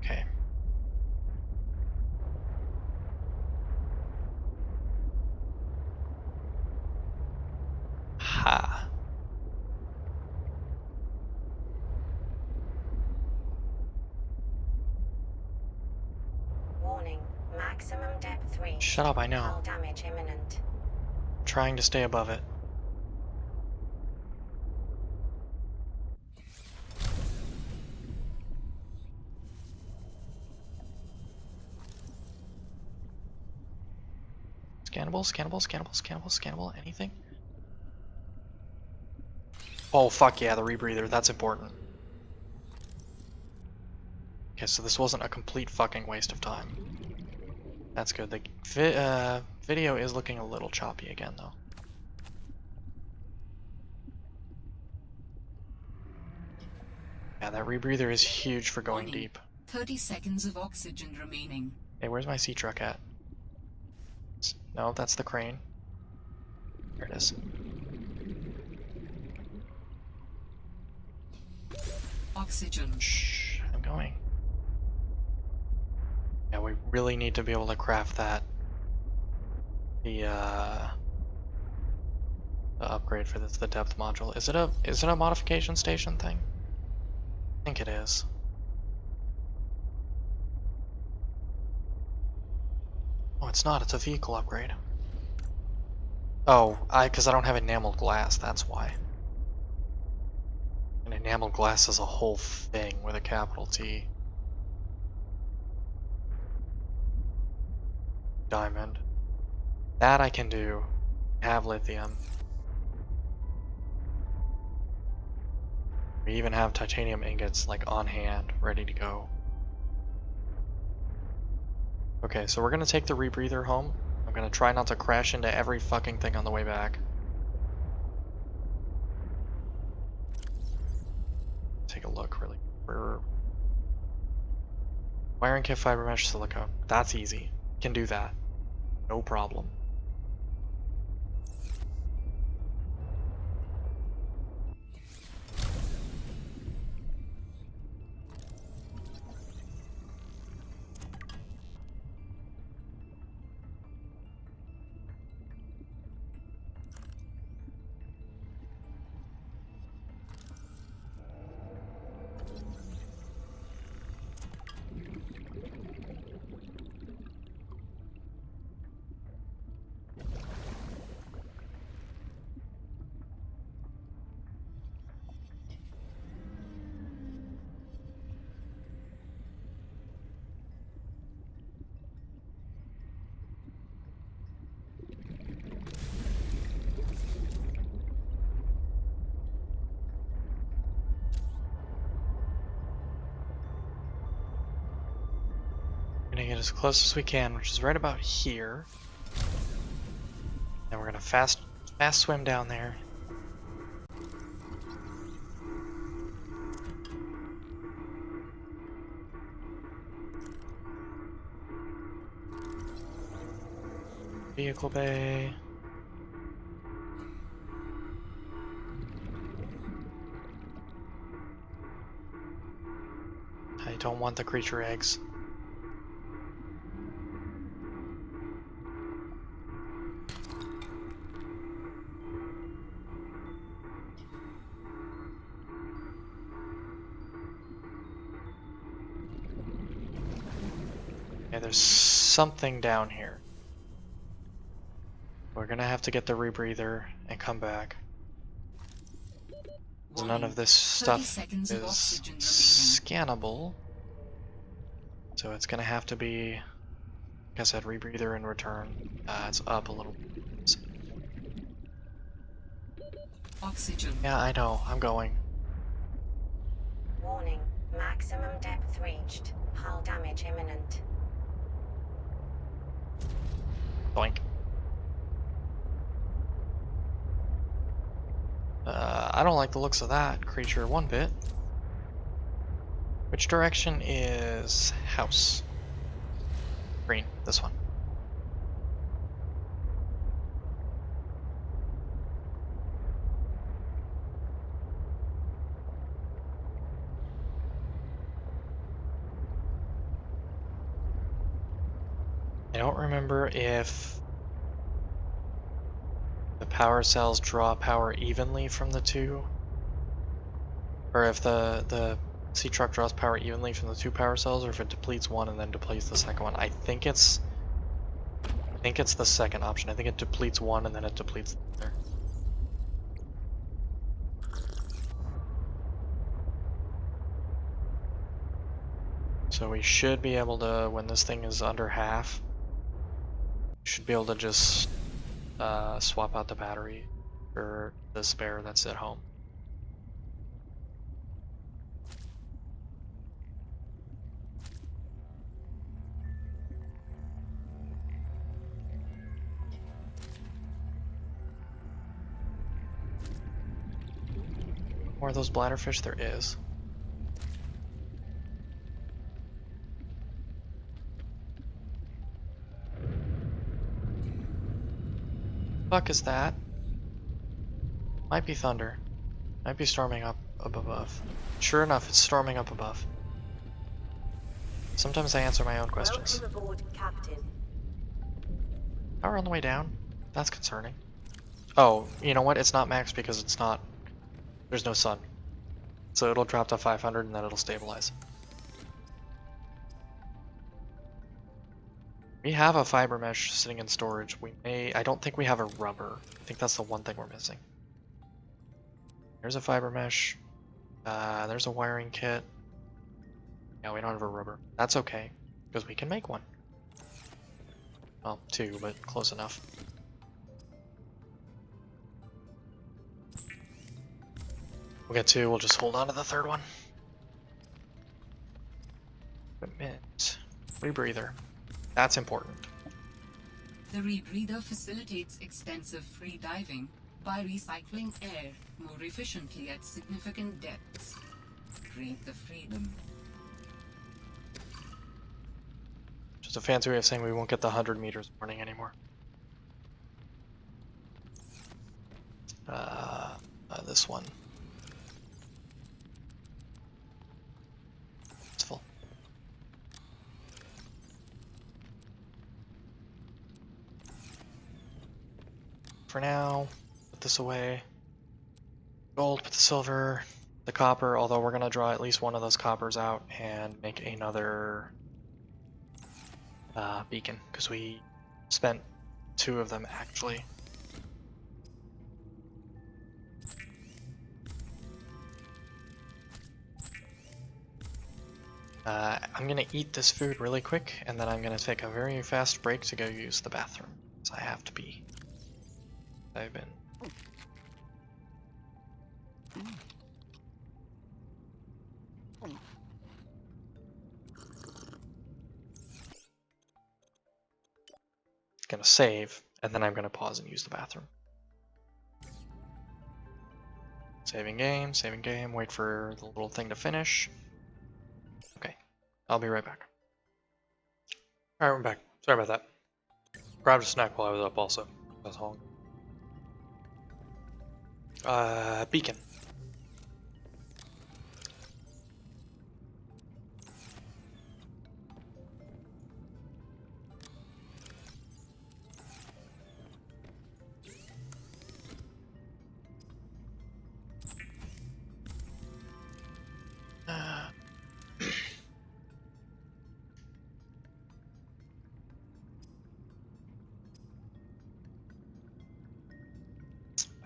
S1: Okay. Ha.
S3: Warning. Maximum depth reached.
S1: Shut up, I know.
S3: Hull damage imminent.
S1: Trying to stay above it. Scannable, anything? Oh, fuck yeah, the rebreather, that's important. Okay, so this wasn't a complete fucking waste of time. That's good. The video is looking a little choppy again, though. Yeah, that rebreather is huge for going
S2: Warning.
S1: deep.
S2: 30 seconds of oxygen remaining.
S1: Hey, where's my sea truck at? No, that's the crane. There it is.
S2: Oxygen.
S1: Shh, I'm going. Yeah, we really need to be able to craft that. The upgrade for this, the depth module. Is it a modification station thing? I think it is. Oh, it's not. It's a vehicle upgrade. Oh, because I don't have enameled glass. That's why. And enameled glass is a whole thing with a capital T. Diamond. That I can do. Have lithium. We even have titanium ingots like on hand, ready to go. Okay, so we're gonna take the rebreather home. I'm gonna try not to crash into every fucking thing on the way back. Take a look, really. We're wiring kit, fiber mesh, silicone. That's easy. Can do that. No problem. We're gonna get as close as we can, which is right about here. And we're gonna fast swim down there. Vehicle bay. I don't want the creature eggs. Okay, there's something down here. We're gonna have to get the rebreather and come back. 'Cause none of this
S2: 30
S1: stuff
S2: seconds of
S1: is
S2: oxygen remaining.
S1: scannable. So it's gonna have to be, like I said, rebreather and return. It's up a little.
S2: Oxygen.
S1: Yeah, I know. I'm going.
S3: Warning. Maximum depth reached. Hull damage imminent.
S1: Boink. I don't like the looks of that creature one bit. Which direction is house? Green. This one. I don't remember if the power cells draw power evenly from the two, or if the sea truck draws power evenly from the two power cells, or if it depletes one and then depletes the second one. I think it's the second option. I think it depletes one and then it depletes the other. So we should be able to, when this thing is under half, we should be able to just swap out the battery for the spare that's at home. More of those bladderfish there is. Fuck is that? Might be thunder. Might be storming up above. Sure enough, it's storming up above. Sometimes I answer my own questions.
S3: Welcome aboard, Captain.
S1: Power on the way down? That's concerning. Oh, you know what? It's not max because it's not... There's no sun. So it'll drop to 500 and then it'll stabilize. We have a fiber mesh sitting in storage. I don't think we have a rubber. I think that's the one thing we're missing. There's a fiber mesh. There's a wiring kit. Yeah, we don't have a rubber. That's okay, because we can make one. Well, two, but close enough. We'll get two, we'll just hold on to the third one. Equipment. Rebreather. That's important.
S2: The rebreather facilitates extensive free diving by recycling air more efficiently at significant depths. Breathe the freedom.
S1: Just a fancy way of saying we won't get the 100 meters warning anymore. This one. It's full. For now, put this away. Gold, put the silver, the copper, although we're gonna draw at least one of those coppers out and make another beacon, because we spent two of them actually. I'm gonna eat this food really quick, and then I'm gonna take a very fast break to go use the bathroom, because I have to pee. I've been... Gonna save, and then I'm gonna pause and use the bathroom. Saving game, wait for the little thing to finish. Okay, I'll be right back. Alright, we're back. Sorry about that. Grabbed a snack while I was up also. I was hungry. Beacon.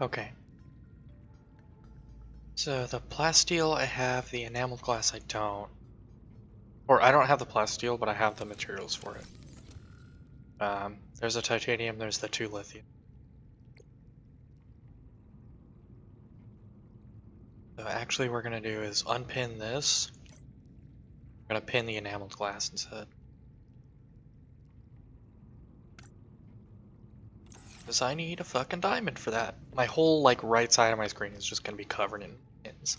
S1: Okay. So the plasteel I have, the enameled glass I don't. Or I don't have the plasteel, but I have the materials for it. There's a titanium, there's the 2 lithium. So actually we're gonna do is unpin this. We're gonna pin the enameled glass instead. Because I need a fucking diamond for that. My whole like right side of my screen is just gonna be covered in pins.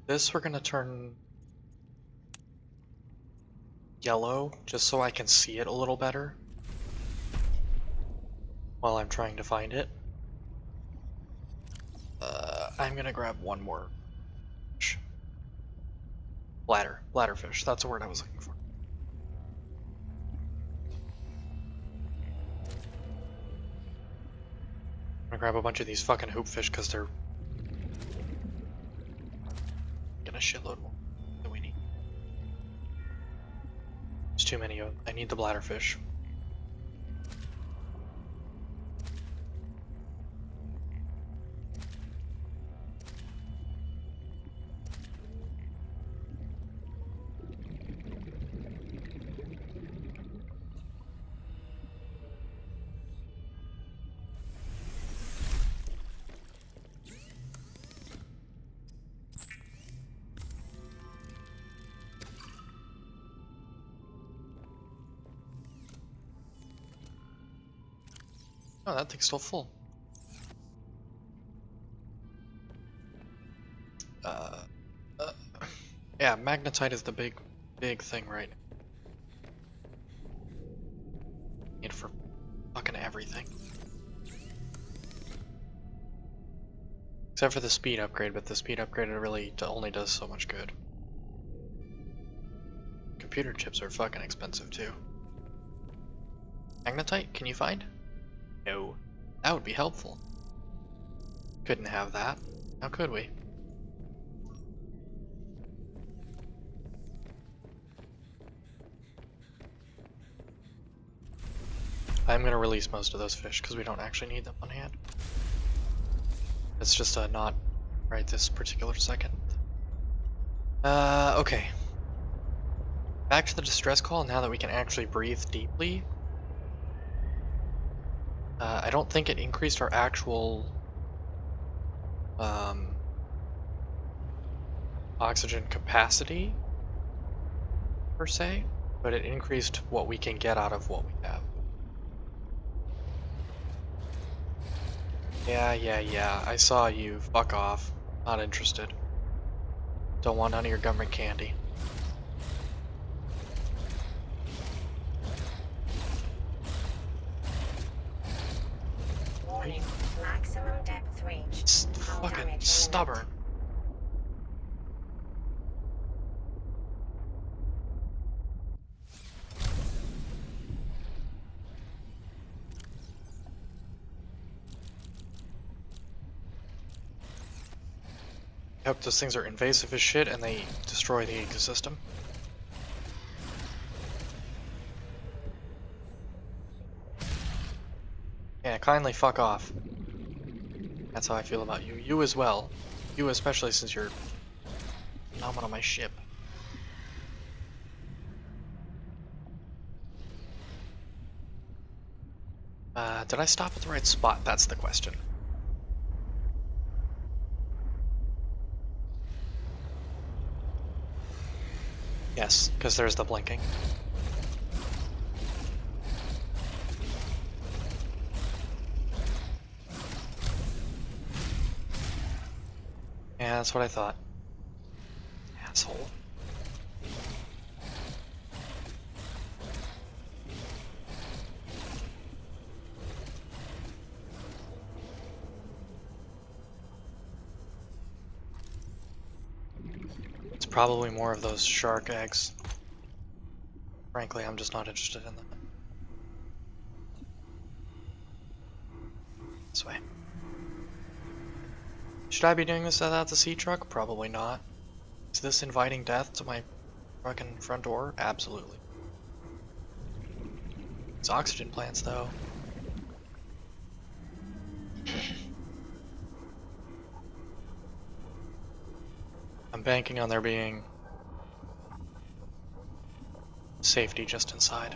S1: This we're gonna turn yellow just so I can see it a little better while I'm trying to find it. I'm gonna grab one more fish. Bladderfish, that's the word I was looking for. I'm gonna grab a bunch of these fucking hoopfish because they're getting a shitload more than we need. There's too many of them. I need the bladderfish. Oh, that thing's still full. Yeah, magnetite is the big thing right now. Need for fucking everything. Except for the speed upgrade, but the speed upgrade really only does so much good. Computer chips are fucking expensive too. Magnetite, can you find? No. That would be helpful. Couldn't have that. How could we? I'm gonna release most of those fish because we don't actually need them on hand. It's just not right this particular second. Okay. Back to the distress call now that we can actually breathe deeply. I don't think it increased our actual oxygen capacity per se, but it increased what we can get out of what we have. Yeah, I saw you. Fuck off. Not interested. Don't want none of your government candy.
S3: Warning, maximum depth reached. Hull
S1: Fucking
S3: damage
S1: stubborn.
S3: imminent.
S1: I hope those things are invasive as shit and they destroy the ecosystem. Yeah, kindly fuck off. That's how I feel about you. You as well. You especially since you're not on my ship. Did I stop at the right spot? That's the question. Yes, because there's the blinking. Yeah, that's what I thought. asshole. It's probably more of those shark eggs. Frankly, I'm just not interested in them. This way. Should I be doing this without the sea truck? Probably not. Is this inviting death to my fucking front door? Absolutely. It's oxygen plants, though. I'm banking on there being safety just inside.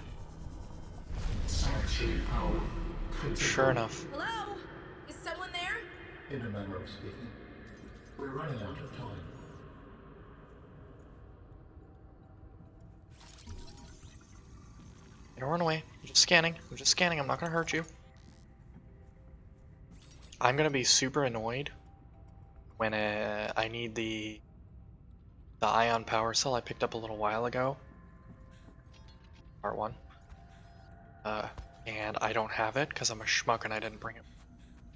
S1: Sure enough.
S6: Hello? Is someone there?
S7: In a manner of speaking. We're running out of time.
S1: Don't run away. I'm just scanning. I'm just scanning. I'm not gonna hurt you. I'm gonna be super annoyed when I need the ion power cell I picked up a little while ago. Part 1. And I don't have it because I'm a schmuck and I didn't bring it.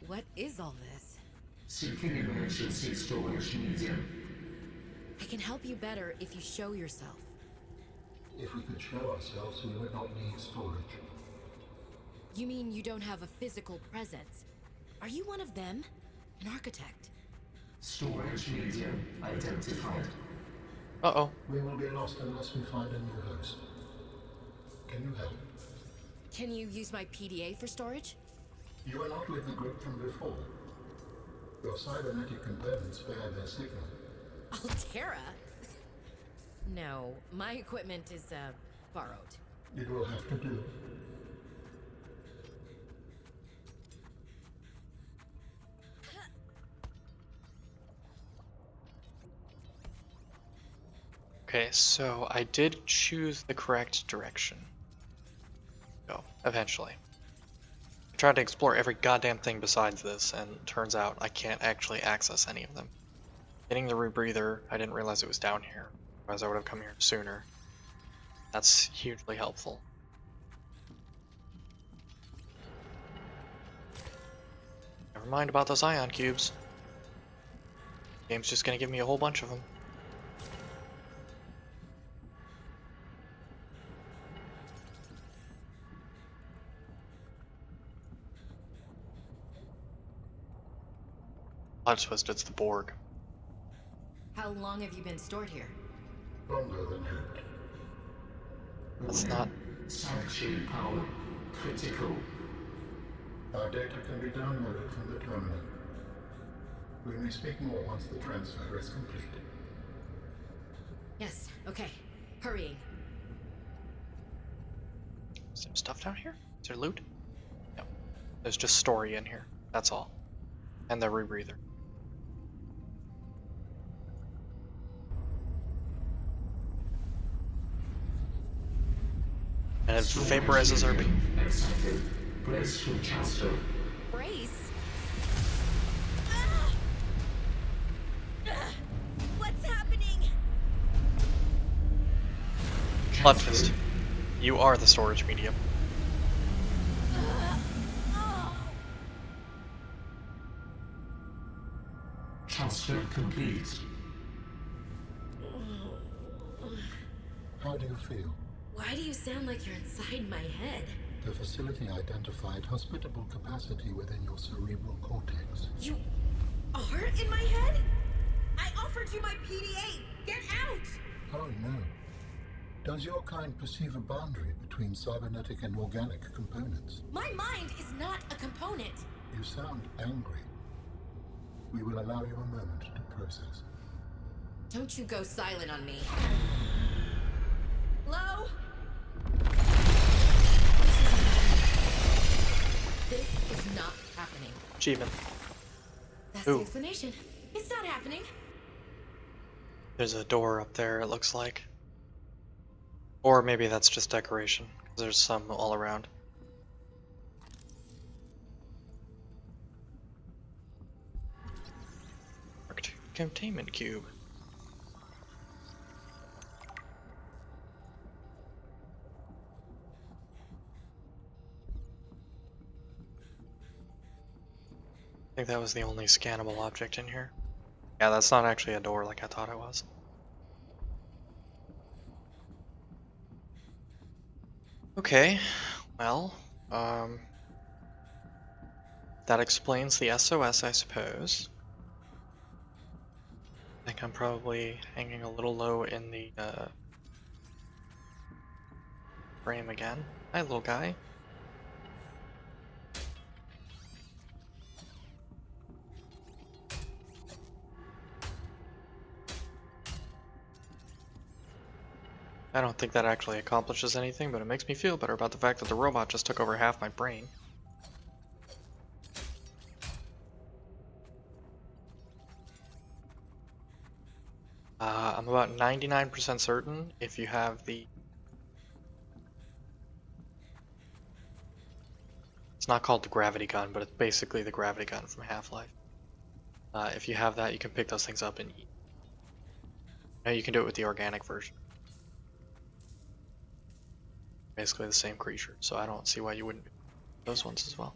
S6: What is all this?
S8: Seeking emergency storage medium.
S6: I can help you better if you show yourself.
S7: If we could show ourselves, we would not need storage.
S6: You mean you don't have a physical presence? Are you one of them? An architect?
S8: Storage medium identified.
S1: Uh-oh.
S7: We will be lost unless we find a new host. Can you help?
S6: Can you use my PDA for storage?
S7: You are not with the group from before. Your cybernetic components bear their signal.
S6: Altera? No, my equipment is, borrowed.
S7: It will have to do.
S1: Okay, so I did choose the correct direction. Go, eventually. I tried to explore every goddamn thing besides this, and turns out I can't actually access any of them. Getting the rebreather, I didn't realize it was down here, otherwise I would have come here sooner. That's hugely helpful. Never mind about those ion cubes. Game's just gonna give me a whole bunch of them. Plot twist, it's the Borg.
S6: How long have you been stored here?
S7: Longer than hoped.
S1: That's not...
S8: Sanctuary power critical.
S7: Our data can be downloaded from the terminal. We may speak more once the transfer is complete.
S6: Yes, okay. Hurrying.
S1: Is there stuff down here? Is there loot? No. There's just story in here. That's all. And the rebreather. And it vaporizes our...
S8: Accepted. Brace for transfer.
S6: Brace? What's happening?
S1: Plot twist. You are the storage medium.
S8: Transfer complete.
S7: How do you feel?
S6: Why do you sound like you're inside my head?
S7: The facility identified hospitable capacity within your cerebral cortex.
S6: You are in my head? I offered you my PDA! Get out!
S7: Oh no. Does your kind perceive a boundary between cybernetic and organic components?
S6: My mind is not a component!
S7: You sound angry. We will allow you a moment to process.
S6: Don't you go silent on me. Hello? This is not happening.
S1: Achievement.
S6: That's
S1: Ooh.
S6: the explanation. It's not happening.
S1: There's a door up there, it looks like. Or maybe that's just decoration, because there's some all around. Marked containment cube. think that was the only scannable object in here. Yeah, that's not actually a door like I thought it was. Okay, well, that explains the SOS, I suppose. I think I'm probably hanging a little low in the frame again. Hi, little guy. I don't think that actually accomplishes anything, but it makes me feel better about the fact that the robot just took over half my brain. I'm about 99% certain if you have the... It's not called the gravity gun, but it's basically the gravity gun from Half-Life. If you have that, you can pick those things up and eat. No, you can do it with the organic version. Basically the same creature, so I don't see why you wouldn't do those ones as well.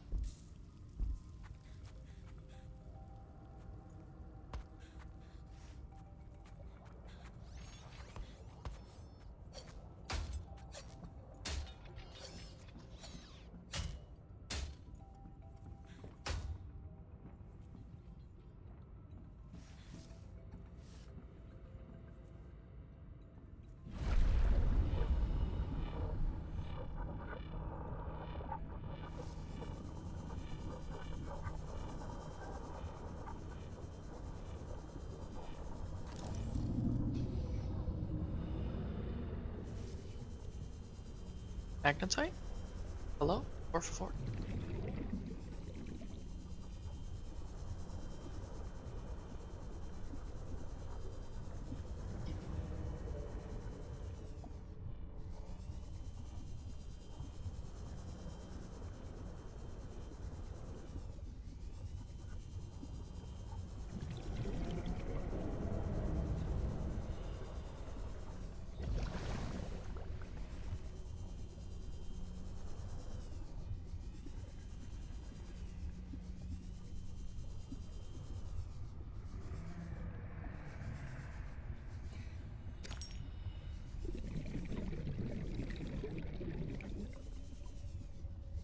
S1: Magnetite? Hello? 4 for 4.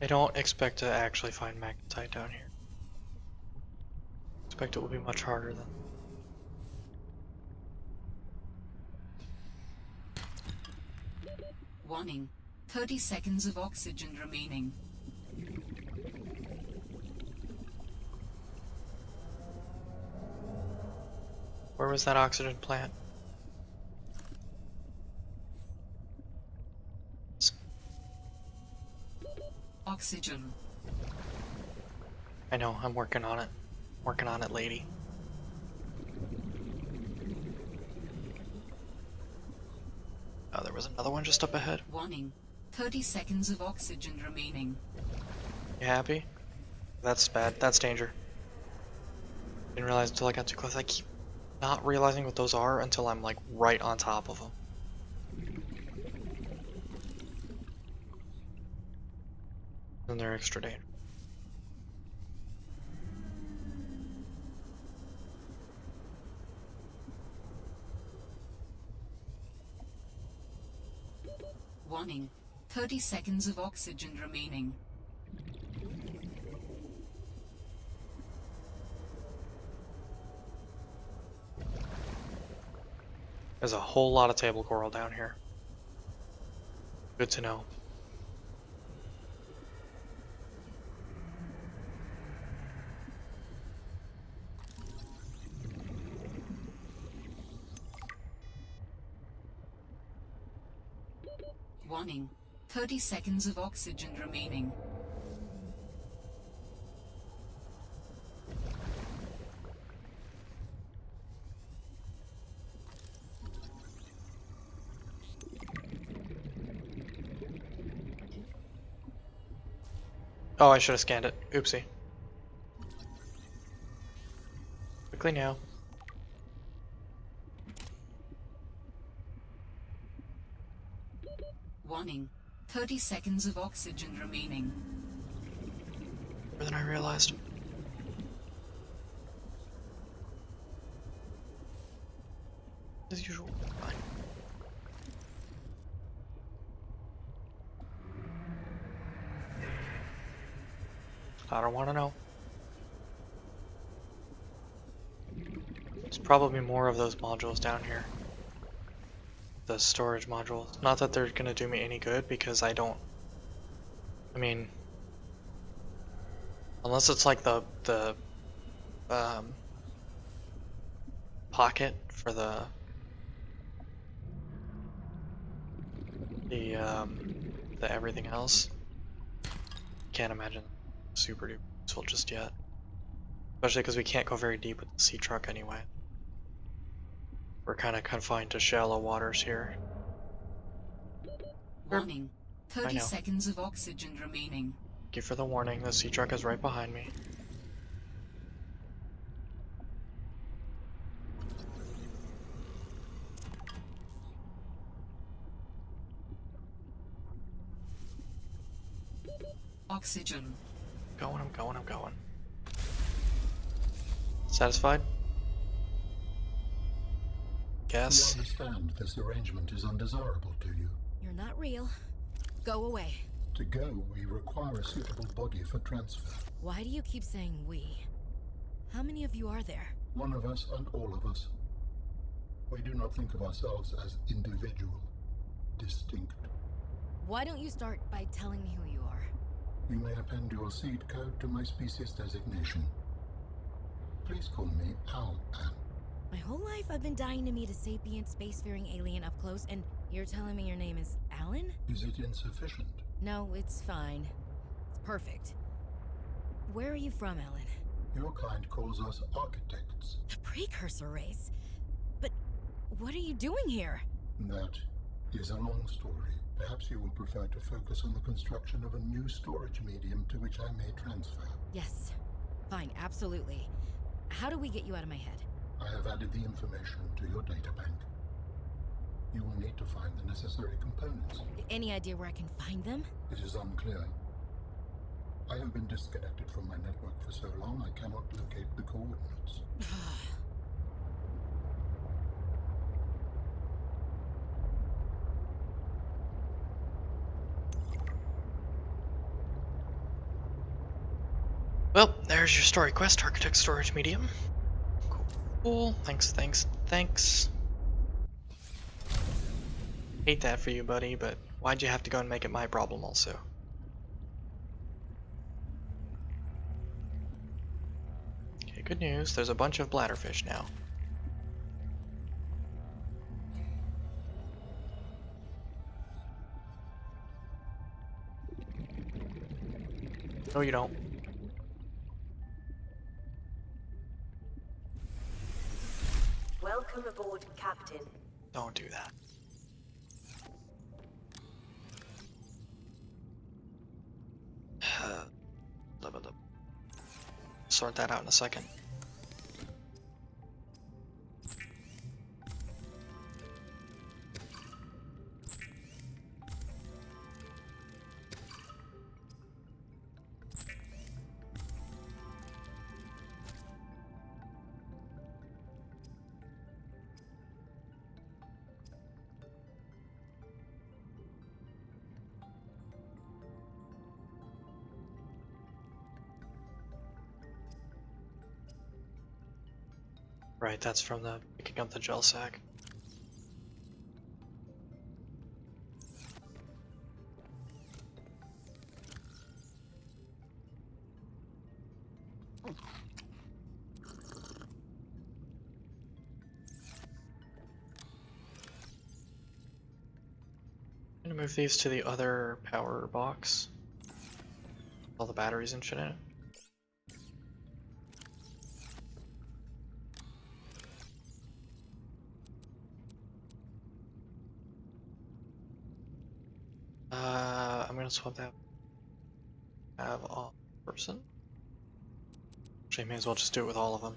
S1: I don't expect to actually find magnetite down here. I expect it will be much harder than...
S2: Warning. 30 seconds of oxygen remaining.
S1: Where was that oxygen plant?
S2: Oxygen.
S1: I know, I'm working on it. Working on it, lady. Oh, there was another one just up ahead.
S2: Warning. 30 seconds of oxygen remaining.
S1: You happy? That's bad. That's danger. Didn't realize until I got too close. I keep not realizing what those are until I'm like right on top of them. And they're extra dangerous.
S2: Warning. 30 seconds of oxygen remaining.
S1: There's a whole lot of table coral down here. Good to know.
S2: Warning. 30 seconds of oxygen remaining.
S1: Oh, I should have scanned it. Oopsie. Quickly now.
S2: Warning. 30 seconds of oxygen remaining.
S1: More than I realized. As usual. Fine. I don't want to know. There's probably more of those modules down here. The storage modules. Not that they're gonna do me any good because I mean, unless it's like the pocket for the everything else. Can't imagine super duper useful just yet. Especially because we can't go very deep with the sea truck anyway. We're kind of confined to shallow waters here.
S2: Warning.
S1: I
S2: 30
S1: know.
S2: seconds of oxygen remaining.
S1: Thank you for the warning. The sea truck is right behind me.
S2: Oxygen.
S1: I'm going. Satisfied?
S7: You
S1: Yes.
S7: understand this arrangement is undesirable to you.
S6: You're not real. Go away.
S7: To go, we require a suitable body for transfer.
S6: Why do you keep saying we? How many of you are there?
S7: One of us and all of us. We do not think of ourselves as individual, distinct.
S6: Why don't you start by telling me who you are?
S7: You may append your seed code to my species designation. Please call me Al-An.
S6: My whole life I've been dying to meet a sapient spacefaring alien up close, and you're telling me your name is Alan?
S7: Is it insufficient?
S6: No, it's fine. It's perfect. Where are you from, Alan?
S7: Your kind calls us architects.
S6: The precursor race. But what are you doing here?
S7: That is a long story. Perhaps you will prefer to focus on the construction of a new storage medium to which I may transfer.
S6: Yes. Fine, absolutely. How do we get you out of my head?
S7: I have added the information to your data bank. You will need to find the necessary components.
S6: Any idea where I can find them?
S7: It is unclear. I have been disconnected from my network for so long I cannot locate the coordinates.
S1: Well, there's your story quest, Architect Storage Medium. Cool. Thanks. Hate that for you, buddy, but why'd you have to go and make it my problem also? Okay, good news. There's a bunch of bladderfish now. No, you don't.
S3: Welcome aboard, Captain.
S1: Don't do that. Sort that out in a second. Right, that's from the picking up the gel sack. I'm gonna move these to the other power box. All the batteries and shit in it. I'm gonna swap that. Have a person. Actually, may as well just do it with all of them.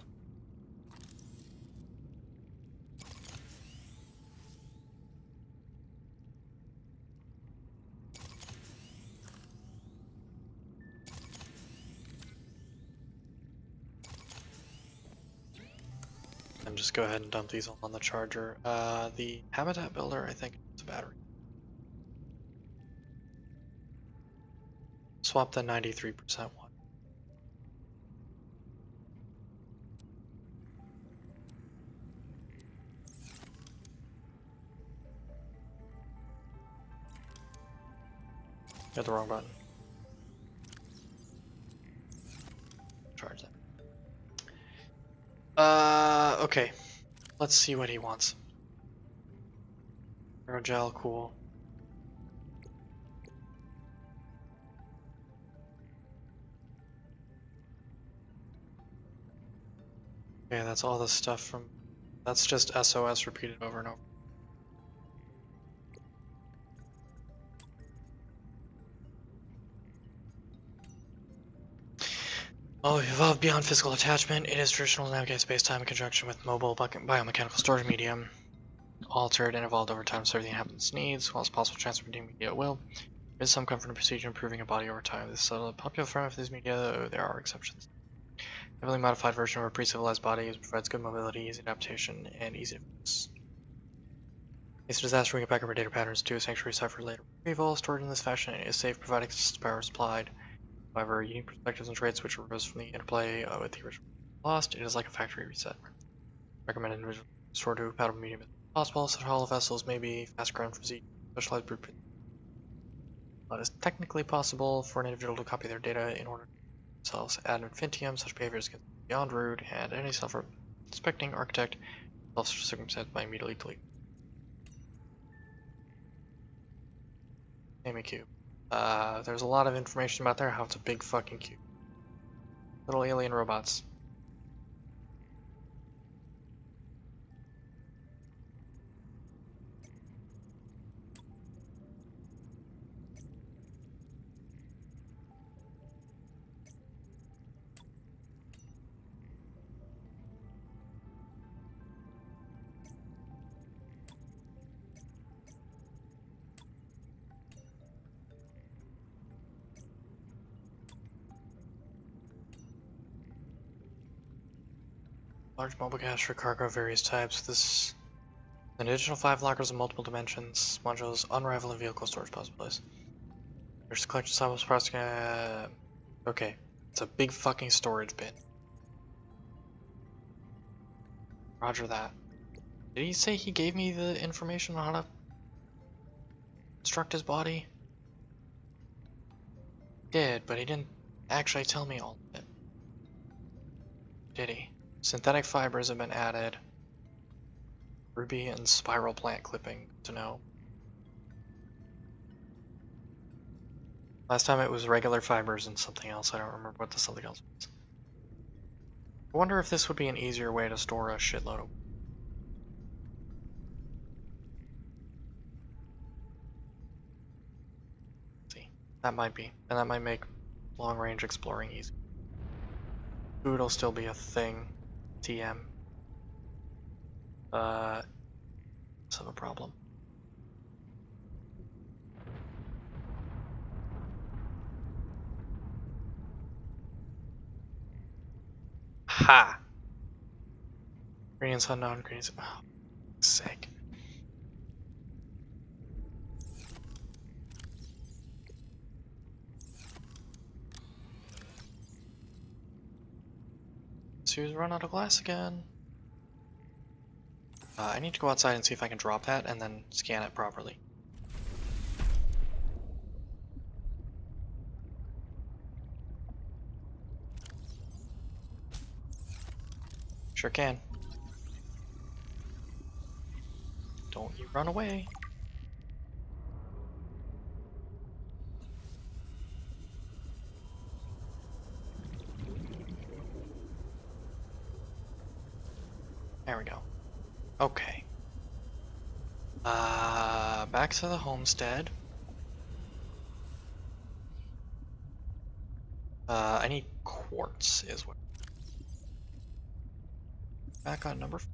S1: then just go ahead and dump these all on the charger. The habitat builder, I think, is a battery. Swap the 93% one. Hit the wrong button. Charge that. Okay. Let's see what he wants. Aerogel, cool. Okay, that's all the stuff from... That's just SOS repeated over and over. While we've evolved beyond physical attachment, it is traditional to navigate space-time in conjunction with mobile biomechanical storage medium, altered and evolved over time to serve the inhabitants' needs, while it's possible to transfer media at will. There is some comfort in procedure improving a body over time. This is a popular form of these media, though there are exceptions. Heavily modified version of a pre-civilized body provides good mobility, easy adaptation, and easy to use. In case of disaster, we get backup our data patterns to a sanctuary site for later retrieval. Stored in this fashion, it is safe, providing power supplied. However, unique perspectives and traits which arose from the interplay with the original lost, it is like a factory reset. Recommend individuals store to a paddle medium as possible. Such hollow vessels may be fast ground for specialized blueprints. It is technically possible for an individual to copy their data in order to themselves ad infinitum. Such behaviors can be beyond rude, and any self-respecting architect self-circumcised by immediately delete. Name a cube. There's a lot of information about there, how it's a big fucking cube. Little alien robots. Large mobile cache for cargo of various types. This an additional 5 lockers in multiple dimensions. Modules unrivaled vehicle storage possibilities. There's a collection of processing. Okay, it's a big fucking storage bin. Roger that. Did he say he gave me the information on how to construct his body? He did, but he didn't actually tell me all of it. Did he? Synthetic fibers have been added. Ruby and spiral plant clipping to know. Last time it was regular fibers and something else. I don't remember what the something else was. I wonder if this would be an easier way to store a shitload of... See, that might be. And that might make long-range exploring easy. Food will still be a thing. TM. Let's have a problem. Ha! Ingredients unknown, ingredients. Oh, sake. Series run out of glass again. I need to go outside and see if I can drop that and then scan it properly. Sure can. Don't you run away. There we go. Okay. Back to the homestead. I need quartz is what. Back on number 4.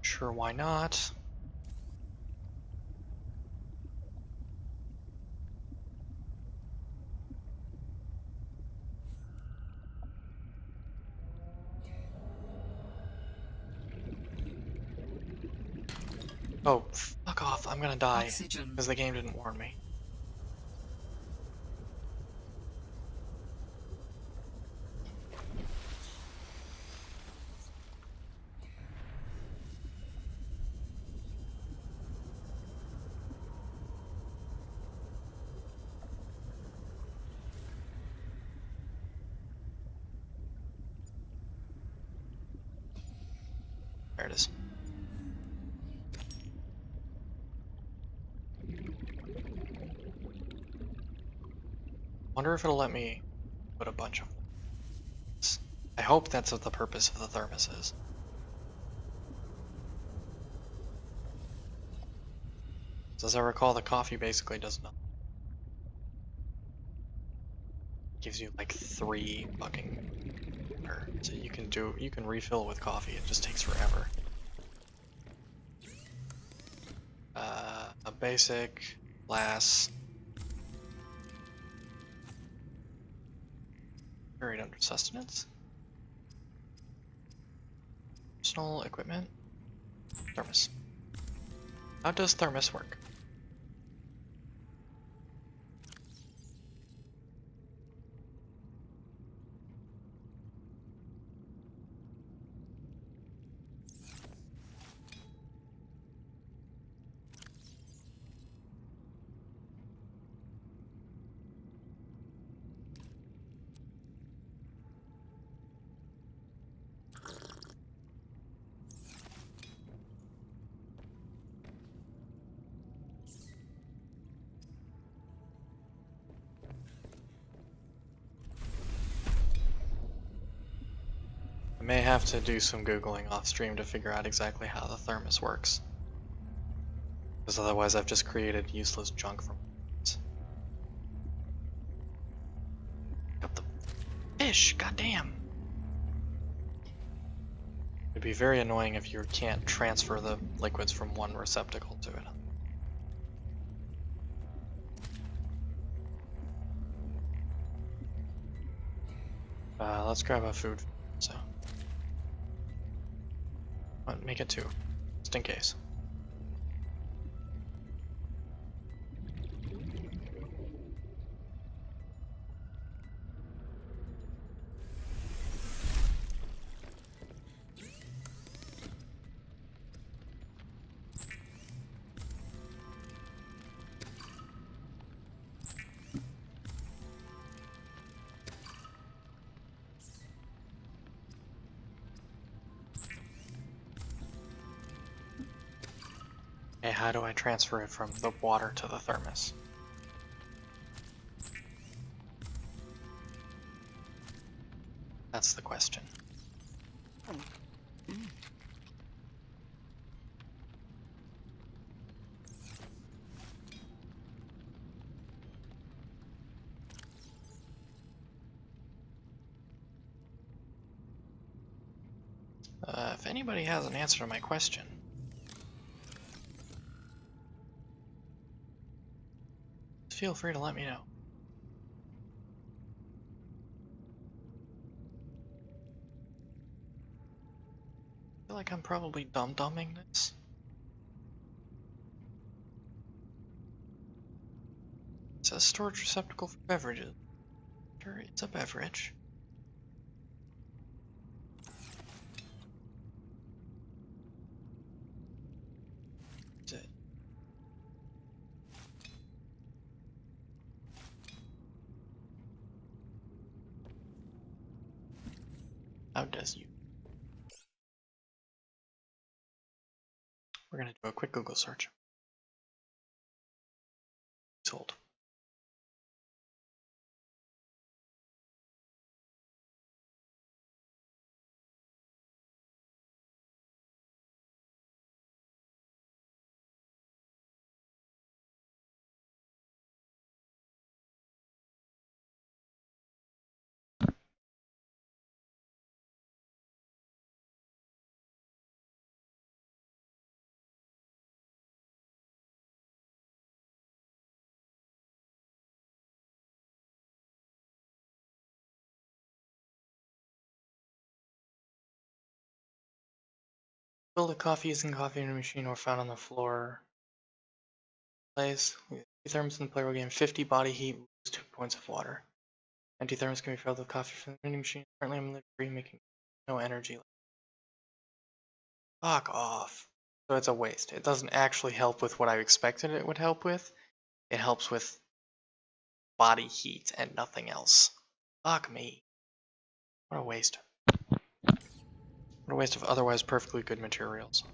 S1: Sure, why not? Oh, fuck off. I'm gonna die.
S2: Oxygen.
S1: Because the game didn't warn me. There it is. Wonder if it'll let me put a bunch of ones. I hope that's what the purpose of the thermos is. As I recall, the coffee basically does nothing. Gives you like 3 fucking water. So you can refill with coffee, it just takes forever. A basic glass. Buried under sustenance. Personal equipment. Thermos. How does thermos work? I may have to do some Googling off stream to figure out exactly how the thermos works. Because otherwise I've just created useless junk from it. Got the fish, goddamn! It'd be very annoying if you can't transfer the liquids from one receptacle to it. Let's grab a food, so. Make it 2, just in case. Okay, how do I transfer it from the water to the thermos? That's the question. If anybody has an answer to my question, feel free to let me know. I feel like I'm probably dum-dumming this. It says storage receptacle for beverages. Sure, it's a beverage. Is it? How does you? We're gonna do a quick Google search. Sold. Build a coffee using coffee in a machine or found on the floor. Place. Thermos in the player will gain 50 body heat, lose 2 points of water. Empty thermos can be filled with coffee from the vending machine. Currently I'm liquid making no energy. Fuck off. So it's a waste. It doesn't actually help with what I expected it would help with. It helps with body heat and nothing else. Fuck me. What a waste. What a waste of otherwise perfectly good materials.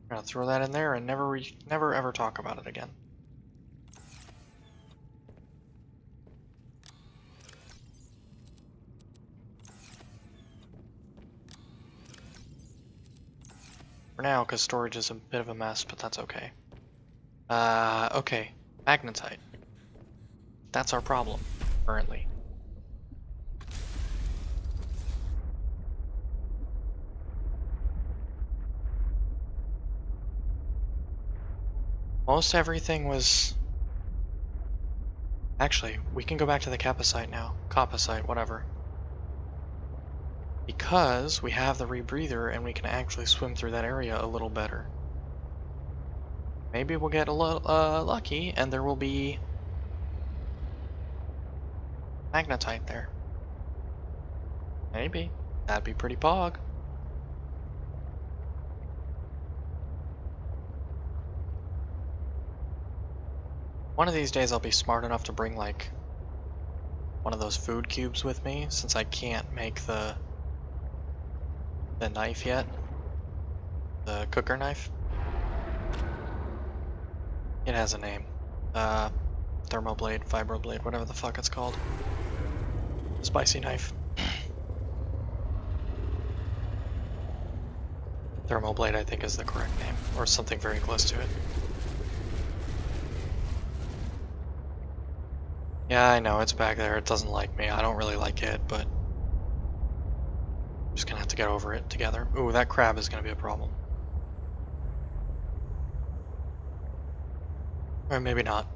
S1: I'm gonna throw that in there and never ever talk about it again. For now, because storage is a bit of a mess, but that's okay. Okay. Magnetite. That's our problem, currently. Most everything was... Actually, we can go back to the Capacite now. Capacite, whatever. Because we have the rebreather and we can actually swim through that area a little better. Maybe we'll get a little lucky and there will be magnetite there. Maybe. That'd be pretty pog. One of these days I'll be smart enough to bring like one of those food cubes with me, since I can't make the knife yet. The cooker knife. It has a name. Thermoblade, vibroblade, whatever the fuck it's called. Spicy knife. Thermoblade, I think, is the correct name, or something very close to it. Yeah, I know, it's back there. It doesn't like me. I don't really like it, but I'm just gonna have to get over it together. Ooh, that crab is gonna be a problem. Or maybe not.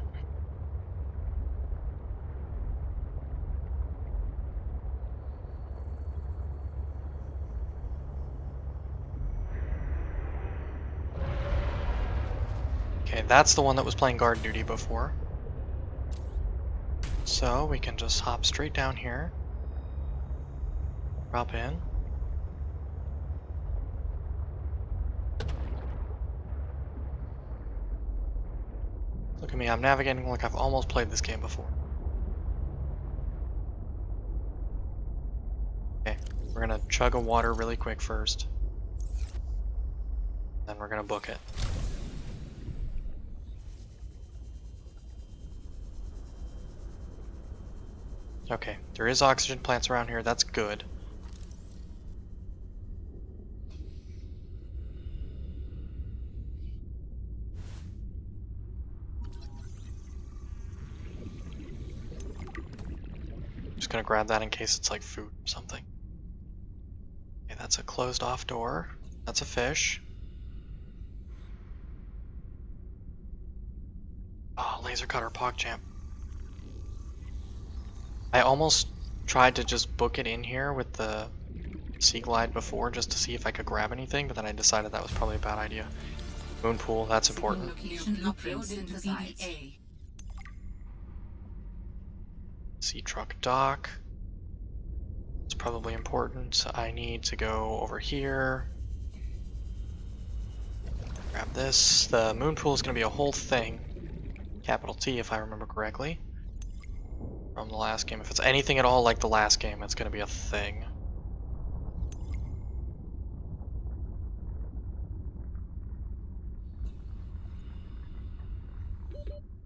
S1: Okay, that's the one that was playing guard duty before. So we can just hop straight down here. Drop in. Look at me, I'm navigating like I've almost played this game before. Okay, we're gonna chug a water really quick first. Then we're gonna book it. Okay, there is oxygen plants around here, that's good. Just gonna grab that in case it's like food or something. Okay, that's a closed off door. That's a fish. Oh, laser cutter PogChamp. I almost tried to just book it in here with the Sea Glide before just to see if I could grab anything, but then I decided that was probably a bad idea. Moon pool, that's important. Sea truck dock. It's probably important. I need to go over here. Grab this. The moon pool is going to be a whole thing. Capital T if I remember correctly. From the last game. If it's anything at all like the last game, it's going to be a thing.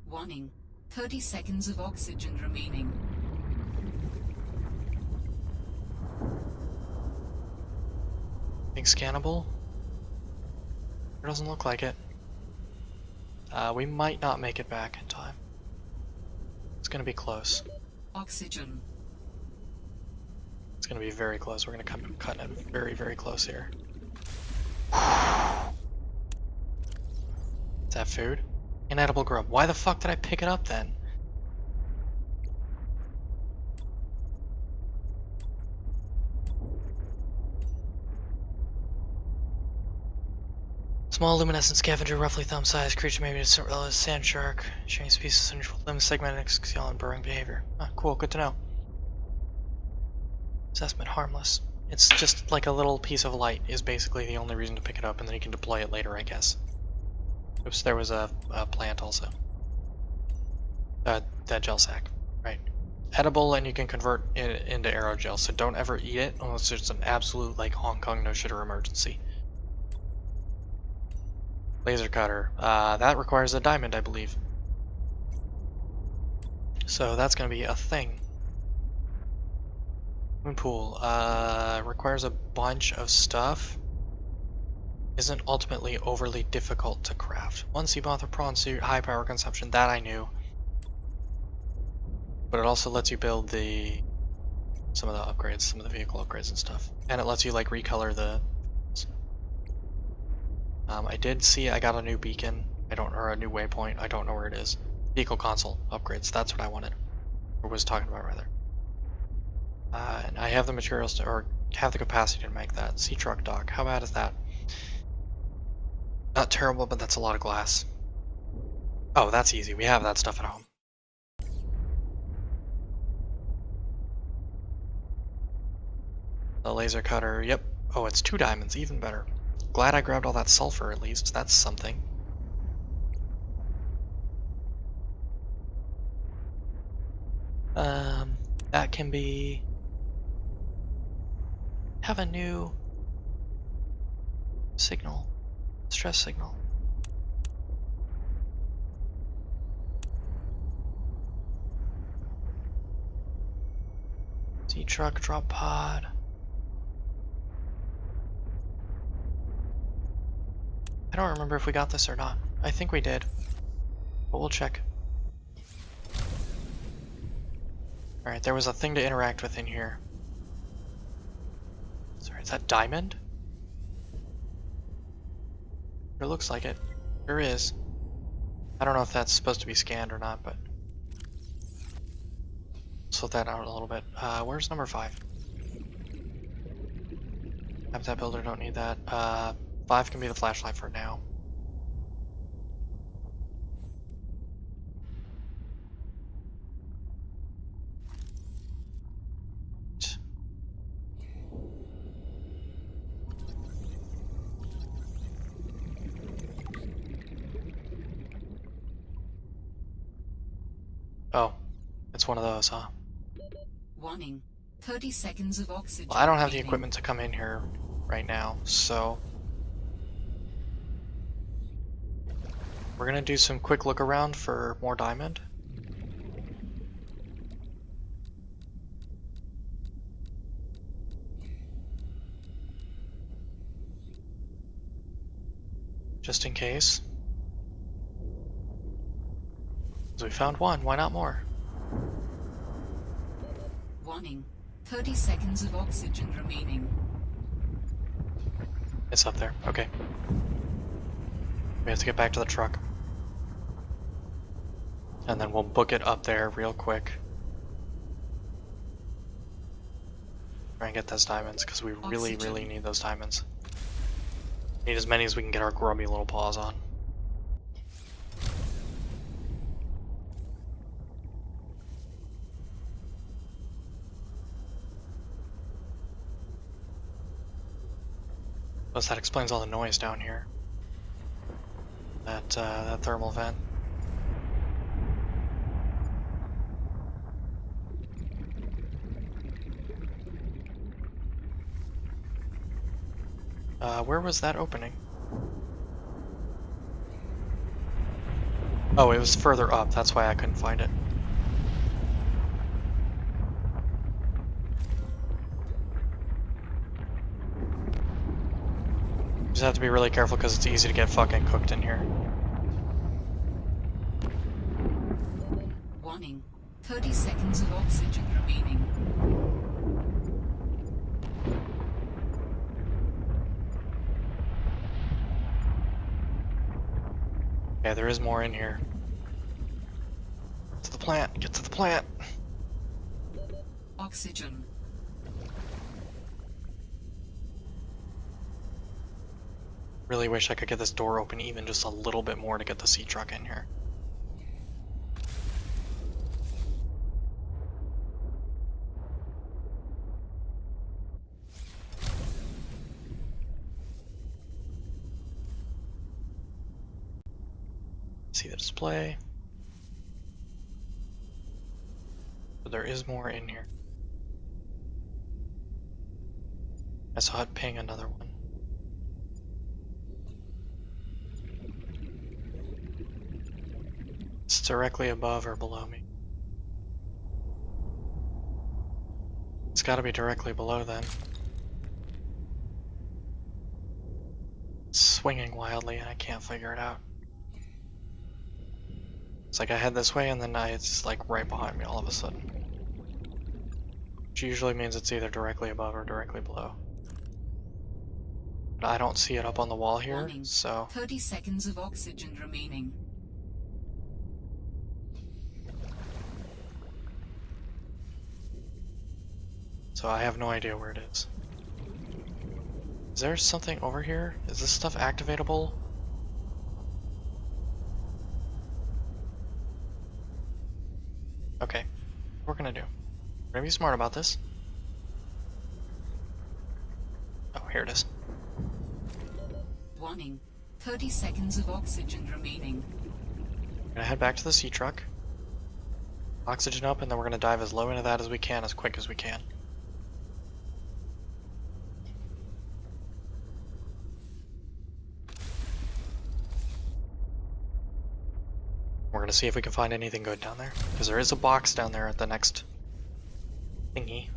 S2: Warning. 30 seconds of oxygen remaining.
S1: Think scannable? It doesn't look like it. We might not make it back in time. It's gonna be close.
S2: Oxygen.
S1: It's gonna be very close. We're gonna come cut it very, very close here. Is that food? Inedible grub. Why the fuck did I pick it up then? Small luminescent scavenger, roughly thumb-sized creature, maybe a sand shark. Sharing species, unusual limbs, segmented axial and burrowing behavior. Ah, cool, good to know. Assessment, harmless. It's just like a little piece of light is basically the only reason to pick it up, and then you can deploy it later, I guess. Oops, there was a plant also. That gel sack, right. Edible, and you can convert it into aerogel, so don't ever eat it unless it's an absolute, like, Hong Kong no-shitter emergency. Laser cutter. That requires a diamond, I believe. So that's going to be a thing. Moon pool. Requires a bunch of stuff. Isn't ultimately overly difficult to craft. One sea moth or prawn suit, high power consumption, that I knew. But it also lets you build some of the upgrades, some of the vehicle upgrades and stuff. And it lets you like recolor the I did see I got a new beacon, or a new waypoint, I don't know where it is. Vehicle console upgrades, that's what I wanted. Or was talking about rather. And I have the materials or have the capacity to make that. Sea truck dock, how bad is that? Not terrible, but that's a lot of glass. Oh, that's easy, we have that stuff at home. The laser cutter, yep. Oh, it's 2 diamonds, even better. Glad I grabbed all that sulfur at least, that's something. That can be... have a new signal, stress signal. Sea truck, drop pod. I don't remember if we got this or not. I think we did, but we'll check. Alright, there was a thing to interact with in here. Sorry, is that diamond? It looks like it. There is. I don't know if that's supposed to be scanned or not, but... sort that out a little bit. Where's number 5? Habitat builder, don't need that. 5 can be the flashlight for now. Oh, it's one of those, huh?
S2: Warning. 30 seconds of oxygen.
S1: Well, I don't have the
S2: remaining.
S1: equipment to come in here right now, so... we're gonna do some quick look around for more diamond. Just in case. So we found one, why not more?
S2: Warning. 30 seconds of oxygen remaining.
S1: It's up there, okay. We have to get back to the truck. And then we'll book it up there real quick. Try and get those diamonds, because we really, really need those diamonds. Need as many as we can get our grubby little paws on. Plus that explains all the noise down here. That thermal vent. Where was that opening? Oh, it was further up, that's why I couldn't find it. Just have to be really careful because it's easy to get fucking cooked in here.
S2: Warning. 30 seconds of oxygen remaining.
S1: Yeah, there is more in here. To the plant, get to the plant. Really wish I could get this door open even just a little bit more to get the sea truck in here. See the display. But there is more in here. I saw it ping another one. It's directly above or below me. It's gotta be directly below then. It's swinging wildly and I can't figure it out. It's like I head this way and then it's like right behind me all of a sudden. Which usually means it's either directly above or directly below. But I don't see it up on the wall here,
S2: Warning.
S1: so...
S2: 30 seconds of oxygen remaining.
S1: So I have no idea where it is. Is there something over here? Is this stuff activatable? Okay, what we're gonna do. We're gonna be smart about this. Oh, here it is.
S2: Warning. 30 seconds of oxygen remaining.
S1: We're gonna head back to the sea truck. Oxygen up, and then we're gonna dive as low into that as we can, as quick as we can. We're gonna see if we can find anything good down there, because there is a box down there at the next thingy.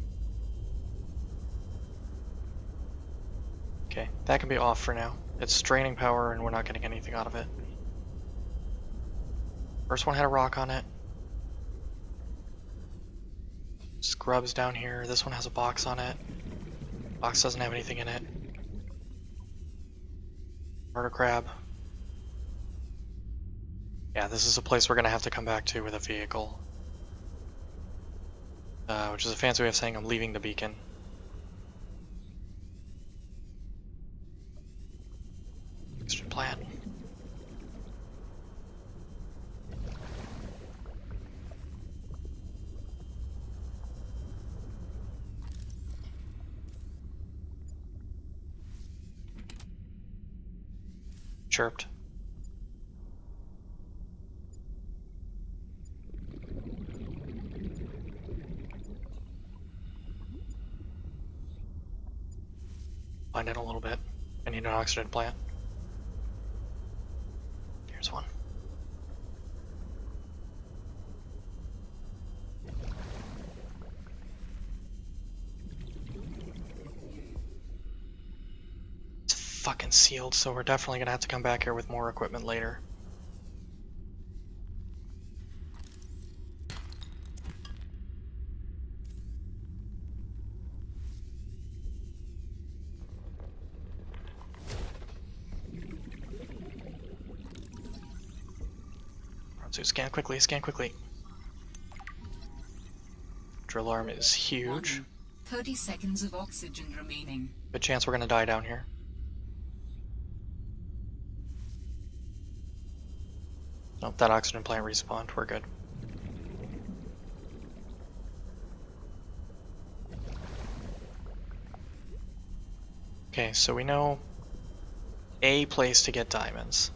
S1: Okay, that can be off for now. It's draining power and we're not getting anything out of it. First one had a rock on it. Scrubs down here. This one has a box on it. Box doesn't have anything in it. Murder crab. Yeah, this is a place we're gonna have to come back to with a vehicle. Which is a fancy way of saying I'm leaving the beacon. Oxygen plant. Chirped. Find it a little bit. I need an oxygen plant. Here's one. It's fucking sealed, so we're definitely gonna have to come back here with more equipment later. So scan quickly, scan quickly. Drill arm is huge.
S2: Warning. 30 seconds of oxygen remaining.
S1: Good chance we're gonna die down here. Nope, that oxygen plant respawned. We're good. Okay, so we know a place to get diamonds.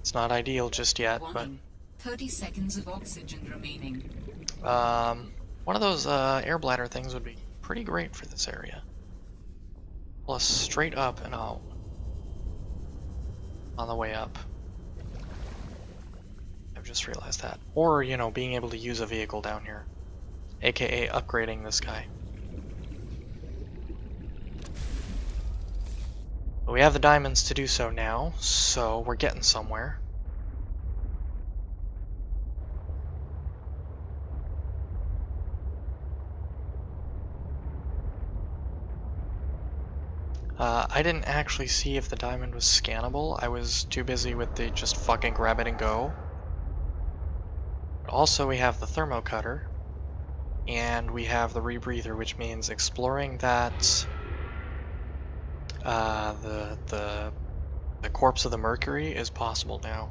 S1: It's not ideal just yet,
S2: Warning. 30 seconds of oxygen remaining.
S1: but one of those air bladder things would be pretty great for this area. Plus straight up and out on the way up. I've just realized that. Or, you know, being able to use a vehicle down here. AKA upgrading this guy. But we have the diamonds to do so now, so we're getting somewhere. I didn't actually see if the diamond was scannable. I was too busy with the just fucking grab it and go. But also we have the thermo cutter, and we have the rebreather, which means exploring that the corpse of the Mercury is possible now.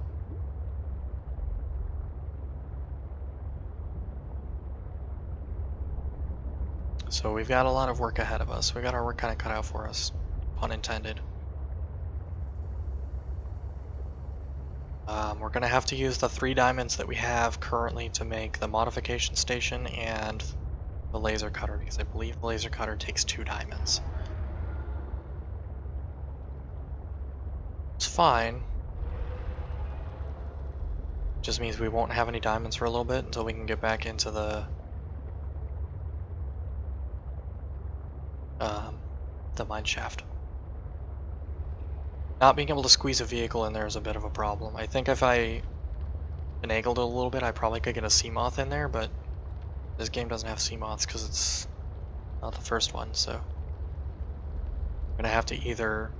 S1: So we've got a lot of work ahead of us. We got our work kind of cut out for us, pun intended. We're gonna have to use the 3 diamonds that we have currently to make the modification station and the laser cutter, because I believe the laser cutter takes 2 diamonds. It's fine. Just means we won't have any diamonds for a little bit until we can get back into the mine shaft. Not being able to squeeze a vehicle in there is a bit of a problem. I think if I finagled it a little bit, I probably could get a sea moth in there, but this game doesn't have sea moths because it's not the first one, so we're gonna have to either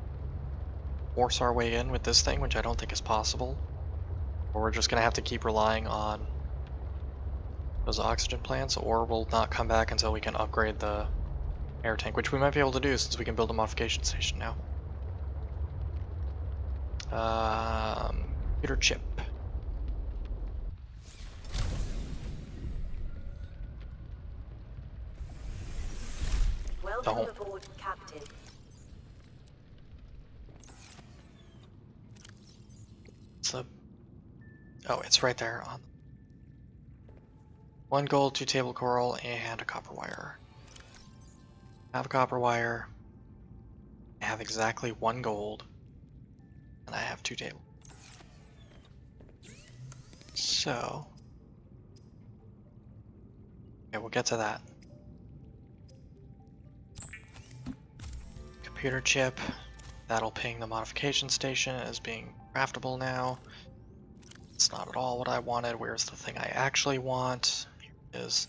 S1: force our way in with this thing, which I don't think is possible, or we're just gonna have to keep relying on those oxygen plants, or we'll not come back until we can upgrade the air tank, which we might be able to do since we can build a modification station now. Computer chip.
S3: Welcome
S1: Don't.
S3: aboard, Captain.
S1: Oh, it's right there on 1 gold, 2 table coral, and a copper wire. I have a copper wire. I have exactly 1 gold, and I have 2 table. So, okay, we'll get to that. Computer chip. That'll ping the modification station as being craftable now. It's not at all what I wanted. Where's the thing I actually want? Here it is.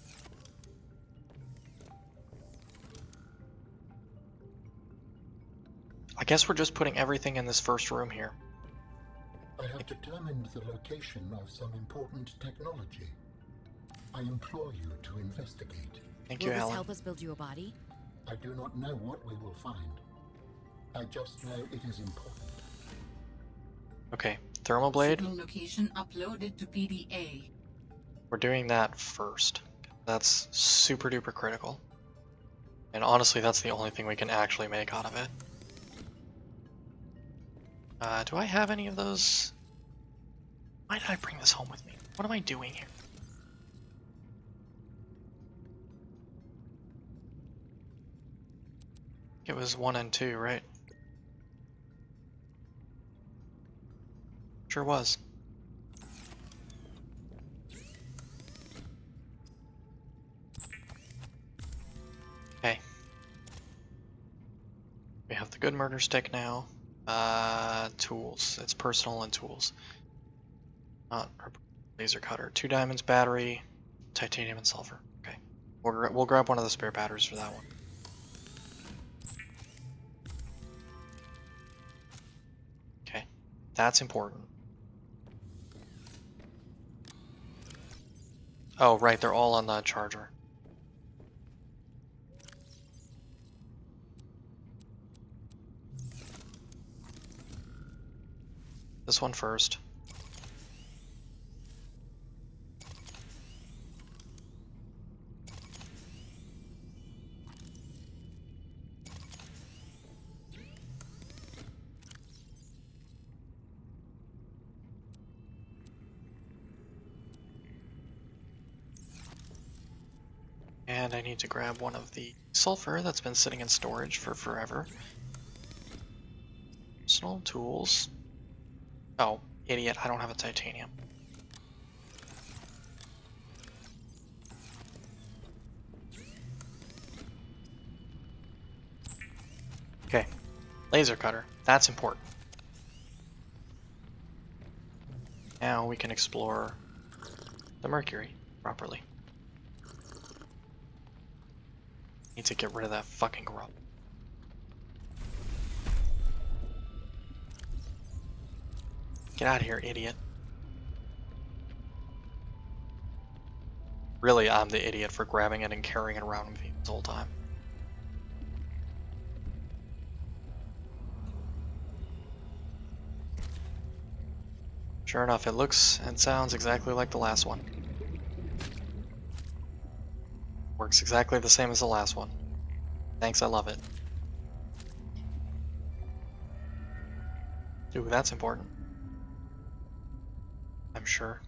S1: I guess we're just putting everything in this first room here.
S7: I have determined the location of some important technology. I implore you to investigate.
S1: Thank
S6: Will
S1: you,
S6: this
S1: Alan.
S6: help us build you a body?
S7: I do not know what we will find. I just know it is important.
S1: Okay, thermal blade.
S2: Signal location uploaded to PDA.
S1: We're doing that first. That's super duper critical. And honestly, that's the only thing we can actually make out of it. Do I have any of those? Why did I bring this home with me? What am I doing here? It was 1 and 2, right? Sure was. Okay. We have the good murder stick now. Tools. It's personal and tools. Not laser cutter. 2 diamonds, battery, titanium and sulfur. Okay. We'll grab one of the spare batteries for that one. Okay. That's important. Oh, right, they're all on the charger. This one first. And I need to grab one of the sulfur that's been sitting in storage for forever. Personal tools. Oh, idiot, I don't have a titanium. Okay, laser cutter, that's important. Now we can explore the Mercury properly. Need to get rid of that fucking grub. Get out of here, idiot. Really, I'm the idiot for grabbing it and carrying it around with me this whole time. Sure enough, it looks and sounds exactly like the last one. Works exactly the same as the last one. Thanks, I love it. Ooh, that's important. I'm sure.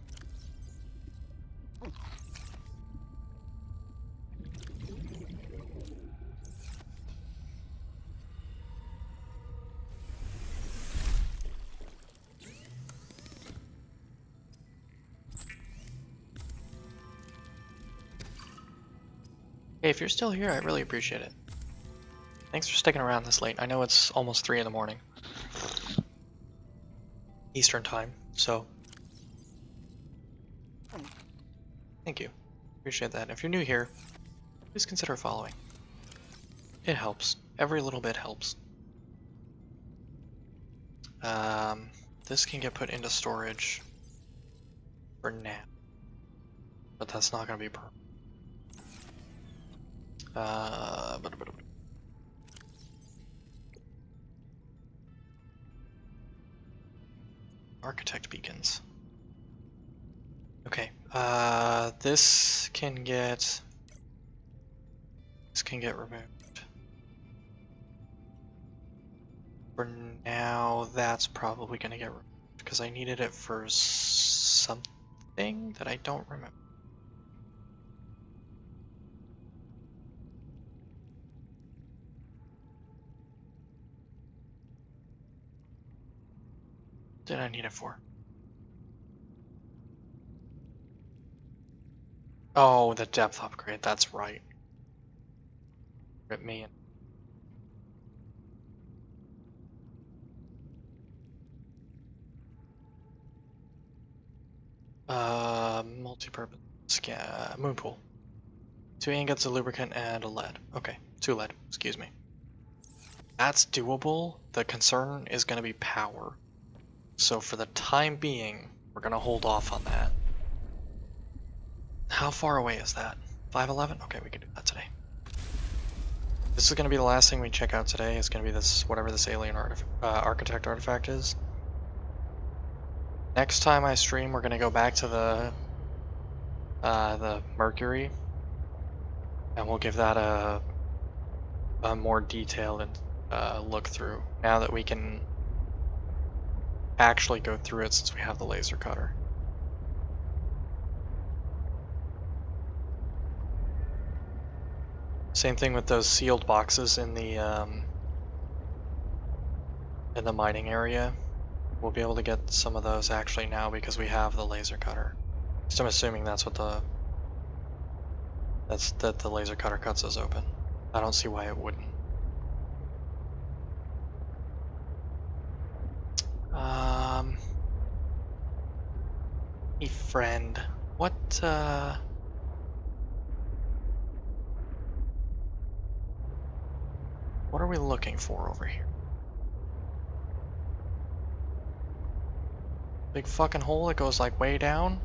S1: Hey, if you're still here, I really appreciate it. Thanks for sticking around this late. I know it's almost 3 in the morning. Eastern time, so thank you. Appreciate that. If you're new here, please consider following. It helps. Every little bit helps. This can get put into storage for now, but that's not going to be permanent. Architect beacons. Okay, this can get removed. For now, that's probably gonna get removed because I needed it for something that I don't remember. What did I need it for? Oh, the depth upgrade, that's right. Rip me in. Multi-purpose moon pool. 2 ingots, a lubricant, and a lead. Okay, 2 lead, excuse me. That's doable. The concern is going to be power. So for the time being, we're going to hold off on that. How far away is that? 511? Okay, we can do that today. This is going to be the last thing we check out today. It's going to be this, whatever this alien architect artifact is. Next time I stream, we're going to go back to the Mercury, and we'll give that a more detailed look through. Now that we can actually go through it since we have the laser cutter. Same thing with those sealed boxes in the mining area. We'll be able to get some of those actually now because we have the laser cutter. So I'm assuming that's what that the laser cutter cuts those open. I don't see why it wouldn't. Hey friend, what are we looking for over here? Big fucking hole that goes like way down?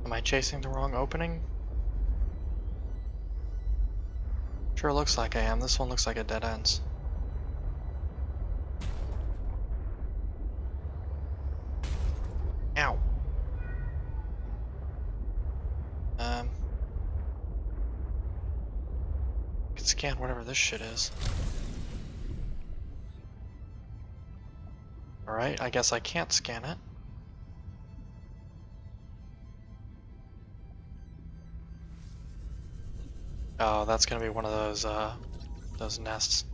S1: Am I chasing the wrong opening? Sure looks like I am. This one looks like it dead ends. Ow. Can scan whatever this shit is. Alright, I guess I can't scan it. Oh, that's gonna be one of those nests.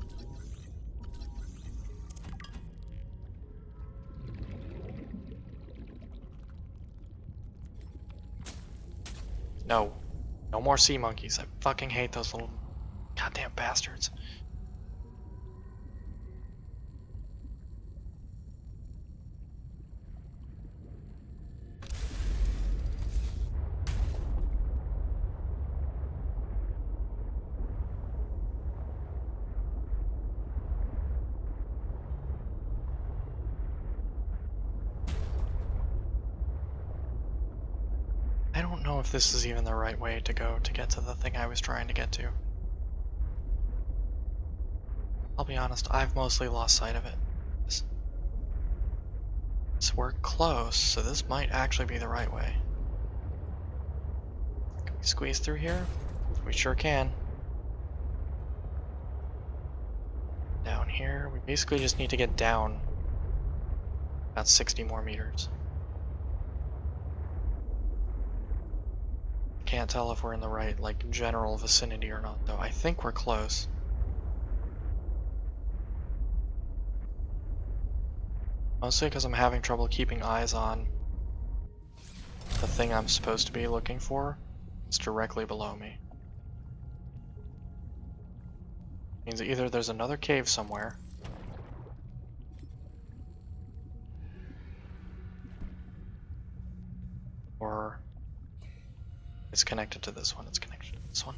S1: No. No more sea monkeys. I fucking hate those little goddamn bastards. I don't know if this is even the right way to go to get to the thing I was trying to get to. I'll be honest, I've mostly lost sight of it. So we're close, so this might actually be the right way. Can we squeeze through here? We sure can. Down here, we basically just need to get down about 60 more meters. Can't tell if we're in the right, like, general vicinity or not, though. I think we're close. Mostly because I'm having trouble keeping eyes on the thing I'm supposed to be looking for. It's directly below me. Means either there's another cave somewhere, or it's connected to this one. It's connected to this one.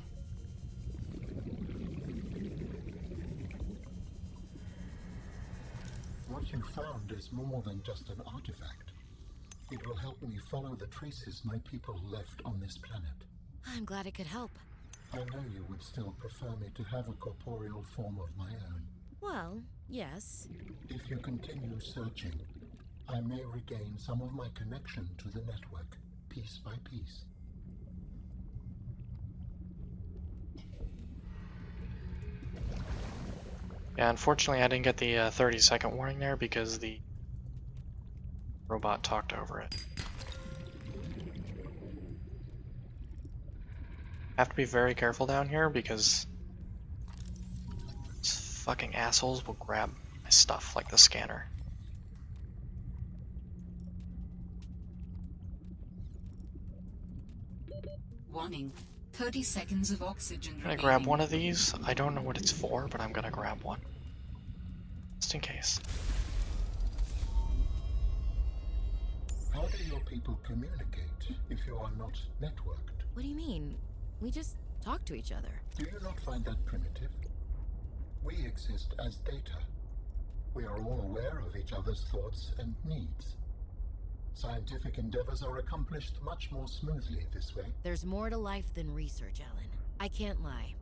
S7: What you found is more than just an artifact. It will help me follow the traces my people left on this planet.
S6: I'm glad it could help.
S7: I know you would still prefer me to have a corporeal form of my own.
S6: Well, yes.
S7: If you continue searching, I may regain some of my connection to the network, piece by piece.
S1: Yeah, unfortunately I didn't get the 30-second warning there because the robot talked over it. Have to be very careful down here because these fucking assholes will grab my stuff like the scanner.
S2: Warning. 30 seconds of oxygen
S1: I'm gonna
S2: remaining.
S1: grab one of these. I don't know what it's for, but I'm gonna grab one. Just in case.
S7: How do your people communicate if you are not networked?
S6: What do you mean? We just talk to each other.
S7: Do you not find that primitive? We exist as data. We are all aware of each other's thoughts and needs. Scientific endeavors are accomplished much more smoothly this way.
S6: There's more to life than research, Ellen. I can't lie.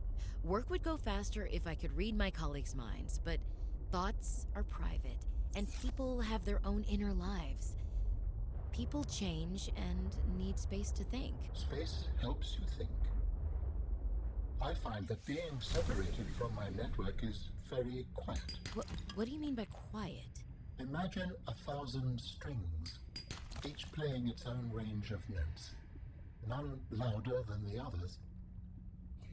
S6: Work would go faster if I could read my colleagues' minds, but thoughts are private, and people have their own inner lives. People change and need space to think.
S7: Space helps you think. I find that being separated from my network is very quiet.
S6: What do you mean by quiet?
S7: Imagine 1,000 strings, each playing its own range of notes, none louder than the others.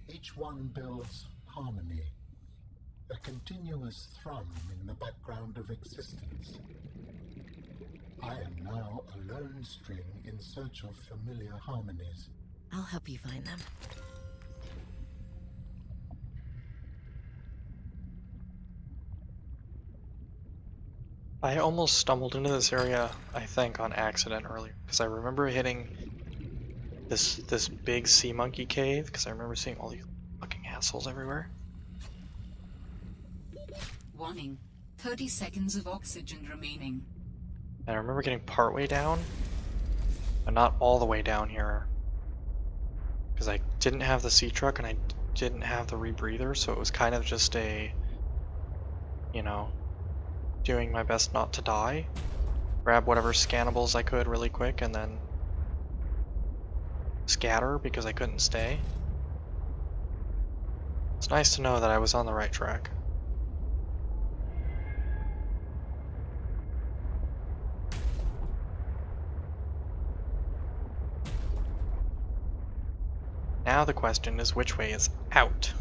S7: Each one builds harmony, a continuous thrum in the background of existence. I am now a lone string in search of familiar harmonies.
S6: I'll help you find them.
S1: I almost stumbled into this area, I think, on accident earlier, because I remember hitting this big sea monkey cave, because I remember seeing all these fucking assholes everywhere.
S2: Warning. 30 seconds of oxygen remaining.
S1: And I remember getting partway down, but not all the way down here, because I didn't have the sea truck and I didn't have the rebreather, so it was kind of just a, you know, doing my best not to die, grab whatever scannables I could really quick, and then scatter because I couldn't stay. It's nice to know that I was on the right track. Now the question is, which way is out?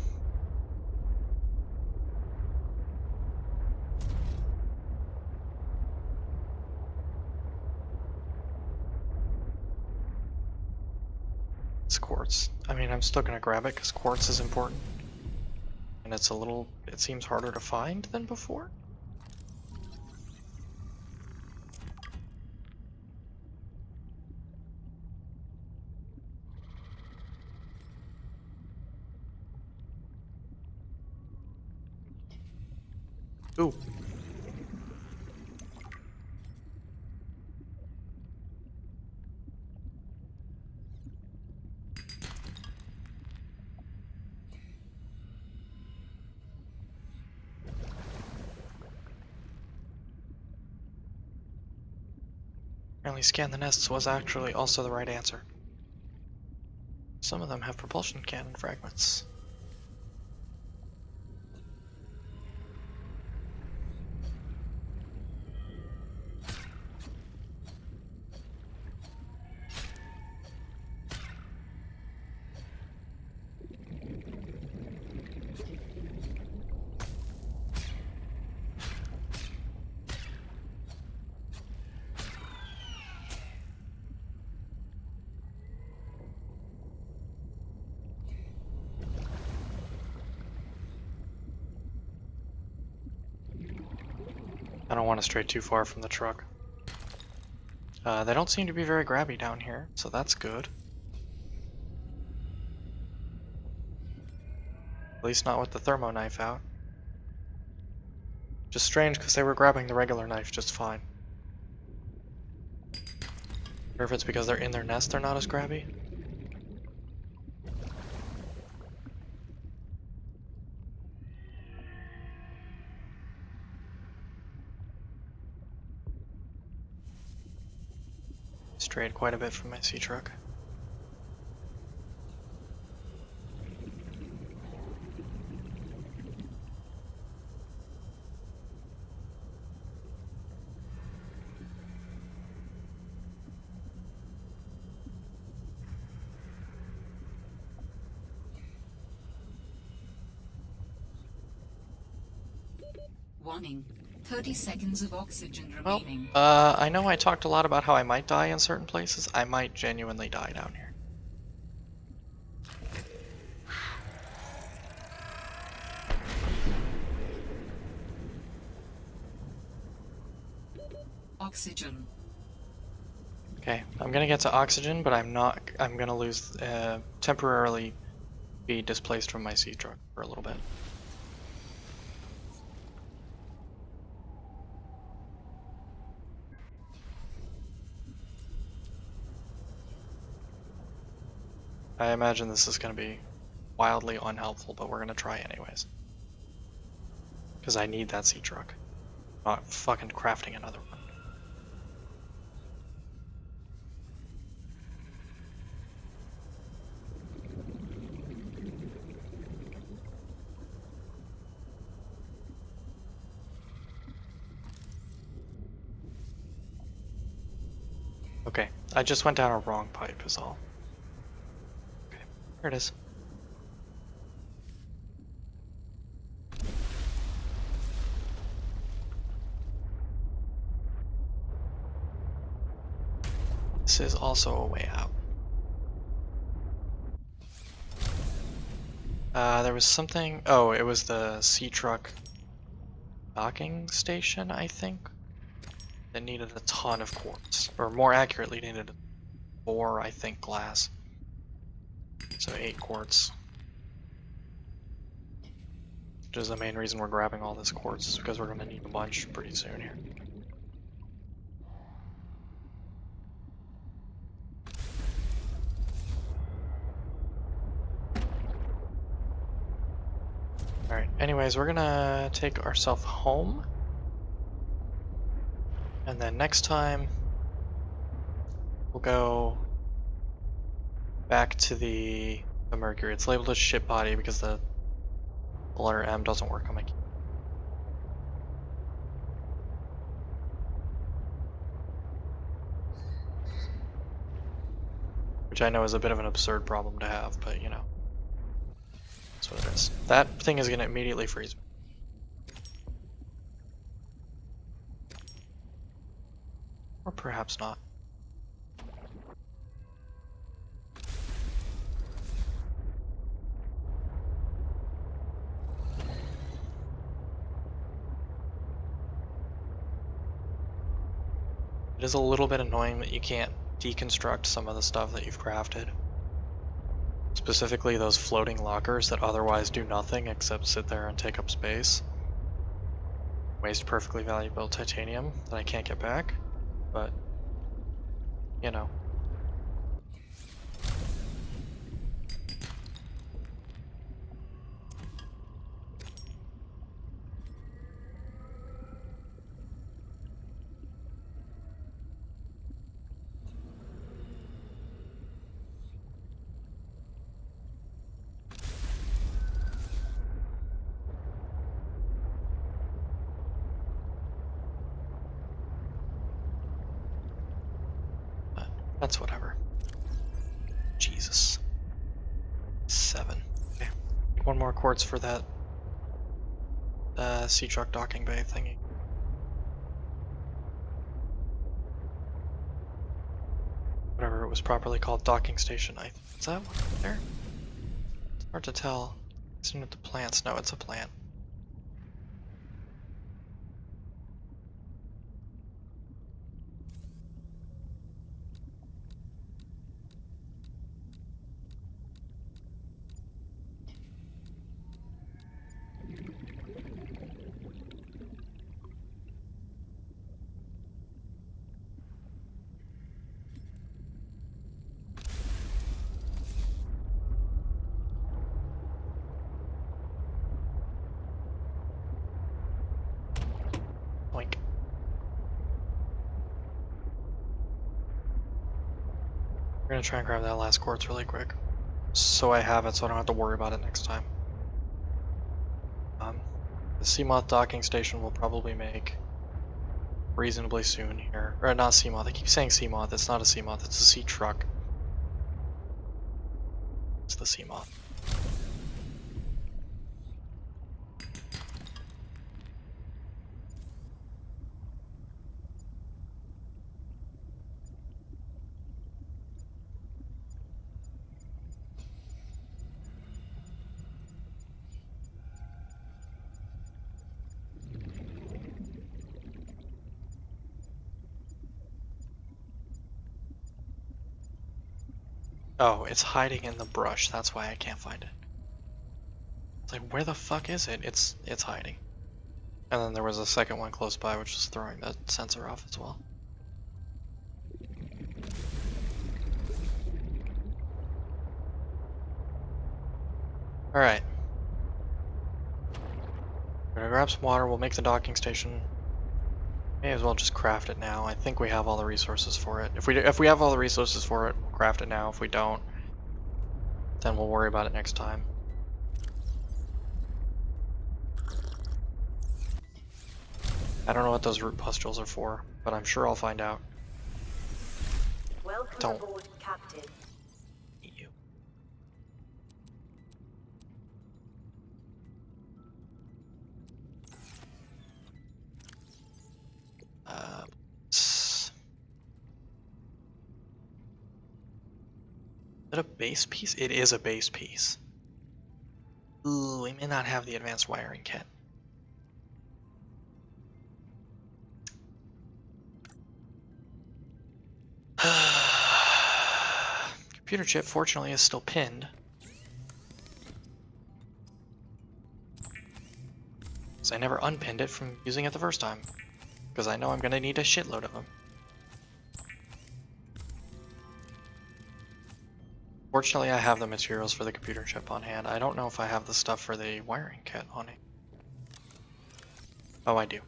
S1: It's quartz. I mean, I'm still gonna grab it because quartz is important. And it's a little, it seems harder to find than before. Ooh. Apparently scan the nests was actually also the right answer. Some of them have propulsion cannon fragments. I don't want to stray too far from the truck. They don't seem to be very grabby down here, so that's good. At least not with the thermo knife out. Just strange because they were grabbing the regular knife just fine. Or if it's because they're in their nest they're not as grabby. Strayed quite a bit from my sea truck.
S2: Warning. 30 seconds of oxygen
S1: Well,
S2: remaining.
S1: I know I talked a lot about how I might die in certain places. I might genuinely die down here.
S2: Oxygen.
S1: Okay, I'm gonna get to oxygen, but I'm gonna lose, temporarily be displaced from my sea truck for a little bit. I imagine this is gonna be wildly unhelpful, but we're gonna try anyways. Because I need that sea truck. Not fucking crafting another one. Okay, I just went down a wrong pipe is all. Okay, here it is. This is also a way out. There was something, oh, it was the sea truck docking station, I think, that needed a ton of quartz, or more accurately needed 4, I think, glass. So 8 quartz. Which is the main reason we're grabbing all this quartz, is because we're gonna need a bunch pretty soon here. Alright, anyways, we're gonna take ourselves home. And then next time, we'll go back to the Mercury. It's labeled as ship body because the letter M doesn't work on my key. Which I know is a bit of an absurd problem to have, but you know. That's what it is. That thing is gonna immediately freeze me. Or perhaps not. It is a little bit annoying that you can't deconstruct some of the stuff that you've crafted. Specifically those floating lockers that otherwise do nothing except sit there and take up space. Waste perfectly valuable titanium that I can't get back, but you know. That's whatever. Jesus. 7. Okay. One more quartz for that sea truck docking bay thingy. Whatever it was properly called, docking station. Is that one there? It's hard to tell. Isn't it the plants? No, it's a plant. Oink. We're gonna try and grab that last quartz really quick. So I have it so I don't have to worry about it next time. The Seamoth docking station will probably make reasonably soon here. Or not Seamoth, I keep saying Seamoth, it's not a Seamoth, it's a sea truck. It's the Seamoth. Oh, it's hiding in the brush, that's why I can't find it. It's like, where the fuck is it? It's hiding. And then there was a second one close by which was throwing the sensor off as well. Alright. We're gonna grab some water, we'll make the docking station. May as well just craft it now. I think we have all the resources for it. If we have all the resources for it, we'll craft it now. If we don't, then we'll worry about it next time. I don't know what those root pustules are for, but I'm sure I'll find out.
S3: Welcome
S1: Don't.
S3: aboard, Captain.
S1: You. Is it a base piece? It is a base piece. Ooh, we may not have the advanced wiring kit. Computer chip, fortunately, is still pinned. So I never unpinned it from using it the first time. Because I know I'm going to need a shitload of them. Fortunately, I have the materials for the computer chip on hand. I don't know if I have the stuff for the wiring kit on it. Oh, I do.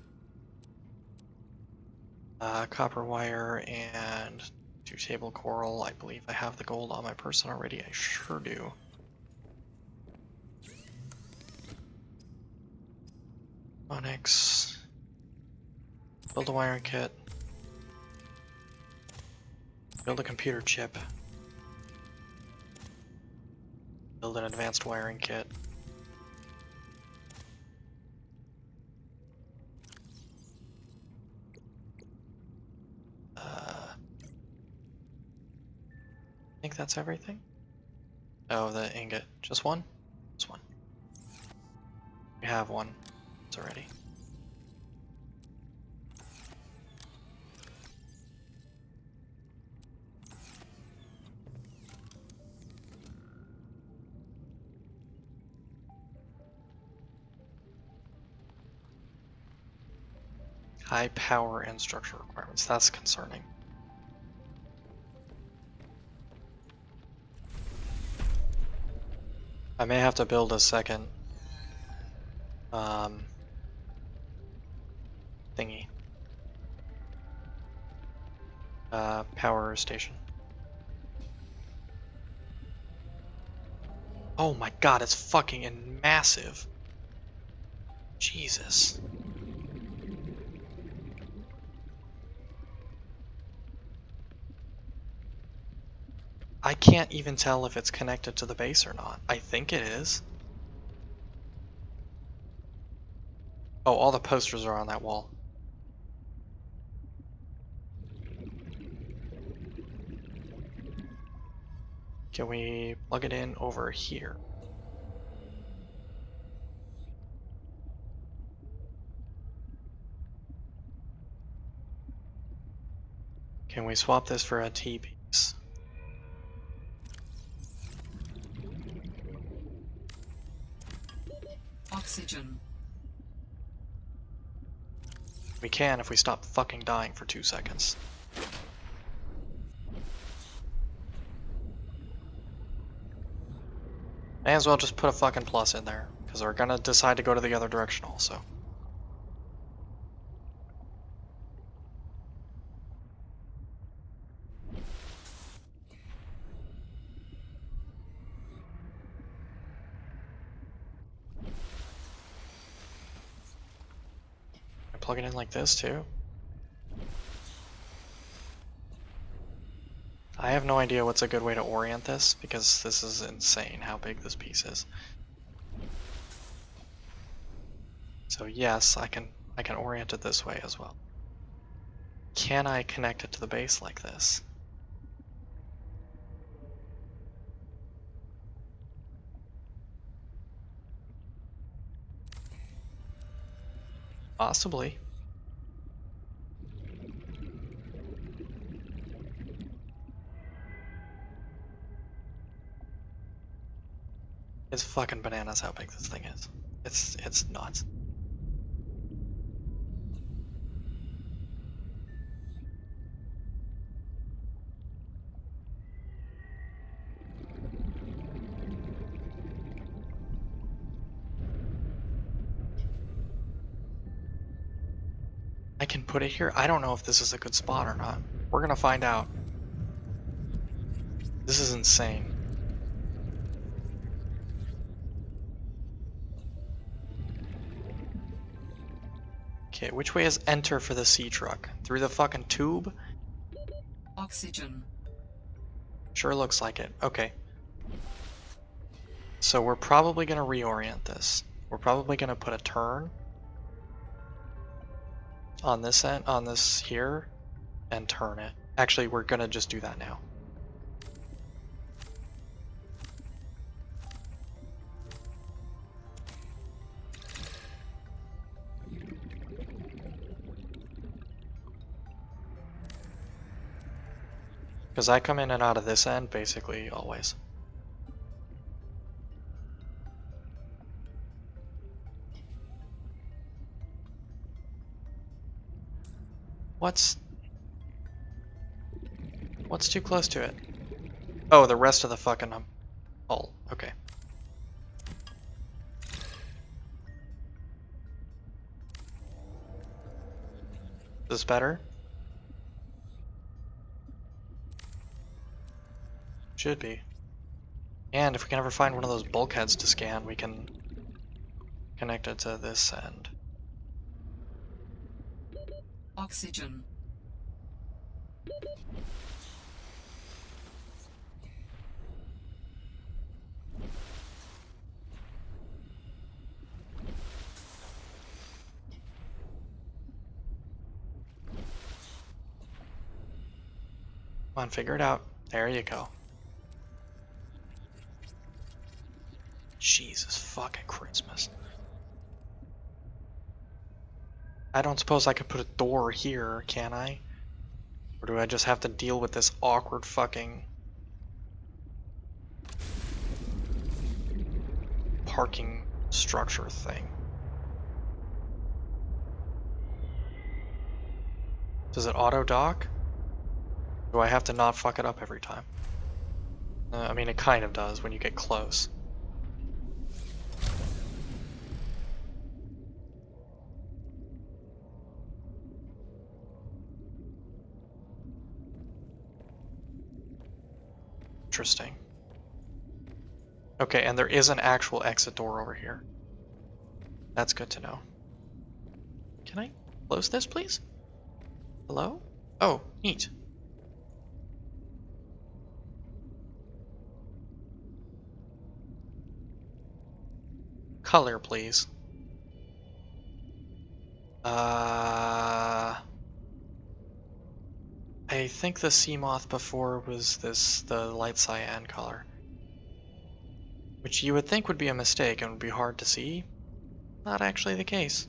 S1: Copper wire and 2 table coral. I believe I have the gold on my person already. I sure do. Onyx. Build a wiring kit. Build a computer chip. Build an advanced wiring kit. I think that's everything. Oh, the ingot. Just one? Just one. We have one. It's already. High power and structure requirements. That's concerning. I may have to build a second thingy. Power station. Oh my god, it's fucking massive. Jesus. I can't even tell if it's connected to the base or not. I think it is. Oh, all the posters are on that wall. Can we plug it in over here? Can we swap this for a T-piece?
S2: Oxygen.
S1: We can if we stop fucking dying for 2 seconds. May as well just put a fucking plus in there, because we're gonna decide to go to the other direction also. I plug it in like this too. I have no idea what's a good way to orient this, because this is insane how big this piece is. So yes, I can orient it this way as well. Can I connect it to the base like this? Possibly. It's fucking bananas how big this thing is. It's nuts. I can put it here. I don't know if this is a good spot or not. We're gonna find out. This is insane. Okay, which way is enter for the sea truck? Through the fucking tube?
S2: Oxygen.
S1: Sure looks like it. Okay. So we're probably gonna reorient this. We're probably gonna put a turn on this end, on this here, and turn it. Actually, we're gonna just do that now. Because I come in and out of this end basically always. What's too close to it? Oh, the rest of the fucking hull. Okay. Is this better? Should be. And if we can ever find one of those bulkheads to scan, we can connect it to this end.
S2: Oxygen.
S1: Come on, figure it out. There you go. Jesus fucking Christmas. I don't suppose I could put a door here, can I? Or do I just have to deal with this awkward fucking parking structure thing? Does it auto dock? Do I have to not fuck it up every time? I mean, it kind of does when you get close. Interesting. Okay, and there is an actual exit door over here. That's good to know. Can I close this, please? Hello? Oh, neat. color, please. I think the sea moth before was the light cyan color. Which you would think would be a mistake and would be hard to see. Not actually the case.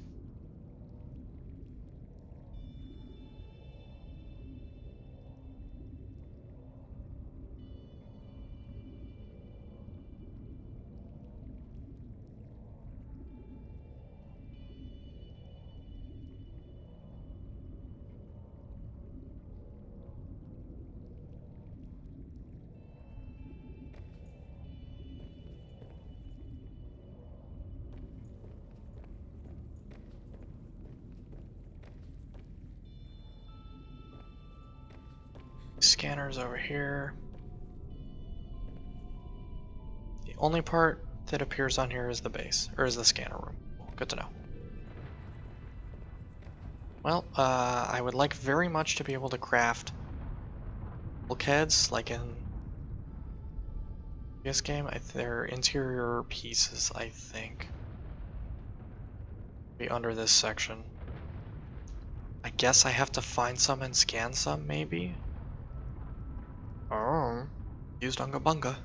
S1: Scanners over here. The only part that appears on here is the base, or is the scanner room. Good to know. Well, I would like very much to be able to craft bulkheads, like in this game. They're interior pieces, I think. Be under this section. I guess I have to find some and scan some, maybe? Oh, used Unga Bunga.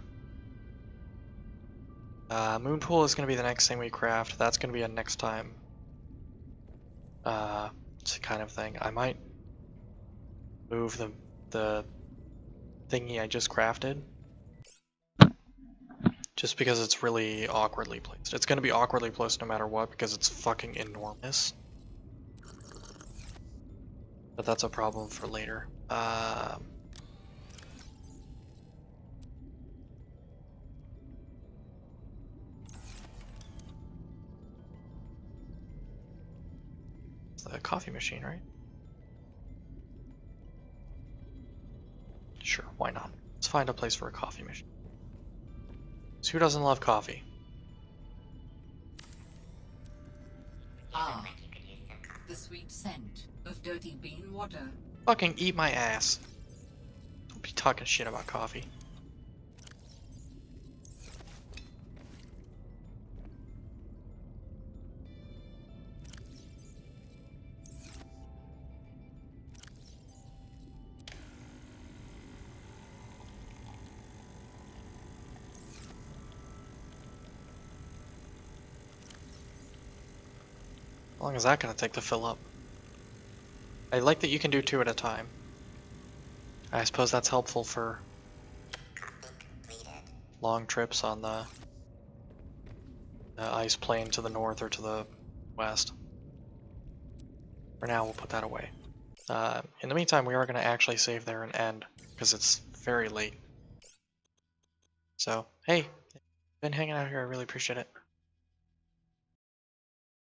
S1: Moon pool is going to be the next thing we craft. That's going to be a next time kind of thing. I might move the thingy I just crafted, just because it's really awkwardly placed. It's going to be awkwardly placed no matter what because it's fucking enormous. But that's a problem for later. The coffee machine, right? Sure, why not? Let's find a place for a coffee machine. So who doesn't love coffee?
S2: Ah, the sweet scent of dirty bean water.
S1: Fucking eat my ass. Don't be talking shit about coffee. How long is that going to take to fill up? I like that you can do 2 at a time. I suppose that's helpful for long trips on the ice plain to the north or to the west. For now, we'll put that away. In the meantime, we are going to actually save there and end, because it's very late. So, hey, been hanging out here, I really appreciate it.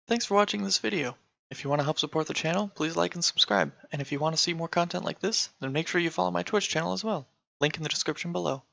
S1: Thanks for watching this video. If you want to help support the channel, please like and subscribe. And if you want to see more content like this, then make sure you follow my Twitch channel as well. Link in the description below.